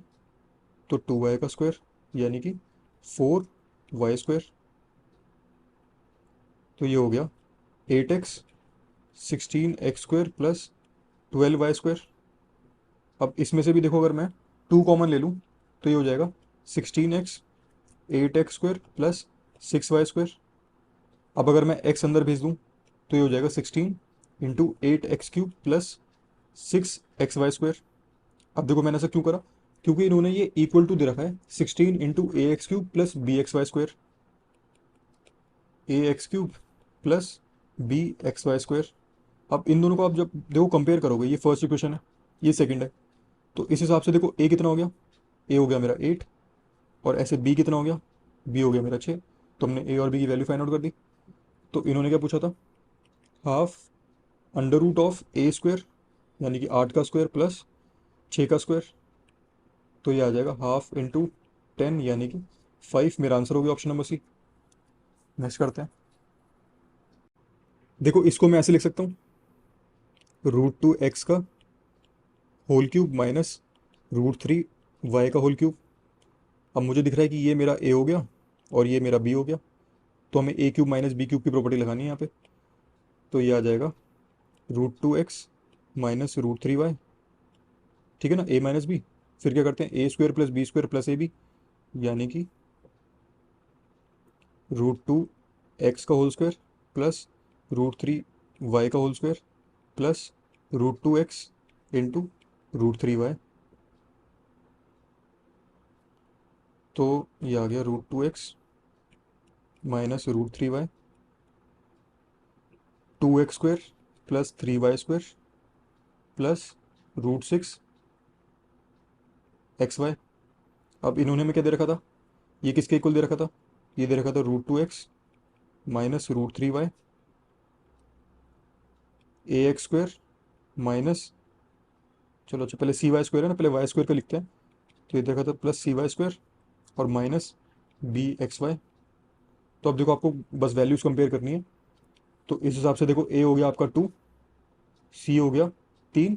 तो 2y का स्क्वायर यानी कि 4y²। तो ये हो गया 8x 16x² प्लस 12y²। अब इसमें से भी देखो अगर मैं 2 कॉमन ले लूँ तो ये हो जाएगा 16x 8x² प्लस 6y²। अब अगर मैं x अंदर भेज दूँ तो ये हो जाएगा 16 इंटू 8x³ प्लस 6xy²। अब देखो मैंने ऐसा क्यों करा, क्योंकि इन्होंने ये इक्वल टू दे रखा है 16 into ax³ plus bxy² ax³ plus bxy²। अब इन दोनों को आप जब देखो कंपेयर करोगे, ये फर्स्ट इक्वेशन है, ये सेकंड है, तो इस हिसाब से देखो a कितना हो गया, a हो गया मेरा 8, और ऐसे b कितना हो गया, b हो गया मेरा 6। तो हमने a और b की वैल्यू फाइंड आउट कर दी। तो इन्होंने क्या पूछा था, हाफ √a² यानी कि 8 का स्क्वायर प्लस 6 का स्क्वायर। तो ये आ जाएगा हाफ इंटू 10 यानी कि 5। मेरा आंसर हो गया ऑप्शन नंबर सी। नेक्स्ट करते हैं। देखो इसको मैं ऐसे लिख सकता हूँ, √2x का होल क्यूब माइनस √3y का होल क्यूब। अब मुझे दिख रहा है कि ये मेरा a हो गया और ये मेरा b हो गया, तो हमें a³ माइनस b³ की प्रॉपर्टी लगानी है यहाँ पे। तो ये आ जाएगा √2x माइनस √3y, ठीक है ना, a माइनस b। फिर क्या करते हैं, a² plus b² plus ab, यानी कि √2x का होल स्क्वायर प्लस √3y का whole square plus √2x into √3y। तो ये आ गया √2x minus √3y, 2x² plus 3y² plus √6xy। अब इन्होंने में क्या दे रखा था, ये किसके इक्वल दे रखा था, ये दे रखा था √2x minus √3y ax² minus, चलो अच्छा पहले cy² है ना, पहले y² का लिखते हैं। तो ये देखा था प्लस cy² और माइनस bxy। तो अब देखो आपको बस वैल्यूज़ कंपेयर करनी है। तो इस हिसाब से देखो a हो गया आपका 2, c हो गया 3,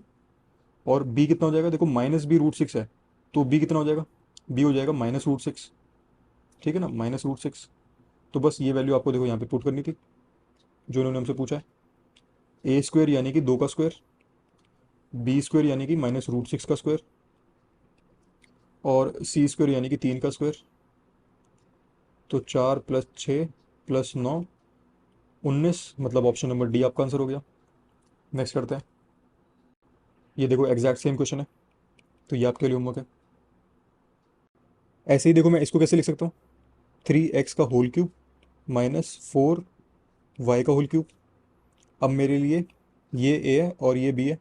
और b कितना हो जाएगा, देखो माइनस b √6 है, तो बी कितना हो जाएगा, बी हो जाएगा -√6, ठीक है ना, -√6। तो बस ये वैल्यू आपको देखो यहाँ पे पुट करनी थी जो इन्होंने हमसे पूछा है। ए स्क्वायर यानी कि 2 का स्क्वायर, बी स्क्वायर यानी कि -√6 का स्क्वायर, और सी स्क्वायर यानी कि 3 का स्क्वायर। तो 4 + 6 + 9 19, मतलब ऑप्शन नंबर डी आपका आंसर हो गया। नेक्स्ट करते हैं। ये देखो एग्जैक्ट सेम क्वेश्चन है, तो ये आपके लिए होमवर्क है। ऐसे ही देखो मैं इसको कैसे लिख सकता हूँ, 3x का होल क्यूब -4y का होल क्यूब। अब मेरे लिए ये a है और ये b है,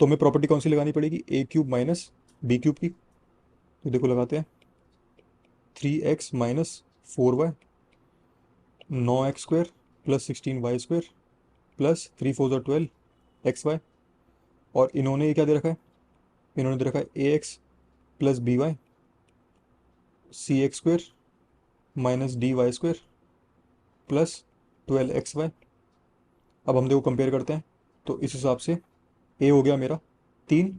तो हमें प्रॉपर्टी कौन सी लगानी पड़ेगी, a³ - b³ की। तो देखो लगाते हैं, 3x - 4y, 9x² + 16y² + 3 4 = 12 xy। और इन्होंने ये क्या दे रखा है, इन्होंने दे रखा है ax + by cx² - dy² + 12xy। अब हम देखो कंपेयर करते हैं, तो इस हिसाब से a हो गया मेरा 3,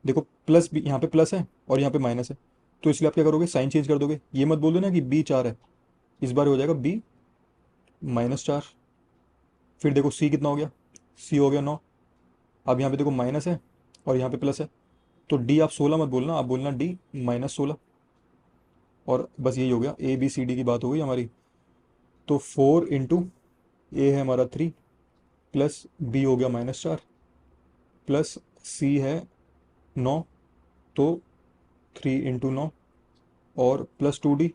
देखो प्लस भी यहाँ पे प्लस है और यहाँ पे माइनस है, तो इसलिए आप क्या करोगे, साइन चेंज कर दोगे। ये मत बोल दो ना कि b 4 है, इस बार हो जाएगा b -4। फिर देखो c कितना हो गया, c हो गया 9। अब यहाँ पे देखो माइनस है और यहाँ पे प्लस है, तो d आप 16 मत बोलना, आप बोलना d -16। और बस यही हो गया, a b c d की बात हो गई हमारी। तो 4 × a है हमारा 3 प्लस b हो गया -4 प्लस c है 9, तो 3 × 9 और प्लस 2d,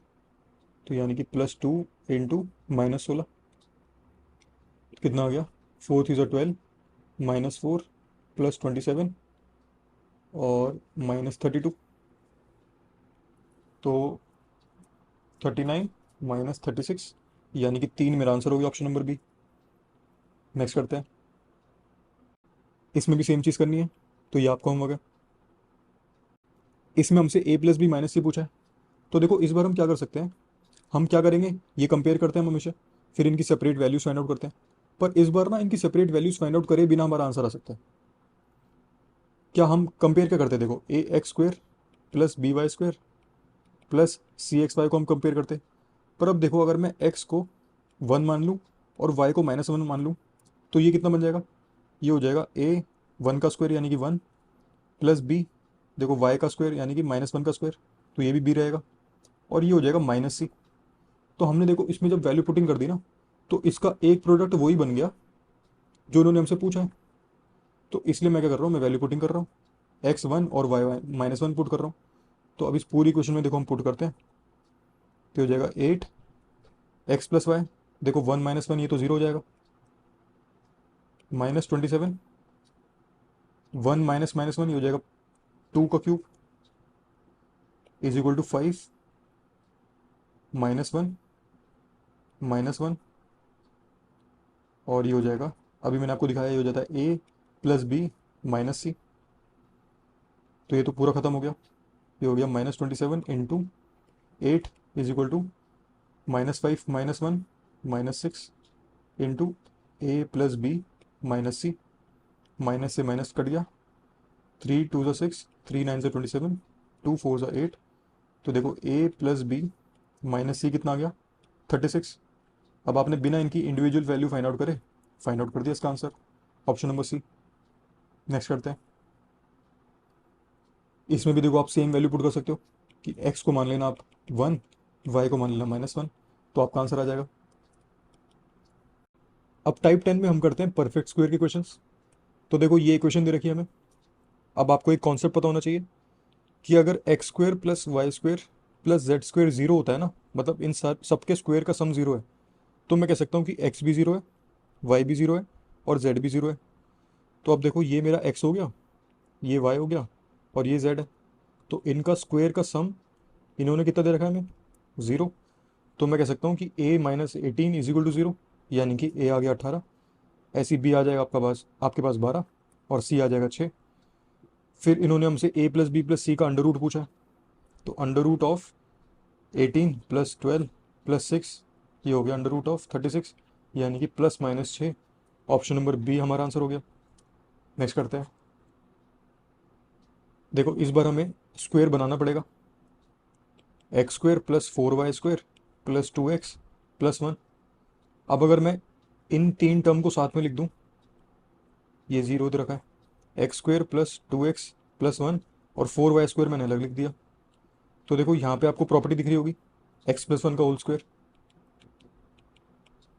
तो यानी कि +2 × -16 कितना आ गया, 4 3 = 12 -4 + 27 और -32, तो 39 - 36, यानी कि 3 मेरा आंसर हो गया, ऑप्शन नंबर बी। नेक्स्ट करते हैं। इसमें भी सेम चीज़ करनी है, तो ये आपका होमवर्क है। इसमें हमसे a + b - c पूछा है, तो देखो इस बार हम क्या कर सकते हैं, हम क्या करेंगे, ये कंपेयर करते हैं हम हमेशा, फिर इनकी सेपरेट वैल्यूज फाइंड आउट करते हैं। पर इस बार ना इनकी सेपरेट वैल्यूज फाइंड आउट करे बिना हमारा आंसर आ सकता है। क्या हम कंपेयर क्या करते हैं, देखो ax² + by² + cxy को हम कंपेयर करते हैं। पर अब देखो अगर मैं x को 1 मान लूँ और y को -1 मान लूँ, तो ये कितना बन जाएगा, ये हो जाएगा a 1 का स्क्वायर यानी कि 1 प्लस b, देखो y का स्क्वायर यानी कि -1 का स्क्वायर, तो ये भी b रहेगा, और ये हो जाएगा -c। तो हमने देखो इसमें जब वैल्यू पुटिंग कर दी ना, तो इसका एक प्रोडक्ट वही बन गया जो उन्होंने हमसे पूछा है। तो इसलिए मैं क्या कर रहा हूँ, मैं वैल्यू पुटिंग कर रहा हूँ, x1 और y -1 पुट कर रहा हूँ। तो अब इस पूरी क्वेश्चन में देखो हम पुट करते हैं, तो हो जाएगा 8 x + y, देखो 1 - 1 ये तो 0 हो जाएगा, -27, 1 - -1 ये हो जाएगा 2 का क्यूब = 5 -1 -1, और ये हो जाएगा, अभी मैंने आपको दिखाया, ये हो जाता है a + b - c। तो ये तो पूरा खत्म हो गया, ये हो गया -27 × 8 = -5 -1 -6 × a + b - c, माइनस से माइनस कट गया, 3 2 = 6, 3 9 = 27, 2 4 = 8। तो देखो a + b - c कितना आ गया, 36। अब आपने बिना इनकी इंडिविजुअल वैल्यू फाइंड आउट करे फाइंड आउट कर दिया इसका answer, option number c. Next करते हैं। इसमें भी देखो आप सेम वैल्यू पुट कर सकते हो कि x को मान लेना आप 1, y को मान लेना -1, तो आपका आंसर आ जाएगा। अब टाइप 10 में हम करते हैं परफेक्ट स्क्वायर के क्वेश्चंस। तो देखो ये इक्वेशन दे रखी है हमें। अब आपको एक कॉन्सेप्ट पता होना चाहिए कि अगर x² + y² + z² 0 होता है ना, मतलब इन सबके स्क्वायर का सम 0 है, तो मैं कह सकता हूँ कि x भी 0 है, y भी 0 है और z भी 0 है। तो अब देखो ये मेरा x हो गया, ये y हो गया और ये z है, तो इनका स्क्वायर का सम इन्होंने कितना दे रखा है हमें, 0। तो मैं कह सकता हूँ कि a - 18 = 0, यानी कि a आ गया 18, ऐसी b आ जाएगा आपके पास 12 और c आ जाएगा 6। फिर इन्होंने हमसे a + b + c का अंडर रूट पूछा है, तो √18 + 12 + 6, ये हो गया √36, यानी कि ±6। ऑप्शन नंबर बी हमारा आंसर हो गया। नेक्स्ट करते हैं। देखो इस बार हमें स्क्वायर बनाना पड़ेगा, x square plus 4y square plus 2x plus 1। अब अगर मैं इन तीन टर्म को साथ में लिख दूँ, ये जीरो इधर रखा है, x square plus 2x plus 1 और 4y स्क्वायर मैंने अलग लिख दिया। तो देखो यहाँ पे आपको प्रॉपर्टी दिख रही होगी, एक्स प्लस वन का होल स्क्वायर,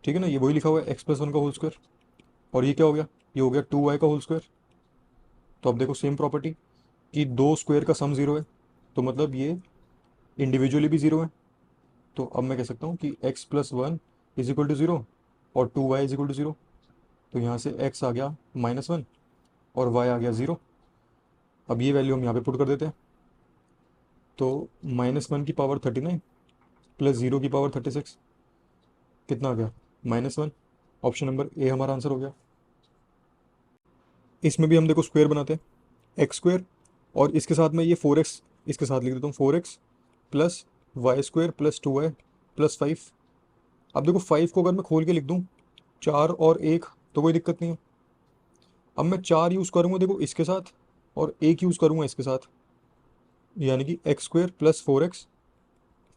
ठीक है ना, ये वही लिखा हुआ है एक्स प्लस वन का होल स्क्वायर। और ये क्या हो गया, ये हो गया 2y का होल स्क्वायर। तो अब देखो सेम प्रॉपर्टी कि दो स्क्वायर का सम जीरो है, तो मतलब ये इंडिविजुअली भी जीरो है। तो अब मैं कह सकता हूँ कि x plus one is equal to zero और 2y is equal to zero. तो यहाँ से x आ गया -1 और y आ गया ज़ीरो। अब ये वैल्यू हम यहाँ पे पुट कर देते हैं। तो -1 की पावर 39 प्लस 0 की पावर 36 कितना आ गया, -1। ऑप्शन नंबर ए हमारा आंसर हो गया। इसमें भी हम देखो स्क्वायर बनाते हैं, एक्स स्क्वायर और इसके साथ में ये 4x इसके साथ लिख देता हूँ, 4x plus y square plus 2y plus 5। अब देखो 5 को अगर मैं खोल के लिख दूँ 4 और 1 तो कोई दिक्कत नहीं है। अब मैं 4 यूज़ करूँगा देखो इसके साथ और 1 यूज़ करूँगा इसके साथ, यानी कि x square plus 4x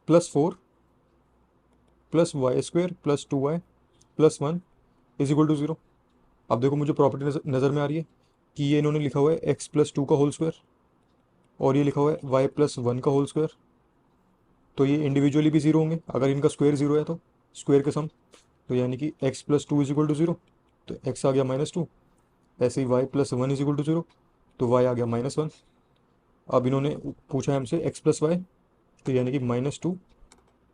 plus 4 plus y square plus 2y plus 1 is equal to zero. अब देखो मुझे प्रॉपर्टी नज़र में आ रही है कि ये इन्होंने लिखा हुआ है एक्स प्लस 2 का होल स्क्वायर और ये लिखा हुआ है वाई प्लस 1 का होल स्क्वायर। तो ये इंडिविजुअली भी जीरो होंगे, अगर इनका स्क्वायर जीरो है तो स्क्वायर के सम। तो यानी कि x plus 2 is equal to zero, तो एक्स आ गया -2। ऐसे ही y plus 1 is equal to zero, तो वाई आ गया -1। अब इन्होंने पूछा है हमसे एक्स प्लस वाई, तो यानी कि -2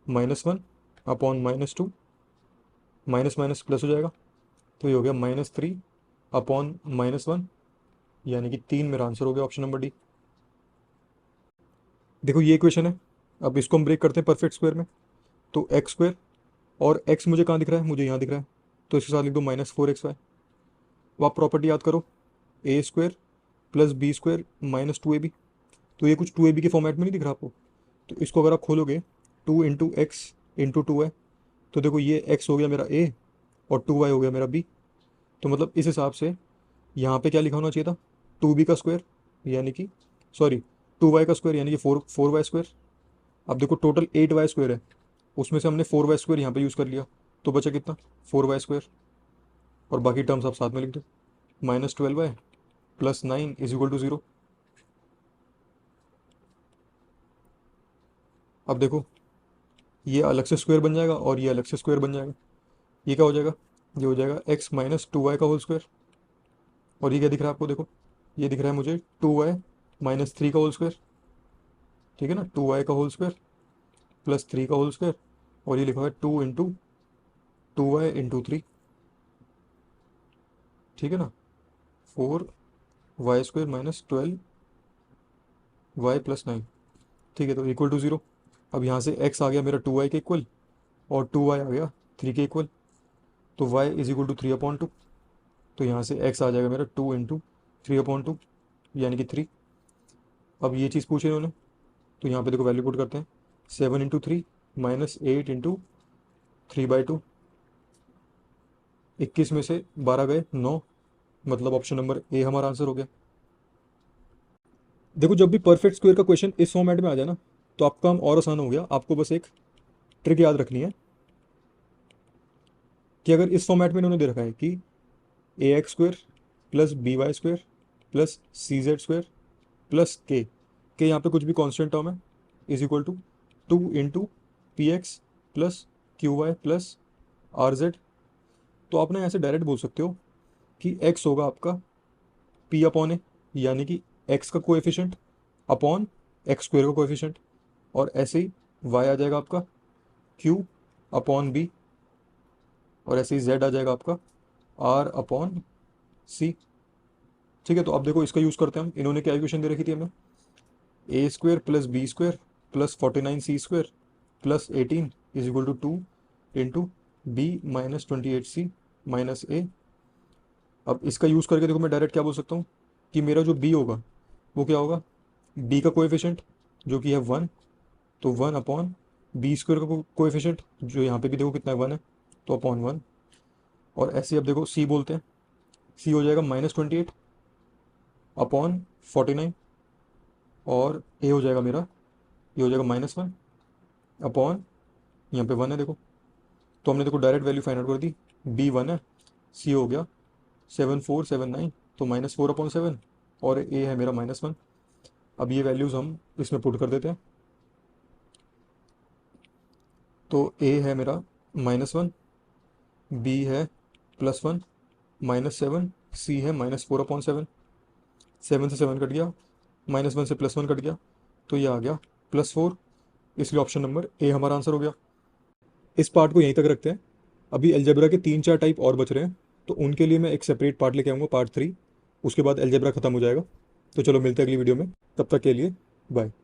-1 अपॉन -2, माइनस माइनस प्लस हो जाएगा, तो ये हो गया -3 अपॉन -1, यानी कि 3 मेरा आंसर हो गया ऑप्शन नंबर डी। देखो ये इक्वेशन है, अब इसको हम ब्रेक करते हैं परफेक्ट स्क्वायर में। तो एक्स स्क्वायर और एक्स मुझे कहाँ दिख रहा है, मुझे यहाँ दिख रहा है, तो इसके साथ लिख दो -4xy। अब आप प्रॉपर्टी याद करो, a square plus B square minus 2ab। तो ये कुछ 2ab के फॉर्मेट में नहीं दिख रहा आपको, तो इसको अगर आप खोलोगे 2 इंटू एक्स इंटू 2y, तो देखो ये x हो गया मेरा a और 2y हो गया मेरा b। तो मतलब इस हिसाब से यहाँ पे क्या लिखा होना चाहिए था, 2b का स्क्वायर यानी कि सॉरी 2y का स्क्वायर यानी कि 4y स्क्वायर। अब देखो टोटल 8y स्क्वायर है, उसमें से हमने 4y स्क्वायर यहाँ पे यूज़ कर लिया, तो बचा कितना 4y स्क्वायर। और बाकी टर्म्स आप साथ में लिख दो, -12y plus 9 is equal to zero. अब देखो ये अलग से स्क्वायर बन जाएगा और ये अलग से स्क्वायर बन जाएगा, ये क्या हो जाएगा, ये हो जाएगा x माइनस 2y का होल स्क्वायर। और ये क्या दिख रहा है आपको, देखो ये दिख रहा है मुझे 2y माइनस 3 का होल स्क्वायर, ठीक है ना, 2y का होल स्क्वायर प्लस 3 का होल स्क्वायर। और ये लिखा हुआ है 2 इंटू 2y इंटू 3, ठीक है ना, 4y square minus 12y plus 9, ठीक है, तो इक्वल टू ज़ीरो। अब यहाँ से x आ गया मेरा 2y के इक्वल और 2y आ गया 3 के इक्वल, तो y इज इक्वल टू 3/2। तो यहाँ से x आ जाएगा मेरा 2 इंटू 3/2 यानी कि 3। अब ये चीज़ पूछे इन्होंने, तो यहाँ पे देखो वैल्यू पुट करते हैं, 7 इंटू 3 माइनस 8 इंटू 3/2, 21 में से 12 गए 9, मतलब ऑप्शन नंबर ए हमारा आंसर हो गया। देखो जब भी परफेक्ट स्क्वायर का क्वेश्चन इस फॉर्मेट में आ जाए ना, तो आपका काम और आसान हो गया। आपको बस एक ट्रिक याद रखनी है कि अगर इस फॉर्मेट में इन्होंने दे रखा है कि a x square plus b y square plus c z square plus के यहाँ पे कुछ भी कांस्टेंट टर्म है, is equal to 2 into p x plus q y plus r z. तो आप ना ऐसे डायरेक्ट बोल सकते हो कि x होगा आपका p अपॉन ए, यानी कि x का कोएफिशिएंट अपॉन एक्स स्क्वायर का कोएफिशिएंट, और ऐसे ही y आ जाएगा आपका q अपॉन b, और ऐसे ही z आ जाएगा आपका r अपॉन c, ठीक है। तो अब देखो इसका यूज़ करते हैं हम, इन्होंने क्या इक्वेशन दे रखी थी हमें, a square plus B square plus 49c² plus 18 is equal to 2 into b minus 28c minus a. अब इसका यूज़ करके देखो मैं डायरेक्ट क्या बोल सकता हूँ कि मेरा जो b होगा वो क्या होगा, b का कोएफिशिएंट जो कि है 1, तो 1 अपॉन बी स्क्वायर का कोएफिशिएंट जो यहाँ पे भी देखो कितना है 1 है, तो अपॉन 1। और ऐसे अब देखो c बोलते हैं, c हो जाएगा -28 अपॉन 49, और ए हो जाएगा मेरा, ये हो जाएगा -1 अपॉन, यहाँ पे 1 है देखो, तो हमने देखो डायरेक्ट वैल्यू फाइंड आउट कर दी। बी 1 है, सी हो गया 7479, तो -4/7, और ए है मेरा -1। अब ये वैल्यूज़ हम इसमें पुट कर देते हैं। तो ए है मेरा -1, बी है +1, -7, सी है -4/7, 7 से 7 कट गया, -1 से +1 कट गया, तो ये आ गया +4, इसलिए ऑप्शन नंबर ए हमारा आंसर हो गया। इस पार्ट को यहीं तक रखते हैं। अभी अलजेब्रा के 3-4 टाइप और बच रहे हैं, तो उनके लिए मैं एक सेपरेट पार्ट लेके आऊँगा, पार्ट 3। उसके बाद अलजेब्रा खत्म हो जाएगा। तो चलो मिलते हैं अगली वीडियो में, तब तक के लिए बाय।